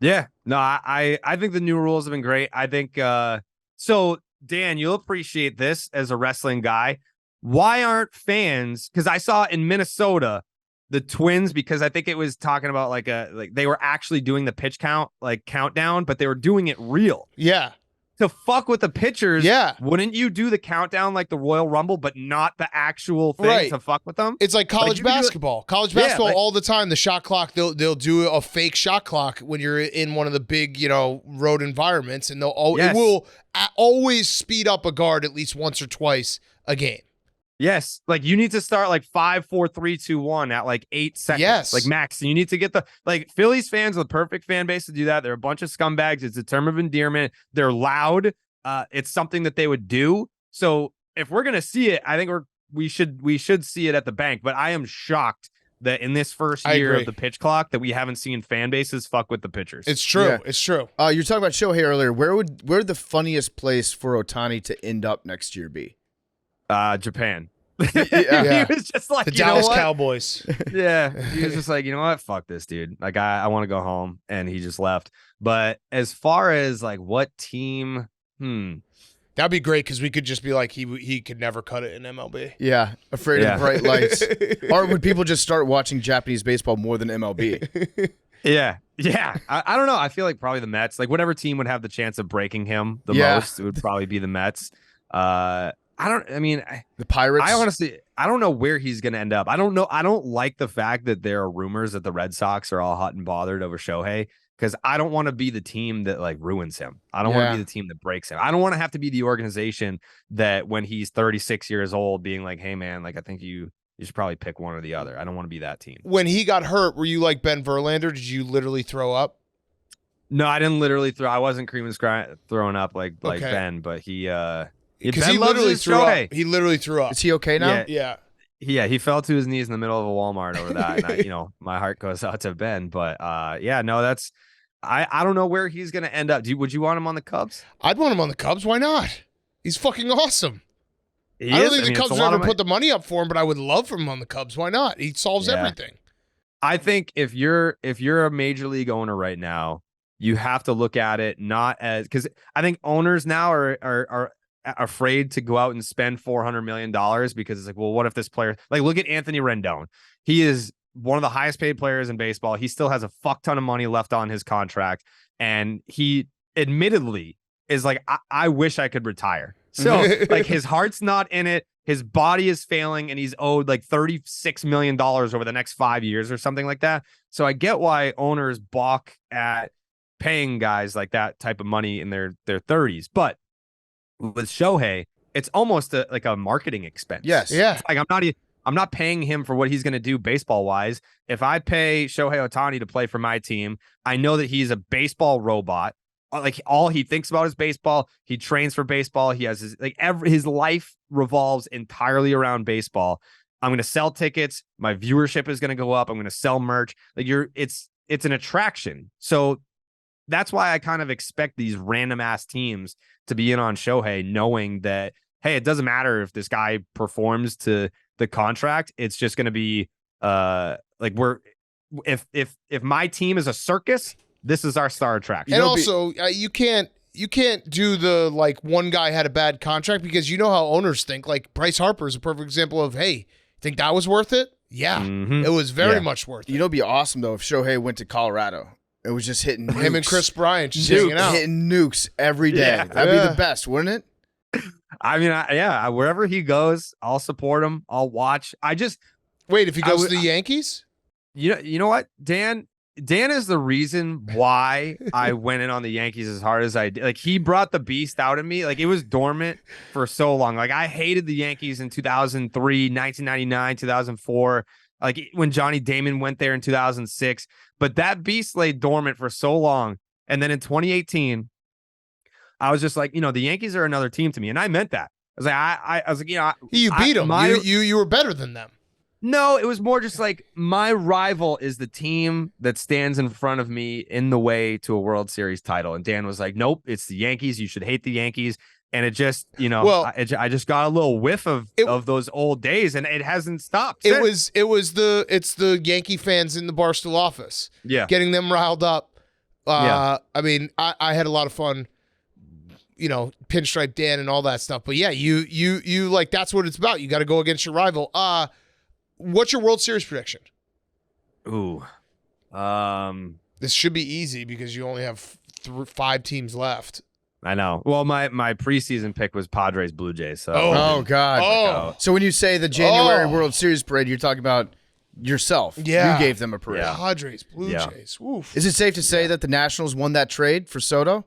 Yeah, no, I think the new rules have been great. I think so. Dan, you'll appreciate this as a wrestling guy. Why aren't fans? Because I saw in Minnesota the Twins, because I think it was talking about like they were actually doing the pitch countdown, but they were doing it real. Yeah. To fuck with the pitchers, Yeah. wouldn't you do the countdown like the Royal Rumble, but not the actual thing to fuck with them? It's like college you can do it- basketball. College basketball all the time. The shot clock, they'll do a fake shot clock when you're in one of the big, road environments, and it will always speed up a guard at least once or twice a game. Yes, like you need to start like 5, 4, 3, 2, 1 at like 8 seconds. Yes. Like max. You need to get Phillies fans are the perfect fan base to do that. They're a bunch of scumbags. It's a term of endearment. They're loud. It's something that they would do. So if we're gonna see it, I think we should see it at the bank. But I am shocked that in this first year of the pitch clock that we haven't seen fan bases fuck with the pitchers. It's true. Yeah. It's true. You're talking about Shohei earlier. Where would the funniest place for Ohtani to end up next year be? Japan. Yeah. He was just like, The you know Dallas what? Cowboys. Yeah, he was just like, you know what? Fuck this, dude. Like, I want to go home, and he just left. But as far as like what team, That'd be great because we could just be like, he could never cut it in MLB. Yeah, afraid of bright lights. Or would people just start watching Japanese baseball more than MLB? yeah. I don't know. I feel like probably the Mets. Like, whatever team would have the chance of breaking him the most, it would probably be the Mets. The Pirates. I honestly, I don't know where he's going to end up. I don't know. I don't like the fact that there are rumors that the Red Sox are all hot and bothered over Shohei, because I don't want to be the team that like ruins him. I don't want to be the team that breaks him. I don't want to have to be the organization that when he's 36 years old being like, hey man, like I think you should probably pick one or the other. I don't want to be that team. When he got hurt, were you like Ben Verlander? Did you literally throw up? No, I didn't literally throw. I wasn't throwing up like Okay. Ben, but he Because Ben he loves literally his threw Shohei. up. He literally threw up. Is he okay now? Yeah. Yeah. He fell to his knees in the middle of a Walmart over that. And my heart goes out to Ben. But that's I don't know where he's gonna end up. Would you want him on the Cubs? I'd want him on the Cubs. Why not? He's fucking awesome. He I don't is. think the it's Cubs a would lot ever of money. put the money up for him, but I would love for him on the Cubs. Why not? He solves Yeah. everything. I think if you're a major league owner right now, you have to look at it not as, because I think owners now are afraid to go out and spend $400 million because it's like, well, what if this player, like, look at Anthony Rendon. He is one of the highest paid players in baseball. He still has a fuck ton of money left on his contract. And he admittedly is like, I wish I could retire. So like his heart's not in it. His body is failing, and he's owed like $36 million over the next 5 years or something like that. So I get why owners balk at paying guys like that type of money in their 30s. But with Shohei, it's almost like a marketing expense. Yes. Yeah. It's like I'm not paying him for what he's going to do baseball wise. If I pay Shohei Ohtani to play for my team, I know that he's a baseball robot. Like all he thinks about is baseball. He trains for baseball. He has his life revolves entirely around baseball. I'm going to sell tickets. My viewership is going to go up. I'm going to sell merch. Like it's an attraction. So that's why I kind of expect these random ass teams to be in on Shohei, knowing that, hey, it doesn't matter if this guy performs to the contract. It's just going to be if my team is a circus, this is our star attraction. And also, you can't do the like one guy had a bad contract, because you know how owners think. Like Bryce Harper is a perfect example of, hey, think that was worth it? Yeah, it was very much worth it. You know, it'd be awesome though if Shohei went to Colorado. It was just hitting nukes. Him and Chris Bryant just hanging out. Hitting nukes every day. Yeah. That'd be the best, wouldn't it? I mean, wherever he goes, I'll support him. I'll watch. Wait, if he goes to the Yankees? You know what, Dan is the reason why I went in on the Yankees as hard as I did. Like, he brought the beast out of me. Like, it was dormant for so long. Like, I hated the Yankees in 2003, 1999, 2004. Like when Johnny Damon went there in 2006, but that beast lay dormant for so long. And then in 2018, I was just like, the Yankees are another team to me. And I meant that. I was like, I was like, you beat them. You were better than them. No, it was more just like my rival is the team that stands in front of me in the way to a World Series title. And Dan was like, nope, it's the Yankees. You should hate the Yankees. And it just, I just got a little whiff of those old days, and it hasn't stopped. It's the Yankee fans in the Barstool office. Yeah. Getting them riled up. I mean, I had a lot of fun, Pinstripe Dan and all that stuff. But yeah, you like, that's what it's about. You got to go against your rival. What's your World Series prediction? Ooh. This should be easy because you only have 5 teams left. I know. Well, my preseason pick was Padres Blue Jays. So oh God. So when you say the January World Series parade, you're talking about yourself. Yeah. You gave them a parade. Yeah. Padres Blue Jays. Oof. Is it safe to say that the Nationals won that trade for Soto?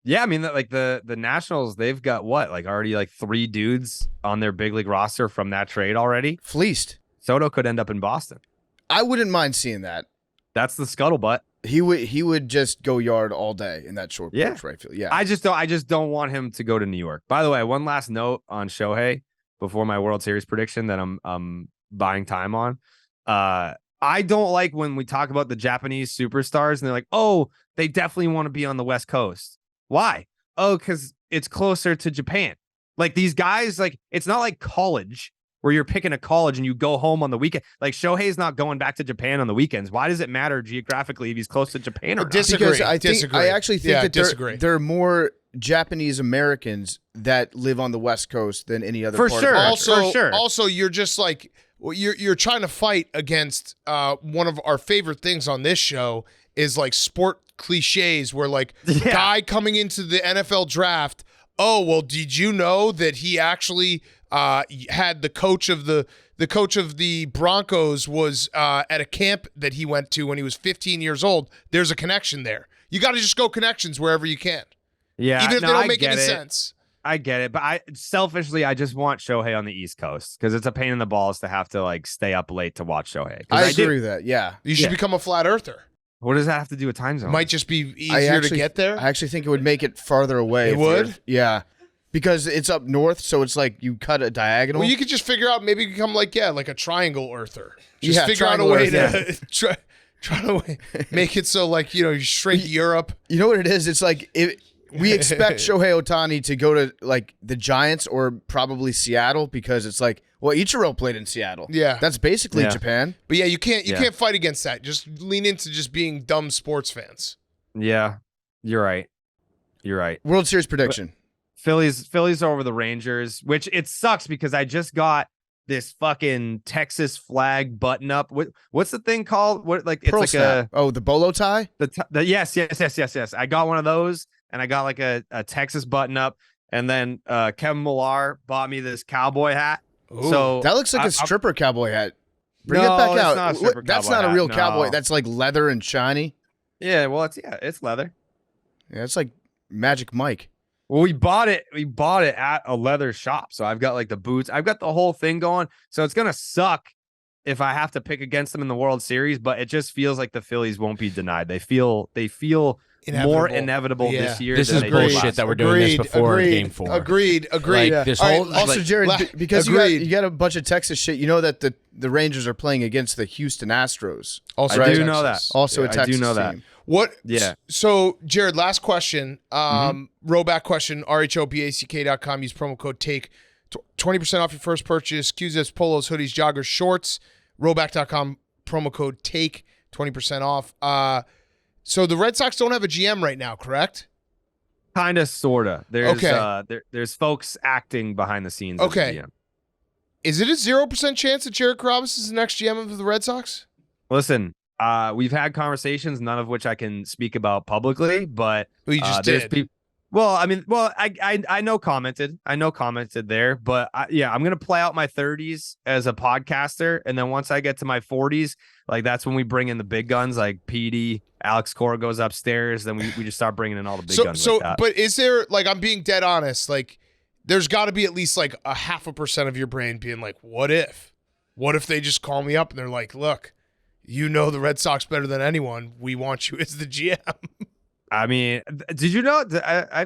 Yeah, I mean, like the Nationals, they've got already 3 dudes on their big league roster from that trade already. Fleeced. Soto could end up in Boston. I wouldn't mind seeing that. That's the scuttlebutt. He would just go yard all day in that short porch right field. Yeah. I just don't want him to go to New York. By the way, one last note on Shohei before my World Series prediction that I'm buying time on. I don't like when we talk about the Japanese superstars and they're like, oh, they definitely want to be on the West Coast. Why? Oh, because it's closer to Japan. Like these guys, like it's not like college where you're picking a college and you go home on the weekend. Like Shohei's not going back to Japan on the weekends. Why does it matter geographically if he's close to Japan or not? Disagree. I actually think that there are more Japanese Americans that live on the West Coast than any other part of the country. Also, you're just like you're trying to fight against one of our favorite things on this show is like sport cliches where like guy coming into the NFL draft. Oh, well, did you know that he actually had the coach of the Broncos was at a camp that he went to when he was 15 years old? There's a connection there. You got to just go connections wherever you can. Yeah, even if they don't make any sense. I get it, but I just want Shohei on the East Coast because it's a pain in the balls to have to like stay up late to watch Shohei. I agree with that. Yeah, you should become a flat earther. What does that have to do with time zone? Might just be easier to get there. I actually think it would make it farther away. It would? Yeah. Because it's up north, so it's like you cut a diagonal. Well, you could just figure out, maybe become like a triangle earther. Just Yeah, figure out a way triangle to try to make it so like, you shrink Europe. You know what it is? It's like we expect Shohei Ohtani to go to like the Giants or probably Seattle because it's like, well, Ichiro played in Seattle. Yeah. That's basically Japan. But yeah, you can't fight against that. Just lean into just being dumb sports fans. Yeah, you're right. World Series prediction. Phillies over the Rangers, which it sucks because I just got this fucking Texas flag button up. What's the thing called? What it's Pearl like snap. The bolo tie? Yes. I got one of those and I got like a Texas button up, and then Kevin Millar bought me this cowboy hat. So That looks like a stripper cowboy hat. Bring No, it back it's out. not a stripper That's cowboy not a hat, real no. cowboy. That's like leather and shiny. Yeah, well, it's leather. Yeah, it's like Magic Mike. Well, we bought it at a leather shop. So I've got like the boots. I've got the whole thing going. So it's gonna suck if I have to pick against them in the World Series, but it just feels like the Phillies won't be denied. They feel more inevitable Yeah. this year. This than is they did bullshit last that we're year. doing this before Game 4. Agreed. Like, this All right, whole Also, like, Jared, because you agreed. got a bunch of Texas shit, you know that the Rangers are playing against the Houston Astros. Also, I do know that. Also a I do Texas know that. team. What? Yeah. So, Jared, last question. Rowback question. RHOBACK.com. Use promo code TAKE. 20% off your first purchase. QZs, polos, hoodies, joggers, shorts. Rowback.com. Promo code TAKE. 20% off. So the Red Sox don't have a GM right now, correct? Kind of, sorta. There's Okay. There's folks acting behind the scenes. as Okay. GM. Is it a 0% chance that Jared Carrabis is the next GM of the Red Sox? Listen, we've had conversations, none of which I can speak about publicly, but Well, you just there's did. people. I know commented there, but I'm gonna play out my 30s as a podcaster, and then once I get to my 40s, like that's when we bring in the big guns, like PD, Alex Cora goes upstairs, then we just start bringing in all the big guns. So, like that. but is there, like, I'm being dead honest, like, there's got to be at least like 0.5% of your brain being like, what if they just call me up and they're like, look, you know the Red Sox better than anyone. We want you as the GM. I mean, did you know I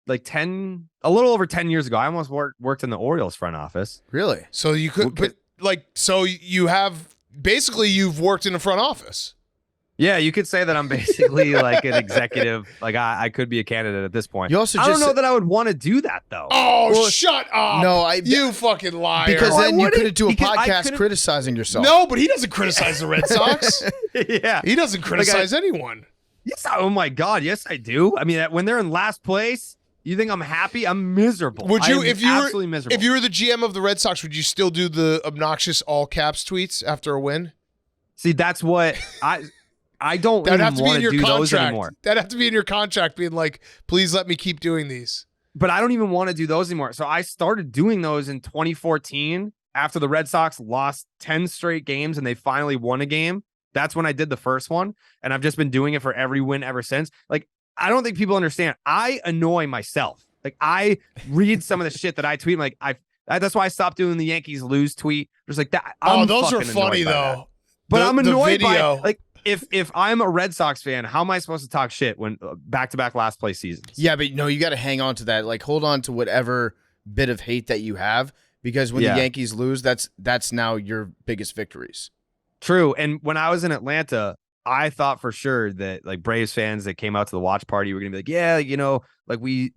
like a little over 10 years ago, I almost worked in the Orioles front office. Really? So you could, but like, so you have basically you've worked in the front office. Yeah, you could say that I'm basically like an executive. Like I could be a candidate at this point. You also I don't just know that I would want to do that though. Oh, Well, shut up! no, you fucking liar. because Why then you would it? couldn't do a Because I podcast couldn't- criticizing yourself. no, but he doesn't criticize the Red Sox. Yeah. He doesn't criticize anyone. Yes. Oh my God. Yes, I do. I mean, when they're in last place, you think I'm happy? I'm miserable. Would you, I am if you were, absolutely miserable? if you were the GM of the Red Sox, would you still do the obnoxious all caps tweets after a win? See, that's what I don't That'd really have to be want in to your do those contract. anymore. That'd have to be in your contract, being like, please let me keep doing these. But I don't even want to do those anymore. So I started doing those in 2014 after the Red Sox lost 10 straight games and they finally won a game. That's when I did the first one. And I've just been doing it for every win ever since. Like, I don't think people understand. I annoy myself. Like, I read some of the shit that I tweet. Like, that's why I stopped doing the Yankees lose tweet. Just like that. I'm those are fucking funny annoyed by that. though. But I'm The annoyed by video. it. Like, if I'm a Red Sox fan, how am I supposed to talk shit when back-to-back last place seasons? Yeah, but no, you got to hang on to that. Like, hold on to whatever bit of hate that you have, because when Yeah. the Yankees lose, that's now your biggest victories. True. And when I was in Atlanta, I thought for sure that like Braves fans that came out to the watch party were gonna be like, yeah, like we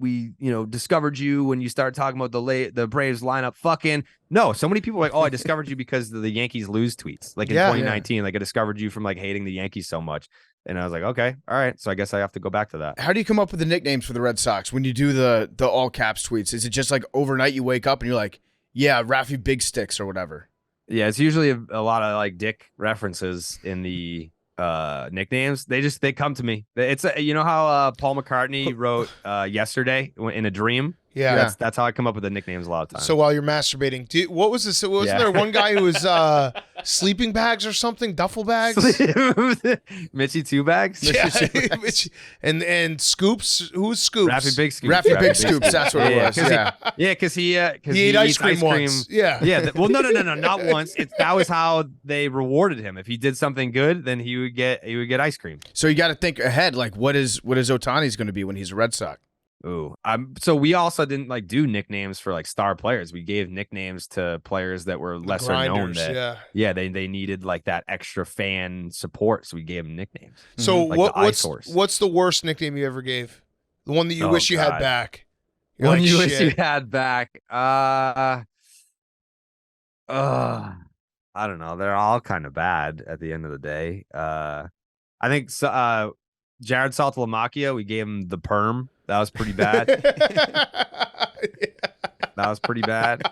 discovered you when you started talking about the Braves lineup. Fucking no. So many people were like, oh, I discovered you because of the Yankees lose tweets. Like in Yeah. 2019, like I discovered you from like hating the Yankees so much. And I was like, okay, all right. So I guess I have to go back to that. How do you come up with the nicknames for the Red Sox when you do the all caps tweets? Is it just like overnight you wake up and you're like, yeah, Raffy Big Sticks or whatever? Yeah, it's usually a lot of like dick references in the nicknames. They come to me. It's you know how Paul McCartney wrote yesterday in a dream. Yeah. That's how I come up with the nicknames a lot of times. So while you're masturbating, what was this? Wasn't Yeah. there one guy who was sleeping bags or something, duffel bags? Mitchie Two Bags. Yeah. and Scoops. Who was Scoops? Raffy Big Scoops. Raffy Big Scoops, that's what it was. Yeah. Yeah, because he He ate ice eats cream once. Yeah. Yeah. Well, no, not once. That was how they rewarded him. If he did something good, then he would get ice cream. So you got to think ahead. Like, what is Ohtani's going to be when he's a Red Sox? Ooh. So we also didn't like do nicknames for like star players. We gave nicknames to players that were lesser known. Grinders, They needed like that extra fan support, so we gave them nicknames. So Like the Ice Horse. what's the worst nickname you ever gave? The one that you Oh, wish you had God. back. You're One like, you wish you shit. had back. I don't know. They're all kind of bad at the end of the day. I think Jared Saltalamacchia, we gave him the perm. That was pretty bad. That was pretty bad.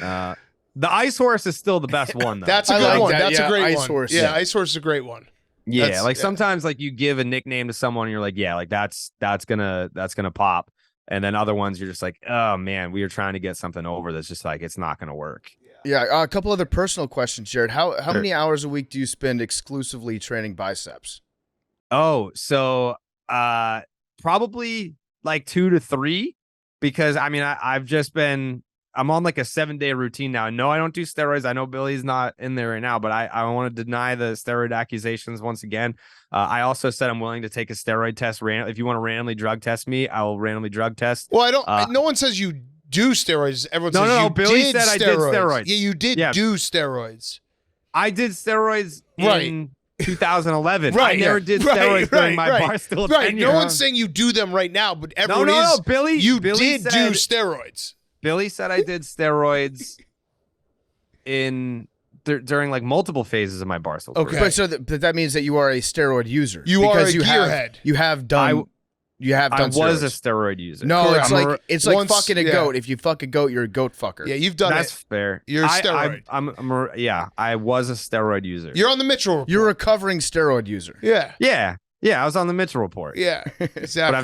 The Ice Horse is still the best one, though. That's a I good like one. that. That's Yeah, a great Ice one. Horse. Yeah, Yeah. Ice Horse is a great one. Yeah, like sometimes like you give a nickname to someone and you're like, yeah, like that's gonna pop. And then other ones you're just like, oh man, we are trying to get something over that's just like it's not gonna work. Yeah, a couple other personal questions, Jared. How many hours a week do you spend exclusively training biceps? Oh, so probably like 2 to 3, because I mean I'm on like a 7-day routine now. No, I don't do steroids. I know Billy's not in there right now, but I want to deny the steroid accusations once again. I also said I'm willing to take a steroid test. If you want to randomly drug test me, I will randomly drug test. Well, I don't. No one says you do steroids. Everyone says you Billy did said steroids. I did steroids. Yeah, you did do steroids. I did steroids in 2011. Right, I never did steroids during my Barstool tenure. No one's saying you do them right now, but everyone No, Billy. You Billy did do steroids. Billy said I did steroids during like multiple phases of my Barstool. Okay, but that means that you are a steroid user. You are a gearhead. You have done. I was a steroid user. No, Correct. it's like fucking a goat. If you fuck a goat, you're a goat fucker. Yeah, you've done That's it. fair. You're a steroid. I was a steroid user. You're on the Mitchell report. You're a recovering steroid user. Yeah. Yeah, I was on the Mitchell report. Yeah, exactly. But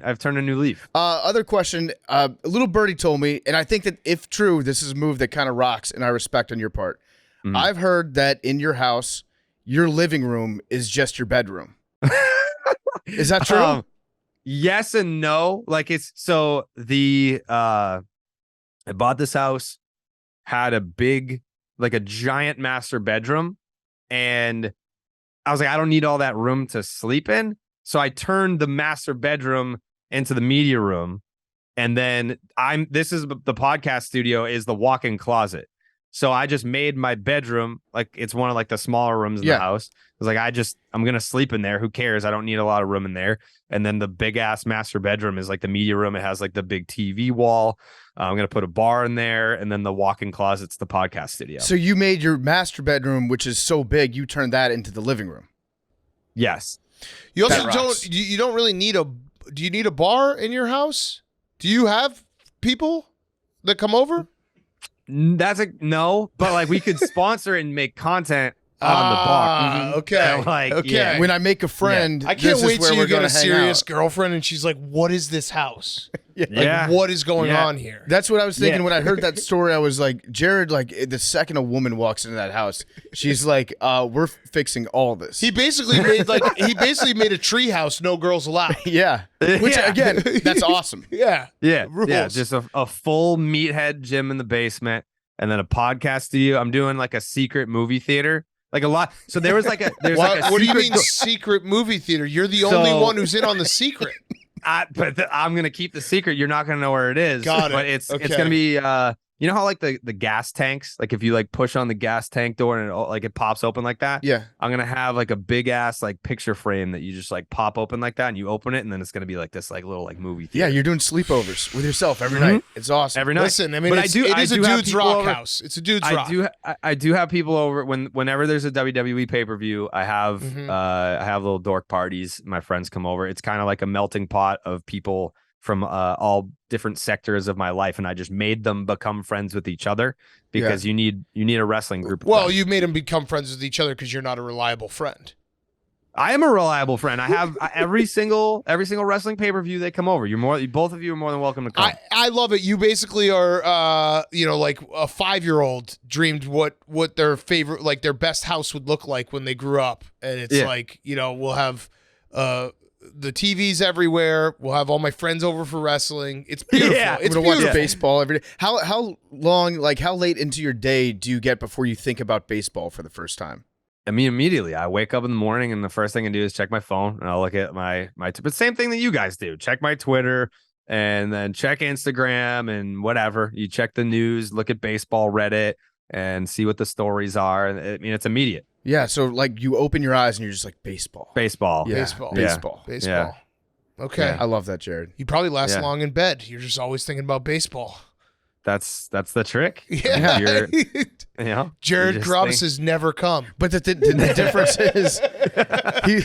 I've turned a new leaf. Other question. A little birdie told me, and I think that if true, this is a move that kind of rocks, and I respect on your part. Mm-hmm. I've heard that in your house, your living room is just your bedroom. Is that true? Yes and no. Like it's so I bought this house, had a big, like a giant master bedroom, and I was like, I don't need all that room to sleep in. So I turned the master bedroom into the media room. And then this is the podcast studio is the walk-in closet. So I just made my bedroom, like it's one of like the smaller rooms in the house. I was like, I'm going to sleep in there. Who cares? I don't need a lot of room in there. And then the big ass master bedroom is like the media room. It has like the big TV wall. I'm going to put a bar in there. And then the walk-in closet's the podcast studio. So you made your master bedroom, which is so big, you turned that into the living room. Yes. You also you don't really need do you need a bar in your house? Do you have people that come over? That's no, but like we could sponsor it and make content on the bar. Okay. Like, okay. yeah. When I make a friend, I can't wait till you get a serious out. girlfriend and she's like, what is this house? Yeah. Like, what is going on here? That's what I was thinking when I heard that story. I was like, Jared, like the second a woman walks into that house, she's like, we're fixing all this. He basically made a tree house, no girls allowed. Yeah. Which again, that's awesome. Yeah. Yeah. Rules. Yeah. Just a full meathead gym in the basement and then a podcast studio. I'm doing like a secret movie theater. Like a lot. So there was like a what do you mean secret movie theater? You're the only one who's in on the secret. But I'm gonna keep the secret. You're not gonna know where it is. Got it. But it's gonna be you know how like the gas tanks, like if you like push on the gas tank door and it pops open like that. Yeah. I'm gonna have like a big ass like picture frame that you just like pop open like that and you open it and then it's gonna be like this like little like movie theater. Yeah, you're doing sleepovers with yourself every night. It's awesome. Every night. Listen, I mean, But it is a dude's rock house. It's a dude's rock. I do have people over whenever there's a WWE pay-per-view. I have little dork parties. My friends come over. It's kind of like a melting pot of people from all different sectors of my life, and I just made them become friends with each other because you need a wrestling group. Well, you made them become friends with each other because you're not a reliable friend. I am a reliable friend. I have every single wrestling pay-per-view they come over. Both of you are more than welcome to come. I love it. You basically are like a 5-year-old dreamed what their favorite, like their best house would look like when they grew up, and it's like, we'll have the TVs everywhere. We'll have all my friends over for wrestling. It's beautiful. Yeah, it's I'm gonna beautiful. watch baseball every day. How long, like how late into your day do you get before you think about baseball for the first time? I mean, immediately. I wake up in the morning and the first thing I do is check my phone and I'll look at my but same thing that you guys do. Check my Twitter and then check Instagram and whatever. You check the news, look at baseball Reddit and see what the stories are. I mean, it's immediate. Yeah, so like you open your eyes and you're just like baseball. Baseball. Yeah, Baseball. Baseball. Baseball. Okay. I love that, Jared. You probably last Yeah. long in bed. You're just always thinking about baseball. That's the trick. Yeah. Jared just Carrabis has never come. But the difference is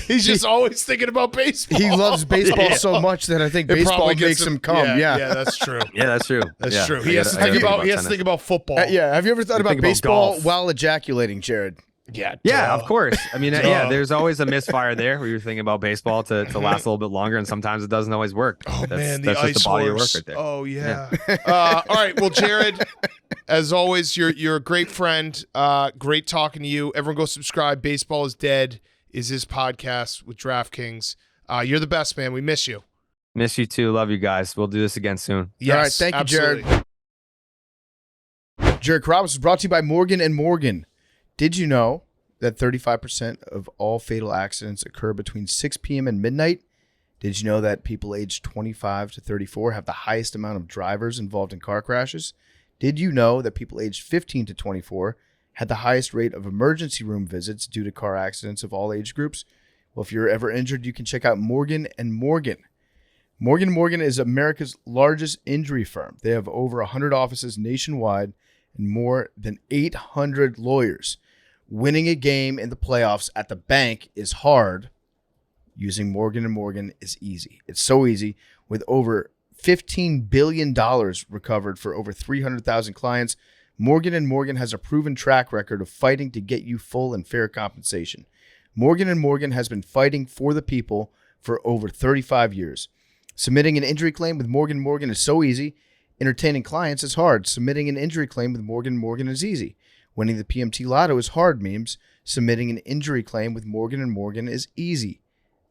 He's just always thinking about baseball. he loves baseball so much that I think It baseball probably makes gets him come. Yeah. that's true. Yeah, that's true. That's Yeah. true. I He has to gotta think think about tennis. about football. Yeah. Have you ever thought You about think about baseball golf. while ejaculating, Jared? Yeah. Yeah, of course. I mean, yeah, Duh. there's always a misfire there where you're thinking about baseball to last a little bit longer, and sometimes it doesn't always work. Oh, man, the that's ice just the body of work horse. right there. Oh, yeah. All right. Well, Jared, as always, you're a great friend. Great talking to you. Everyone go subscribe. Baseball is Dead is his podcast with DraftKings. You're the best, man. We miss you. Miss you too. Love you guys. We'll do this again soon. Yes, All right, thank you, Jared. absolutely. Jared Carrabis is brought to you by Morgan & Morgan. Did you know that 35% of all fatal accidents occur between 6 p.m. and midnight? Did you know that people aged 25 to 34 have the highest amount of drivers involved in car crashes? Did you know that people aged 15 to 24 had the highest rate of emergency room visits due to car accidents of all age groups? Well, if you're ever injured, you can check out Morgan & Morgan. Morgan & Morgan is America's largest injury firm. They have over 100 offices nationwide and more than 800 lawyers. Winning a game in the playoffs at the bank is hard. Using Morgan & Morgan is easy. It's so easy. With over $15 billion recovered for over 300,000 clients, Morgan & Morgan has a proven track record of fighting to get you full and fair compensation. Morgan & Morgan has been fighting for the people for over 35 years. Submitting an injury claim with Morgan & Morgan is so easy. Entertaining clients is hard. Submitting an injury claim with Morgan & Morgan is easy. Winning the PMT Lotto is hard, memes. Submitting an injury claim with Morgan & Morgan is easy.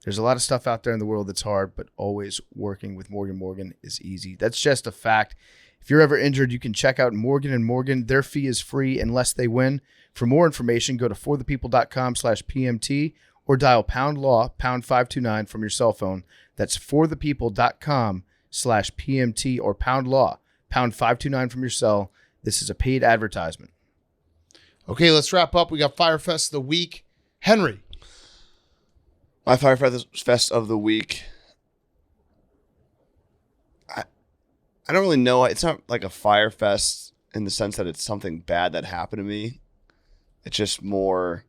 There's a lot of stuff out there in the world that's hard, but always working with Morgan & Morgan is easy. That's just a fact. If you're ever injured, you can check out Morgan & Morgan. Their fee is free unless they win. For more information, go to forthepeople.com/PMT or dial pound law, pound 529 from your cell phone. That's forthepeople.com/PMT or pound law, pound 529 from your cell. This is a paid advertisement. Okay, let's wrap up. We got Fyre Fest of the week. Henry. My Fyre Fest of the week. I don't really know. It's not like a Fyre Fest in the sense that it's something bad that happened to me. It's just more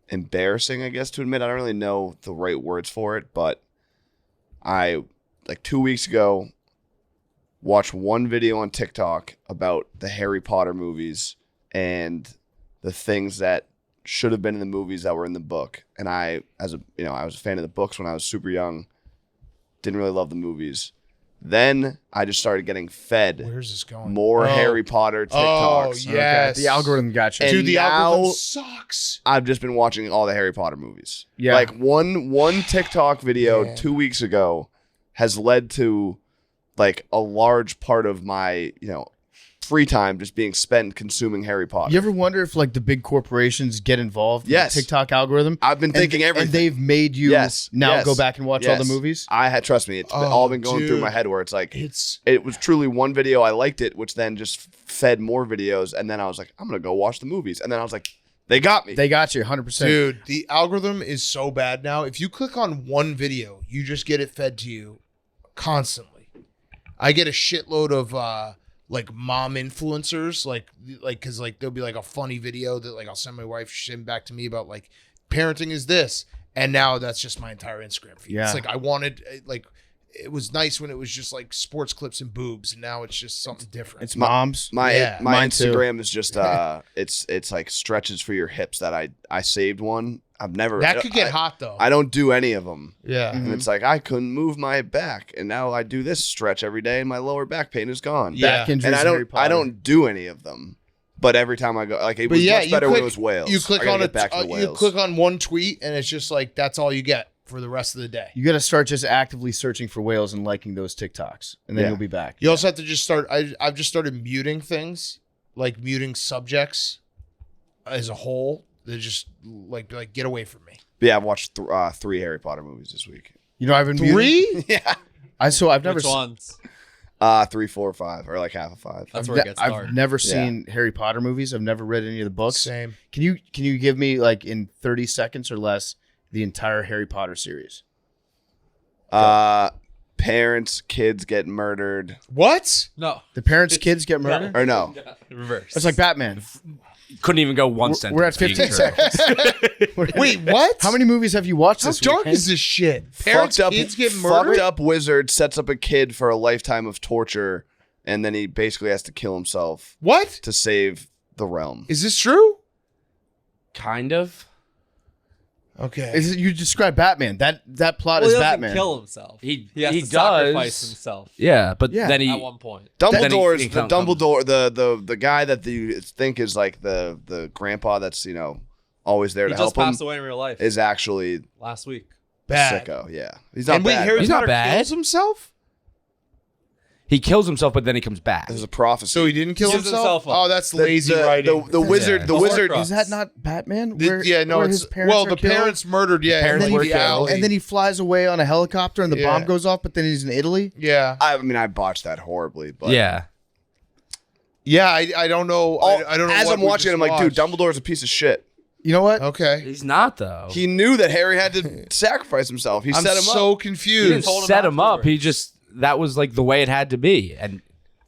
embarrassing, I guess, to admit. I don't really know the right words for it, but I, like 2 weeks ago, watched one video on TikTok about the Harry Potter movies and the things that should have been in the movies that were in the book. And I was a fan of the books when I was super young. Didn't really love the movies. Then I just started getting fed Where's this going? more Harry Potter TikToks. Oh, yes. The algorithm got you. And Dude, the now- algorithm sucks. I've just been watching all the Harry Potter movies. Yeah. Like one TikTok video Man. 2 weeks ago has led to like a large part of my, free time just being spent consuming Harry Potter. You ever wonder if like the big corporations get involved Yes. in the TikTok algorithm? I've been thinking everything. And they've made you now go back and watch all the movies? Trust me, it's all been going through my head where it's like, it was truly one video, I liked it, which then just fed more videos. And then I was like, I'm going to go watch the movies. And then I was like, they got me. They got you 100%. Dude, the algorithm is so bad now. If you click on one video, you just get it fed to you constantly. I get a shitload of like mom influencers, like because like there'll be like a funny video that like I'll send my wife, she'll send back to me about like parenting is this, and now that's just my entire Instagram feed. Yeah. It's like I wanted like it was nice when it was just like sports clips and boobs, and now it's just something different. It's moms. My Mine too. Instagram is just it's like stretches for your hips that I saved one. I've never that could get hot though. I don't do any of them. Yeah. And it's like I couldn't move my back, and now I do this stretch every day, and my lower back pain is gone. Yeah. Back injuries, And Harry Potter. I don't do any of them. But every time I go, like it was much better when it was whales. You click I gotta on get back to the you whales. click on one tweet, and it's just like that's all you get for the rest of the day. You got to start just actively searching for whales and liking those TikToks, and then Yeah. you'll be back. You also have to just start. I've just started muting things, like muting subjects as a whole. They're just like get away from me. But yeah, I've watched 3 Harry Potter movies this week. You know, I've been muting- 3? Yeah. I've never Which seen. ones? 3, 4, 5, or like half of 5. That's where it gets I've hard. never seen Harry Potter movies. I've never read any of the books. Same. Can you give me like in 30 seconds or less the entire Harry Potter series? Parents, kids get murdered. What? No. The parents' kids get murdered. Or no. Reverse. It's like Batman. Couldn't even go one sentence. We're at 15 seconds. Wait, what? How many movies have you watched How this dark weekend? is this shit? Parents, kids get murdered. Fucked up wizard sets up a kid for a lifetime of torture, and then he basically has to kill himself What? to save the realm. Is this true? Kind of. Okay. You describe Batman. That plot Well, is he doesn't Batman. kill himself. He has he to does. sacrifice himself Yeah, but Yeah. then he at one point. Dumbledore's he the comes- Dumbledore, the guy that you think is like the grandpa that's always there He to just help him passed away in real life is actually last week. Bad. sicko. Yeah, he's not And wait, bad. Harry He's not Potter bad. kills himself? he kills himself, but then he comes back. There's a prophecy. So he didn't kill Gives himself? himself up. Oh, that's lazy writing. The wizard. Yeah. The wizard. Horcrux. Is that not Batman? Yeah, no, where it's his parents are the killed? parents murdered. Yeah, Parents in were the killed. alley. And then he flies away on a helicopter and the Yeah. bomb goes off, but then he's in Italy. yeah, I mean, I botched that horribly, but Yeah. yeah. I don't know. I don't know. As what I'm we watching it, just I'm like, dude, watched. Dumbledore's a piece of shit. You know what? Okay, He's not though. He knew that Harry had to sacrifice himself. He I'm set him so up. He didn't confused. told him set him up. afterwards. He just that was like the way it had to be, and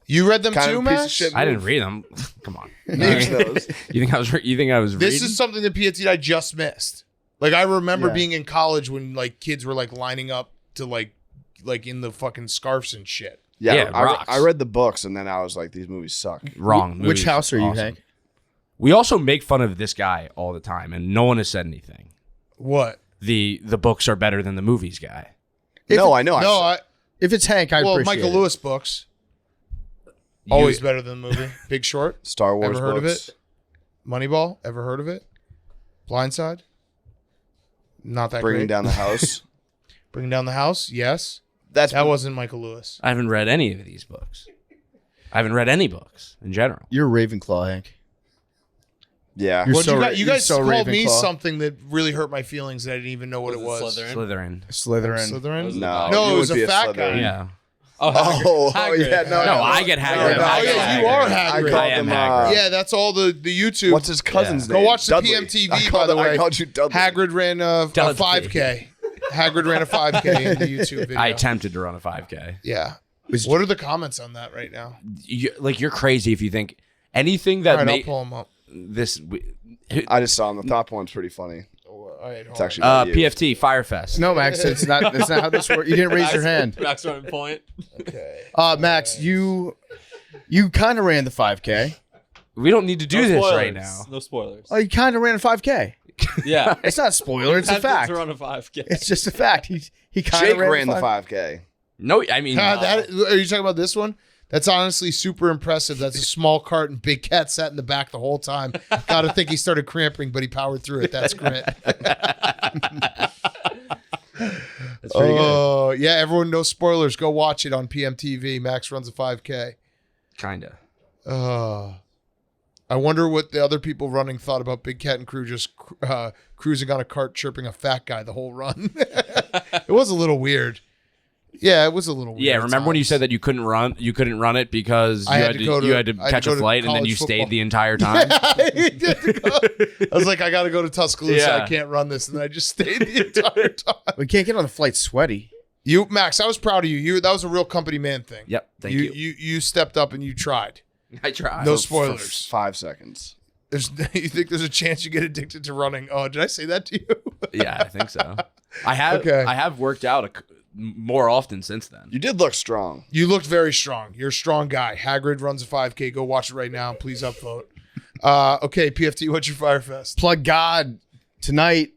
You read them Kind too, of a piece of Max? shit. I didn't read them. Come on. Makes those. You think I was? You think I was This reading? is something that PFT I just missed. Like I remember Yeah. being in college when like kids were like lining up to like in the fucking scarves and shit. Yeah, Yeah, rocks. I read the books and then I was like, these movies suck. Wrong. Which Movie's house are you, awesome. Hank? We also make fun of this guy all the time, and no one has said anything. What? The books are better than the movies guy. No, I know. No, If it's Hank, I well, appreciate Michael it. Lewis books always better than the movie. Big Short, Star Wars ever heard of books. it? Moneyball, ever heard of it? Blindside, not that Bringing great. down the house. Bringing Down the House, yes. That's That wasn't Michael Lewis. I haven't read any of these books. I haven't read any books in general. You're Ravenclaw, Hank. yeah. You're Well, so you you're guys so called me Ravenclaw. something that really hurt my feelings that I didn't even know what it was. Slytherin? Slytherin. Slytherin. Slytherin? No, No, you it was would be a fat Slytherin. guy. Yeah. Oh, Oh, Hagrid. yeah, no, No, I get Hagrid. No, Oh, yeah, you are I Hagrid. called I am him, Hagrid. Yeah, that's all the YouTube. What's his cousin's Go name? watch the Dudley. PMTV, I by called- the way. I called you Dudley. Hagrid ran a Dudley. 5K. Hagrid ran a 5K in the YouTube video. I attempted to run a 5K. Yeah. What are the comments on that right now? You're crazy if you think anything All that right, I'll made pull them up. this. I just saw him. The top one's pretty funny. All right, It's actually about you. PFT Fyre Fest. No, Max, it's not. That's not how this works. You didn't raise your hand. Max running point. okay. Max, you kind of ran the 5K. We don't need to do No this spoilers. right now. No spoilers. Oh, you kind of ran a 5K. Yeah. It's not a spoiler. It's a Attempted fact. to run a 5K. It's just a fact. He kind Jake of ran the 5K. 5K. No, I mean, That, are you talking about this one? That's honestly super impressive. That's a small cart and Big Cat sat in the back the whole time. Gotta think he started cramping, but he powered through it. That's grit. that's pretty good. Oh, yeah. Everyone knows spoilers. Go watch it on PMTV. Max runs a 5K. Kinda. I wonder what the other people running thought about Big Cat and crew just cruising on a cart chirping a fat guy the whole run. It was a little weird. Yeah, it was a little weird. Yeah, at remember when you times. said that you couldn't run it because I had to go to- you had to I had to catch go a to flight and then college you football. stayed the entire time? I was like, I got to go to Tuscaloosa. Yeah. I can't run this. And then I just stayed the entire time. We can't get on the flight sweaty. You, Max, I was proud of you. That was a real company man thing. Yep, thank you. You stepped up and you tried. I tried. No For spoilers. 5 seconds. You think there's a chance you get addicted to running? Oh, did I say that to you? Yeah, I think so. I have Okay. I have worked out more often since then. You did look strong. You looked very strong. You're a strong guy. Hagrid runs a 5K. Go watch it right now. Please upvote. Okay, PFT, what's your Fyre Fest? Plug God tonight,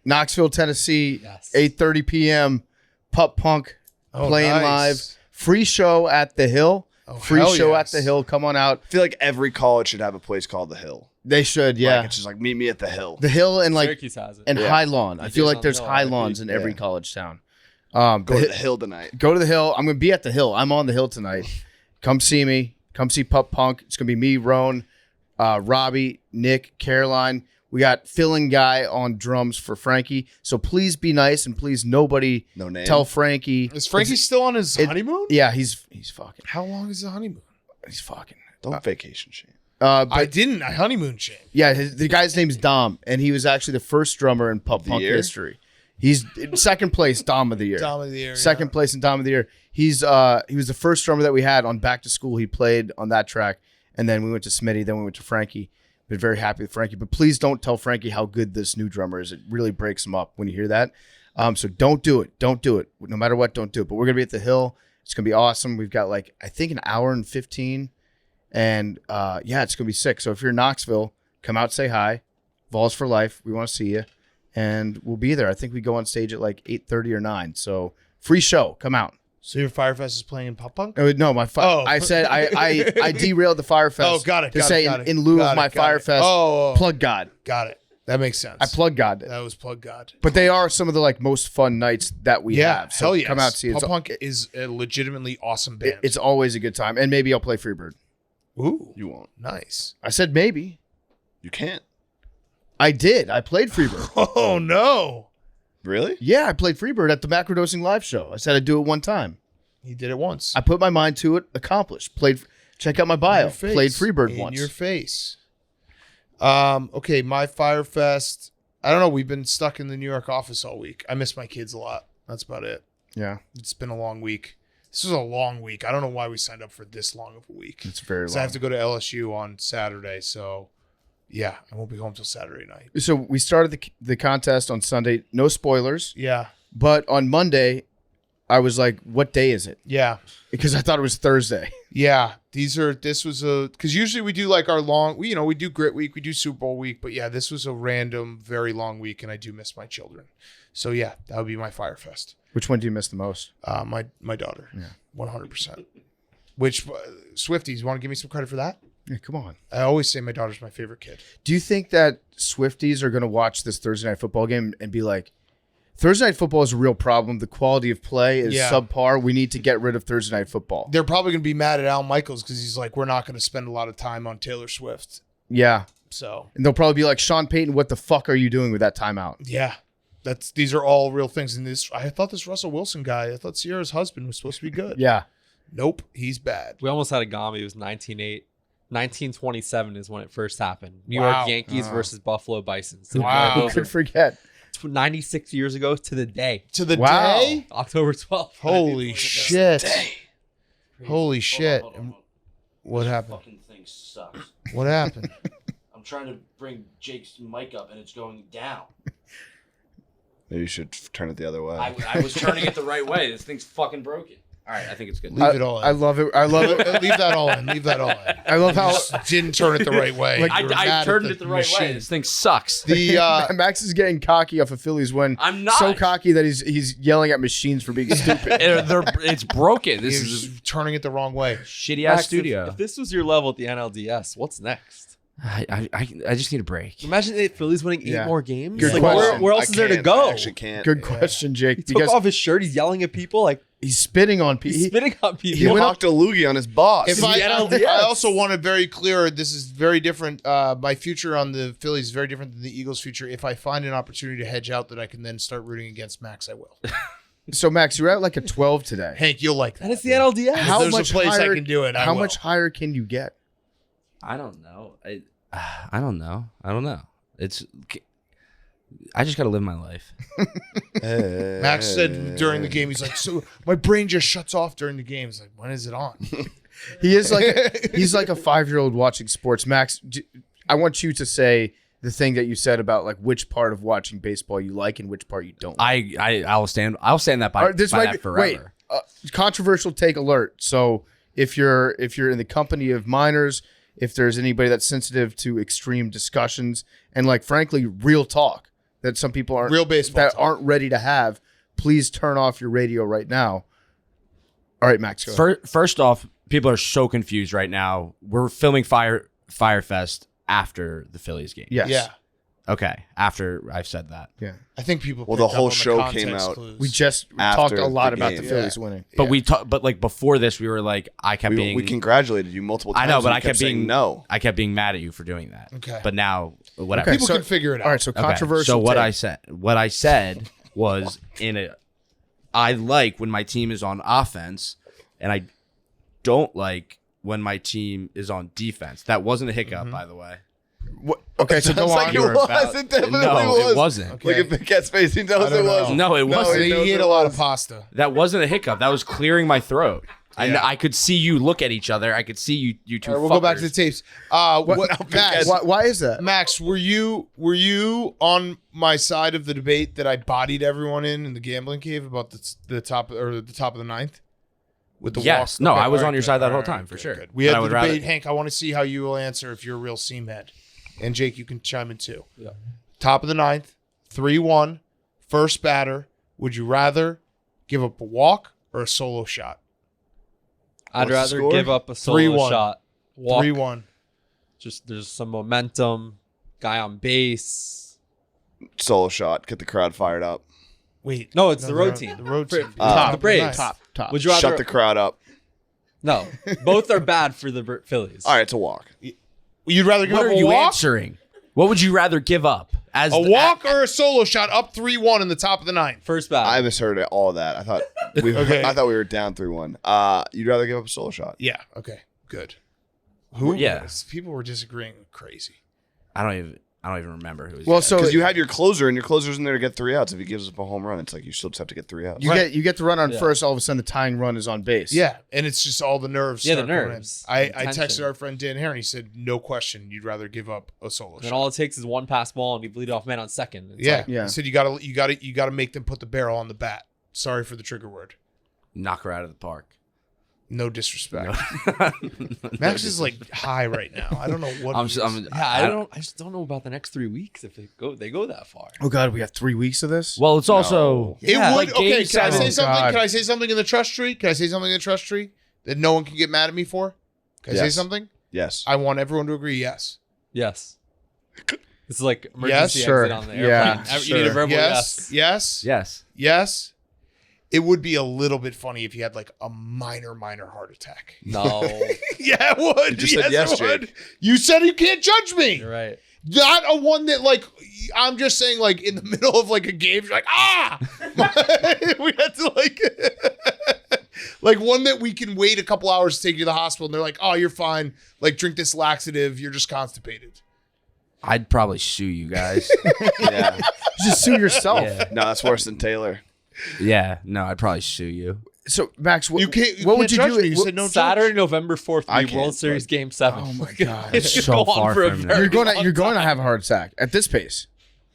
Knoxville, Tennessee, Yes. 8:30 p.m. Pup Punk playing nice. live. Free show at the Hill. Oh, Free hell show yes. at the Hill. Come on out. I feel like every college should have a place called the Hill. They should, yeah. Like, it's just like meet me at the Hill. The Hill and like Syracuse has it. and Yeah. High Lawn. I It feel is like on there's the Hill, High I Lawns in every Yeah. college town. Go to the Hill tonight. Go to the Hill. I'm gonna be at the Hill. I'm on the Hill tonight. Come see me. Come see Pup Punk. It's gonna be me, Roan, Robbie, Nick, Caroline. We got Phil and Guy on drums for Frankie. So please be nice and please nobody No name. tell Frankie. Is Frankie still on his honeymoon? Yeah, he's fucking. How long is the honeymoon? He's fucking. Don't vacation shame. But I didn't. I honeymoon shame. yeah, the guy's name's Dom, and he was actually the first drummer in Pup The Punk year? history. He's second place Dom of the year. Dom of the year. Second place in Dom of the Year. He was the first drummer that we had on Back to School. He played on that track, and then we went to Smitty. Then we went to Frankie. Been very happy with Frankie, but please don't tell Frankie how good this new drummer is. It really breaks him up when you hear that. So don't do it. Don't do it. No matter what, don't do it. But we're gonna be at the Hill. It's gonna be awesome. We've got like I think an hour and 15, and yeah, it's gonna be sick. So if you're in Knoxville, come out, say hi. Vols for life. We want to see you, and we'll be there. I think we go on stage at like 8:30 or 9. So free show. Come out. So your Fyre Fest is playing in Pop Punk? No, Oh. I said I derailed the Fyre Fest. Oh, got it. To got say it, got it. in lieu Got of my it, got Fyre it. Fest, Oh, plug God. got it. That makes sense. I plug God. That was plug God. But they are some of the like most fun nights that we Yeah, have. So hell yes. come out and see it. Pop Punk is a legitimately awesome band. It's always a good time, and maybe I'll play Freebird. Ooh, You won't. nice. I said maybe. You can't. I did. I played Freebird. Oh no, Really? Yeah, I played Freebird at the Macrodosing live show. I said I'd do it one time. he did it once. I put my mind to it. Accomplished. Played. Check out my In bio. your face. Played Freebird in once. your face. Okay, my Fyre Fest. I don't know. We've been stuck in the New York office all week. I miss my kids a lot. That's about it. Yeah, It's been a long week. This was a long week. I don't know why we signed up for this long of a week. it's very 'Cause I long. have to go to LSU on Saturday, so yeah, I won't be home till Saturday night. So we started the contest on Sunday. No spoilers. Yeah, But on Monday, I was like, "What day is it?" yeah, Because I thought it was Thursday. yeah. This was because usually we do like our long, we do Grit Week, we do Super Bowl week, but yeah, this was a random, very long week, and I do miss my children. So yeah, that would be my Fyre Fest. Which one do you miss the most? My daughter, 100%. Which Swifties, want to give me some credit for that? Yeah, come on. I always say my daughter's my favorite kid. Do you think that Swifties are going to watch this Thursday night football game and be like, Thursday night football is a real problem. The quality of play is Yeah. subpar. We need to get rid of Thursday night football. They're probably going to be mad at Al Michaels because he's like, we're not going to spend a lot of time on Taylor Swift. Yeah. So And they'll probably be like, Sean Payton, what the fuck are you doing with that timeout? yeah, these are all real things. And I thought this Russell Wilson guy, I thought Sierra's husband was supposed to be good. Yeah. Nope, he's bad. We almost had a Gami. It was 1927 is when it first happened. New Wow. York Yankees versus Buffalo Bisons. So Wow. Who could forget? 96 years ago to the day, To the Wow. day? October 12th. Holy shit. Holy shit. What happened? Fucking thing sucks. What happened? I'm trying to bring Jake's mic up and it's going down. Maybe you should turn it the other way. I was turning it the right way. This thing's fucking broken. All right, I think it's good. Leave it all in. I love it. I love it. Leave that all in. Leave that all in. I love how Just didn't turn it the right way. Like, You were I mad at turned it the right way. machine. This thing sucks. The Max is getting cocky off of Phillies win. I'm not. So cocky that he's yelling at machines for being stupid. It's broken. This you're is just turning it the wrong way. a shitty Max, ass studio. If this was your level at the NLDS, what's next? I just need a break. Imagine the Phillies winning 8 Yeah. more games. Good Like, question. where else is there to go? I actually can't. Good question, Jake. He took Because off his shirt. He's yelling at people. Like he's spitting on he's people. spitting on people. He went up- knocked a loogie on his boss. If I also want to very clear, this is very different. My future on the Phillies is very different than the Eagles' future. If I find an opportunity to hedge out that I can then start rooting against Max, I will. So Max, you're at like a 12 today. Hank, you'll like that. and it's the NLDS. How There's much a place higher- I can do it. I How will. much higher can you get? I don't know. I don't know. It's. I just gotta live my life. Max said during the game, he's like, so my brain just shuts off during the game. He's like, when is it on? He is like he's like a 5-year-old watching sports. Max, I want you to say the thing that you said about like which part of watching baseball you like and which part you don't. I'll stand that by, All right, this by might that be, forever. wait, controversial take alert. So if you're in the company of minors, if there's anybody that's sensitive to extreme discussions and like frankly real talk that some people aren't Real baseball that talk. aren't ready to have, please turn off your radio right now. All right, Max, go ahead. First off, people are so confused right now. We're filming Fyre Fest after the Phillies game. Yes. Yeah. Okay. After I've said that. Yeah. I think people. Well, the picked up whole on show context came out. clues. We just After talked a lot the about game. the Phillies winning. But but like before this, we were like, I kept being. We congratulated you multiple times. I know, but and I you kept saying being no. I kept being mad at you for doing that. Okay. But now, whatever. Okay, People so- can figure it out. All right, so Okay, controversial. So what take. I said was I like when my team is on offense, and I don't like when my team is on defense. That wasn't a hiccup, by the way. What, okay, so go Sounds like on. it You're was. about- It definitely no, was. it wasn't. Okay. Look at Big Cat's face. He knows I don't it was. know. No, it No, wasn't. he knows He ate it a lot of was. pasta. That wasn't a hiccup. That was clearing my throat. Yeah. I could see you look at each other. I could see you two. All right, we'll go back to the fuckers. tapes. Max, Why is that? Max, were you on my side of the debate that I bodied everyone in the gambling cave about the top of the ninth? With the Yes. walk? No, Okay, I was all on your good. side that All whole right, time, for good, sure. good. We But had I the would debate, rather- Hank. I want to see how you will answer if you're a real seamhead. And Jake, you can chime in too. Yeah. Top of the ninth, 3-1, first batter. Would you rather give up a walk or a solo shot? I'd What's the rather score? give up a solo 3-1. shot. Walk. 3-1. Just there's some momentum. Guy on base. Solo shot. Get the crowd fired up. Wait. No, it's the road team. The road For- team. the Braves. Top. Would you rather? Shut the crowd up. No, both are bad for the Phillies. All right, it's a walk. You'd rather give What up are a you walk? answering? What would you rather give up? As A walk or a solo shot up 3-1 in the top of the ninth? First batter. I misheard all of that. I thought Okay. I thought we were down 3-1. You'd rather give up a solo shot. Yeah. Okay. Good. Yeah. People were disagreeing crazy. I don't even remember who was. Well, so Because you had your closer, and your closer's in there to get 3 outs. If he gives up a home run, it's like you still just have to get 3 outs. you get the run on Yeah. first. All of a sudden, the tying run is on base. Yeah, and it's just all the nerves. Yeah, the start going in. nerves. I The texted tension. our friend Dan Hare, and he said, "No question, you'd rather give up a solo And shot." all it takes is one pass ball and you bleed off man on second. It's Yeah, like, Yeah. He said you gotta make them put the barrel on the bat. Sorry for the trigger word. knock her out of the park. No disrespect. Max is like high right now. I don't know what. he is. I just don't know about the next 3 weeks if they go that far. Oh God, we got 3 weeks of this. Well, it's also It Yeah, would. like Okay, game can I seven. say Oh, something? God. Can I say something in the trust tree? Can I say something in the trust tree that no one can get mad at me for? Can I say Yes. something? Yes. I want everyone to agree. Yes. Yes. This is like emergency Yes, sure. exit on the Yeah, airplane. You need a sure. verbal Yes. Yes. yes. Yes. It would be a little bit funny if you had like a minor heart attack. No, Yeah, it would. You just said yes, it would. Jake. You said you can't judge me. you're right. Not a one that like I'm just saying like in the middle of like a game, you're like we had to like one that we can wait a couple hours to take you to the hospital, and they're like, oh, you're fine. Like drink this laxative. You're just constipated. I'd probably sue you guys. Yeah. Just sue yourself. Yeah. No, that's worse than Taylor. Yeah, no, I'd probably sue you. So Max, what, You can't. You what can't would you judge do? Me. You said no. Saturday, judge. November 4th, I will be World can't, Series but- Game 7. Oh my God. It's It's gonna so go on far for a from very now. You're going to have a heart attack at this pace.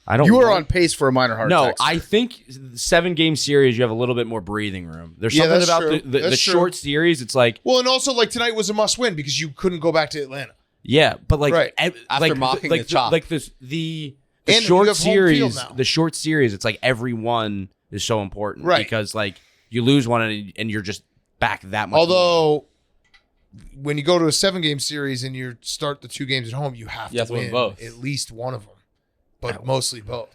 I don't. You are want- on pace for a minor heart No, attack. I think 7-game series you have a little bit more breathing room. There's Yeah, something that's about true. the That's true. short series. It's like Well, and also like tonight was a must win because you couldn't go back to Atlanta. yeah, but like Right. After mocking the chop. like this the And you short have home field series. now. The short series. It's like every one is so important, Right. Because like you lose one and you're just back that much. more. Although, when you go to a 7-game series and you start the 2 games at home, you have You to have to win win both. at least one of them, but mostly both.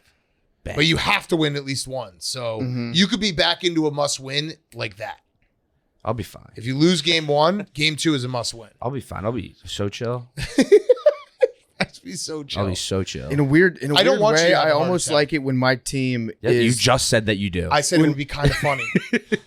Bang. But you have to win at least one. So you could be back into a must win like that. I'll be fine. If you lose game 1, game 2 is a must win. I'll be fine. I'll be so chill. That's be so chill. I'll be so chill. in a weird, I don't want you way, to have I a heart almost attack. like it when my team Yeah, you is just said that you do. I said it would be kind of funny.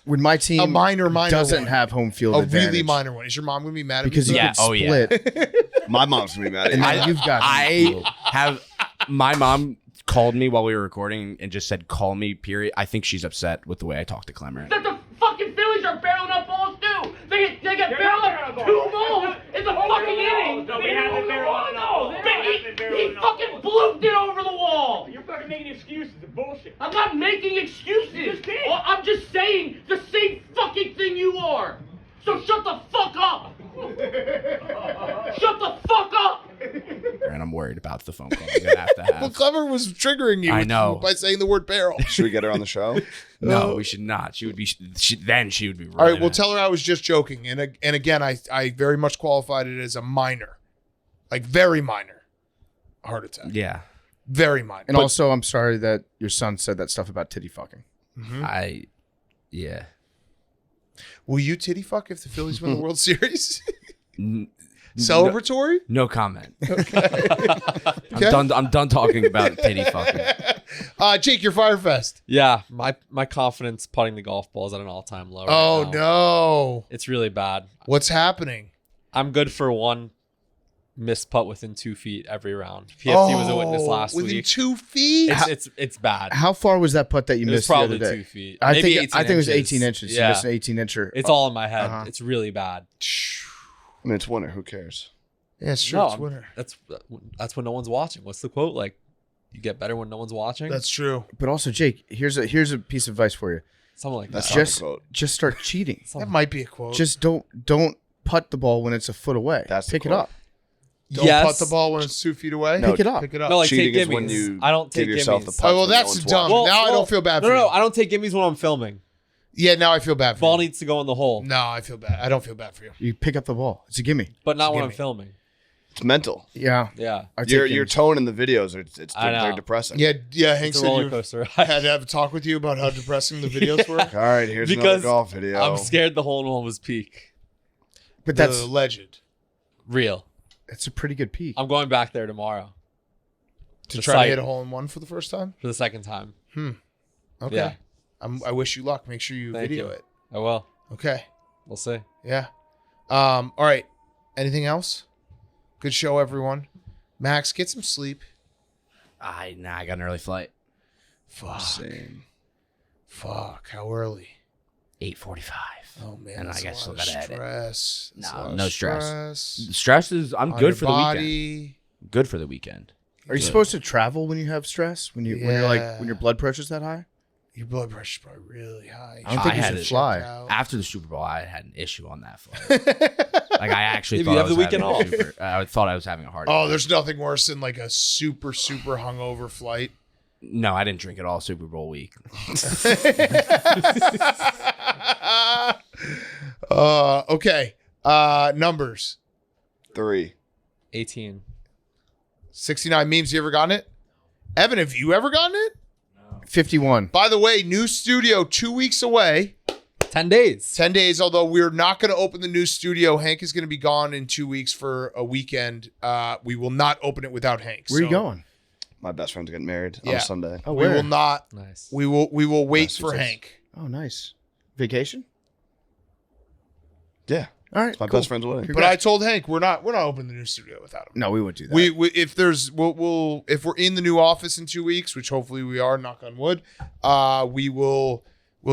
when my team A minor doesn't one. have home field A advantage really minor one. Is your mom going to be mad at because me? you for Yeah, that? can oh, yeah. split. My mom's gonna be mad at And you. then you've got I have my mom called me while we were recording and just said, "Call me." Period. I think she's upset with the way I talked to Clemmer. That the fucking Phillies are barreling up balls too. They get barreled up 2 balls in the fucking inning. No, we haven't barreled up. He fucking blooped it over the wall. You're fucking making excuses. It's bullshit. I'm not making excuses. just did. Well, I'm just saying the same fucking thing you are. So shut the fuck up. Shut the fuck up. And I'm worried about the phone call I'm gonna have to Well, have. Clever was triggering you I with- know. by saying the word barrel. Should we get her on the show? No, we should not. She would be. Then she would be. Really All right, well, mad. tell her I was just joking. And again, I very much qualified it as a minor, like very minor heart attack. Yeah, Very minor. And also, I'm sorry that your son said that stuff about titty fucking. Yeah. Will you titty fuck if the Phillies win the World Series? N- Celebratory? No comment. Okay. I'm done talking about titty fucking. Jake, your Fyre Fest. Yeah, my confidence putting the golf balls at an all-time low. Oh, right now. no. It's really bad. What's happening? I'm good for one missed putt within 2 feet every round. PFT was a witness last within week. 2 feet? It's bad. How far was that putt that you It was missed the probably other day? 2 feet. I Maybe think 18 it was inches. 18 inches. Yeah. You missed an 18-incher. It's all in my head. Uh-huh. It's really bad. I mean, it's winter. Who cares? Yeah, it's true. No, It's winter. that's when no one's watching. What's the quote? Like, you get better when no one's watching. That's true. But also, Jake, here's a piece of advice for you. Something like That's that. not a Just quote. just start cheating. That might be a quote. Just don't putt the ball when it's a foot away. That's the Pick it quote. up. Don't Yes. putt the ball when it's 2 feet away. No, Pick it up. Pick it up. No, like Cheating take is when gimmies. you I don't take give yourself the gimmies. putt. Oh, well, when that's no one's dumb. watching. Now I don't feel bad for no, you. No, I don't take gimmies when I'm filming. Yeah, now I feel bad for Ball you. needs to go in the hole, No, I feel bad. I don't feel bad for you. You pick up the ball. It's a gimme. but not when I'm gimme. filming. It's mental. Yeah. Yeah, I take Your gimmies. tone in the videos I know. they're depressing. Yeah, Hank it's a said roller you coaster had ride. to have a talk with you about how depressing the videos were. All right, here's another Because golf video. I'm scared the hole in one was peak. But that's the legend Real. a pretty good peak. I'm going back there tomorrow to The try site. to hit a hole in one for the first time. for the second time. Okay, Yeah. I wish you luck. Make sure you Thank video you. it. I will. Okay, We'll see. yeah. All right. Anything else? Good show, everyone. Max, get some sleep. I got an early flight. Fuck. Same. Fuck. How early? 8:45. Oh man, And I that's guess a still lot of gotta edit. stress. That's No, a lot of no stress. stress Stress is I'm on good your for the weekend. body. Good for the weekend. Are you supposed to travel when you have stress? When you're Yeah. when your blood pressure's that high? Your blood pressure's probably really high. I don't think I you had should it. fly. After the Super Bowl, I had an issue on that flight. Like I actually If thought you I have was the weekend having a off. super, I thought I was having a heart Oh, attack. there's nothing worse than like a super hungover flight. No, I didn't drink it all Super Bowl week. Okay. Numbers. 3. 18. 69 memes. You ever gotten it? Evan, have you ever gotten it? 51. By the way, new studio 2 weeks away. 10 days. 10 days, although we're not going to open the new studio. Hank is going to be gone in 2 weeks for a weekend. We will not open it without Hank. Where are you going? My best friend's getting married Yeah. on Sunday. Oh, We where? will not. Nice. We will wait for Massachusetts. Hank. Oh, nice. Vacation? Yeah. All right. It's my cool. best friend's wedding. But I told Hank we're not opening the new studio without him. No, we wouldn't do that. We if there's we'll if we're in the new office in 2 weeks, which hopefully we are, knock on wood, we'll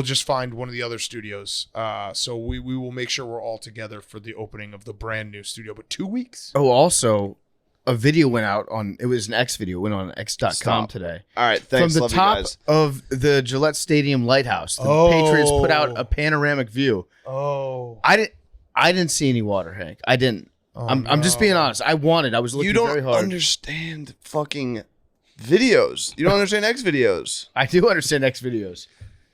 just find one of the other studios. So we will make sure we're all together for the opening of the brand new studio. But 2 weeks. Oh, also, a video went out on, it was an X video, went on X.com Stop. today. All right, thanks. From the Love top you guys. of the Gillette Stadium lighthouse, the Oh. Patriots put out a panoramic view. Oh, I didn't see any water, Hank. I didn't. I'm just being honest. I was looking You don't very hard. understand fucking videos. You don't understand X videos. I do understand X videos.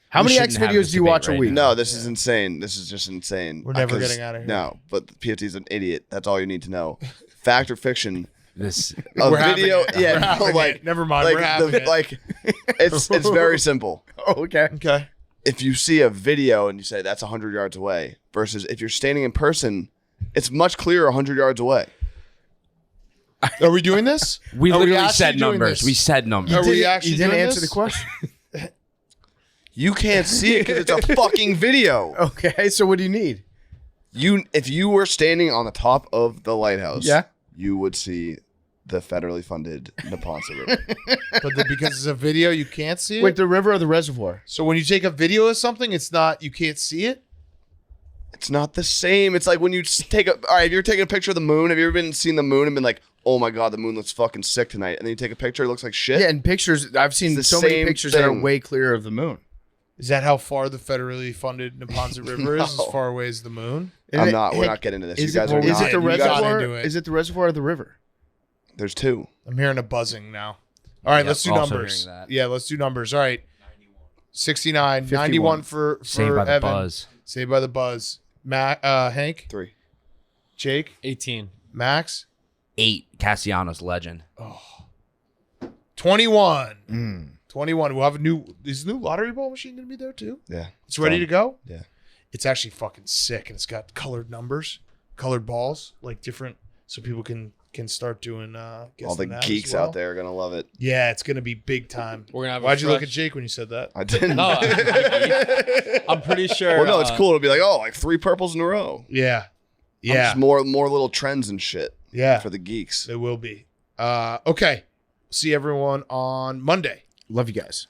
How many X shouldn't have videos this do you debate watch a right week? now. No, this is insane. This is just insane. We're never 'Cause- getting out of here. No, but the PFT's an idiot. That's all you need to know. Fact or fiction? This A We're having video, it. yeah, We're no, having like it. Never mind. like We're having it. like it's very simple. Oh, okay. Okay. If you see a video and you say that's 100 yards away, versus if you're standing in person, it's much clearer 100 yards away. Are we doing this? we Are we literally actually said doing numbers. this? We said numbers. Are we You actually didn't doing answer this? the question. You can't see it because it's a fucking video. Okay, so what do you need? If you were standing on the top of the lighthouse, Yeah. you would see the federally funded Neponset River. But because it's a video, you can't see it. Wait, the river or the reservoir? So when you take a video of something, it's not you can't see it. It's not the same. It's like when you take a. All right, if you're taking a picture of the moon, have you ever seen the moon and been like, "Oh my god, the moon looks fucking sick tonight," and then you take a picture, it looks like shit. Yeah, and pictures. I've seen It's the so many same pictures that are thing. way clearer of the moon. Is that how far the federally funded Neponset River is? As No. far away as the moon? I'm not. We're Hey, not getting into this. Is You it, guys are is not. it the you got reservoir? into it. Is it the reservoir or the river? There's two. I'm hearing a buzzing now. All right, Yep, let's do also numbers. hearing that. Yeah, let's do numbers. All right. 69, 51. 91 for Saved by the Evan. buzz. Saved by the buzz. Hank, 3. Jake, 18. Max, 8. Castellanos legend. 21. 21. We'll have a new. Is the new lottery ball machine going to be there too? Yeah. It's ready to go? Yeah. It's actually fucking sick, and it's got colored numbers, colored balls, like different, so people can start doing All guessing the that as geeks well. out there are gonna love it. Yeah, it's gonna be big time. We're gonna have. Why'd you look at Jake when you said that? I didn't. No, I'm pretty sure. Well, no, it's cool. It'll be like, oh, like 3 purples in a row. Yeah, I'm yeah, just more little trends and shit yeah. for the geeks. There will be. Okay. See everyone on Monday. Love you guys.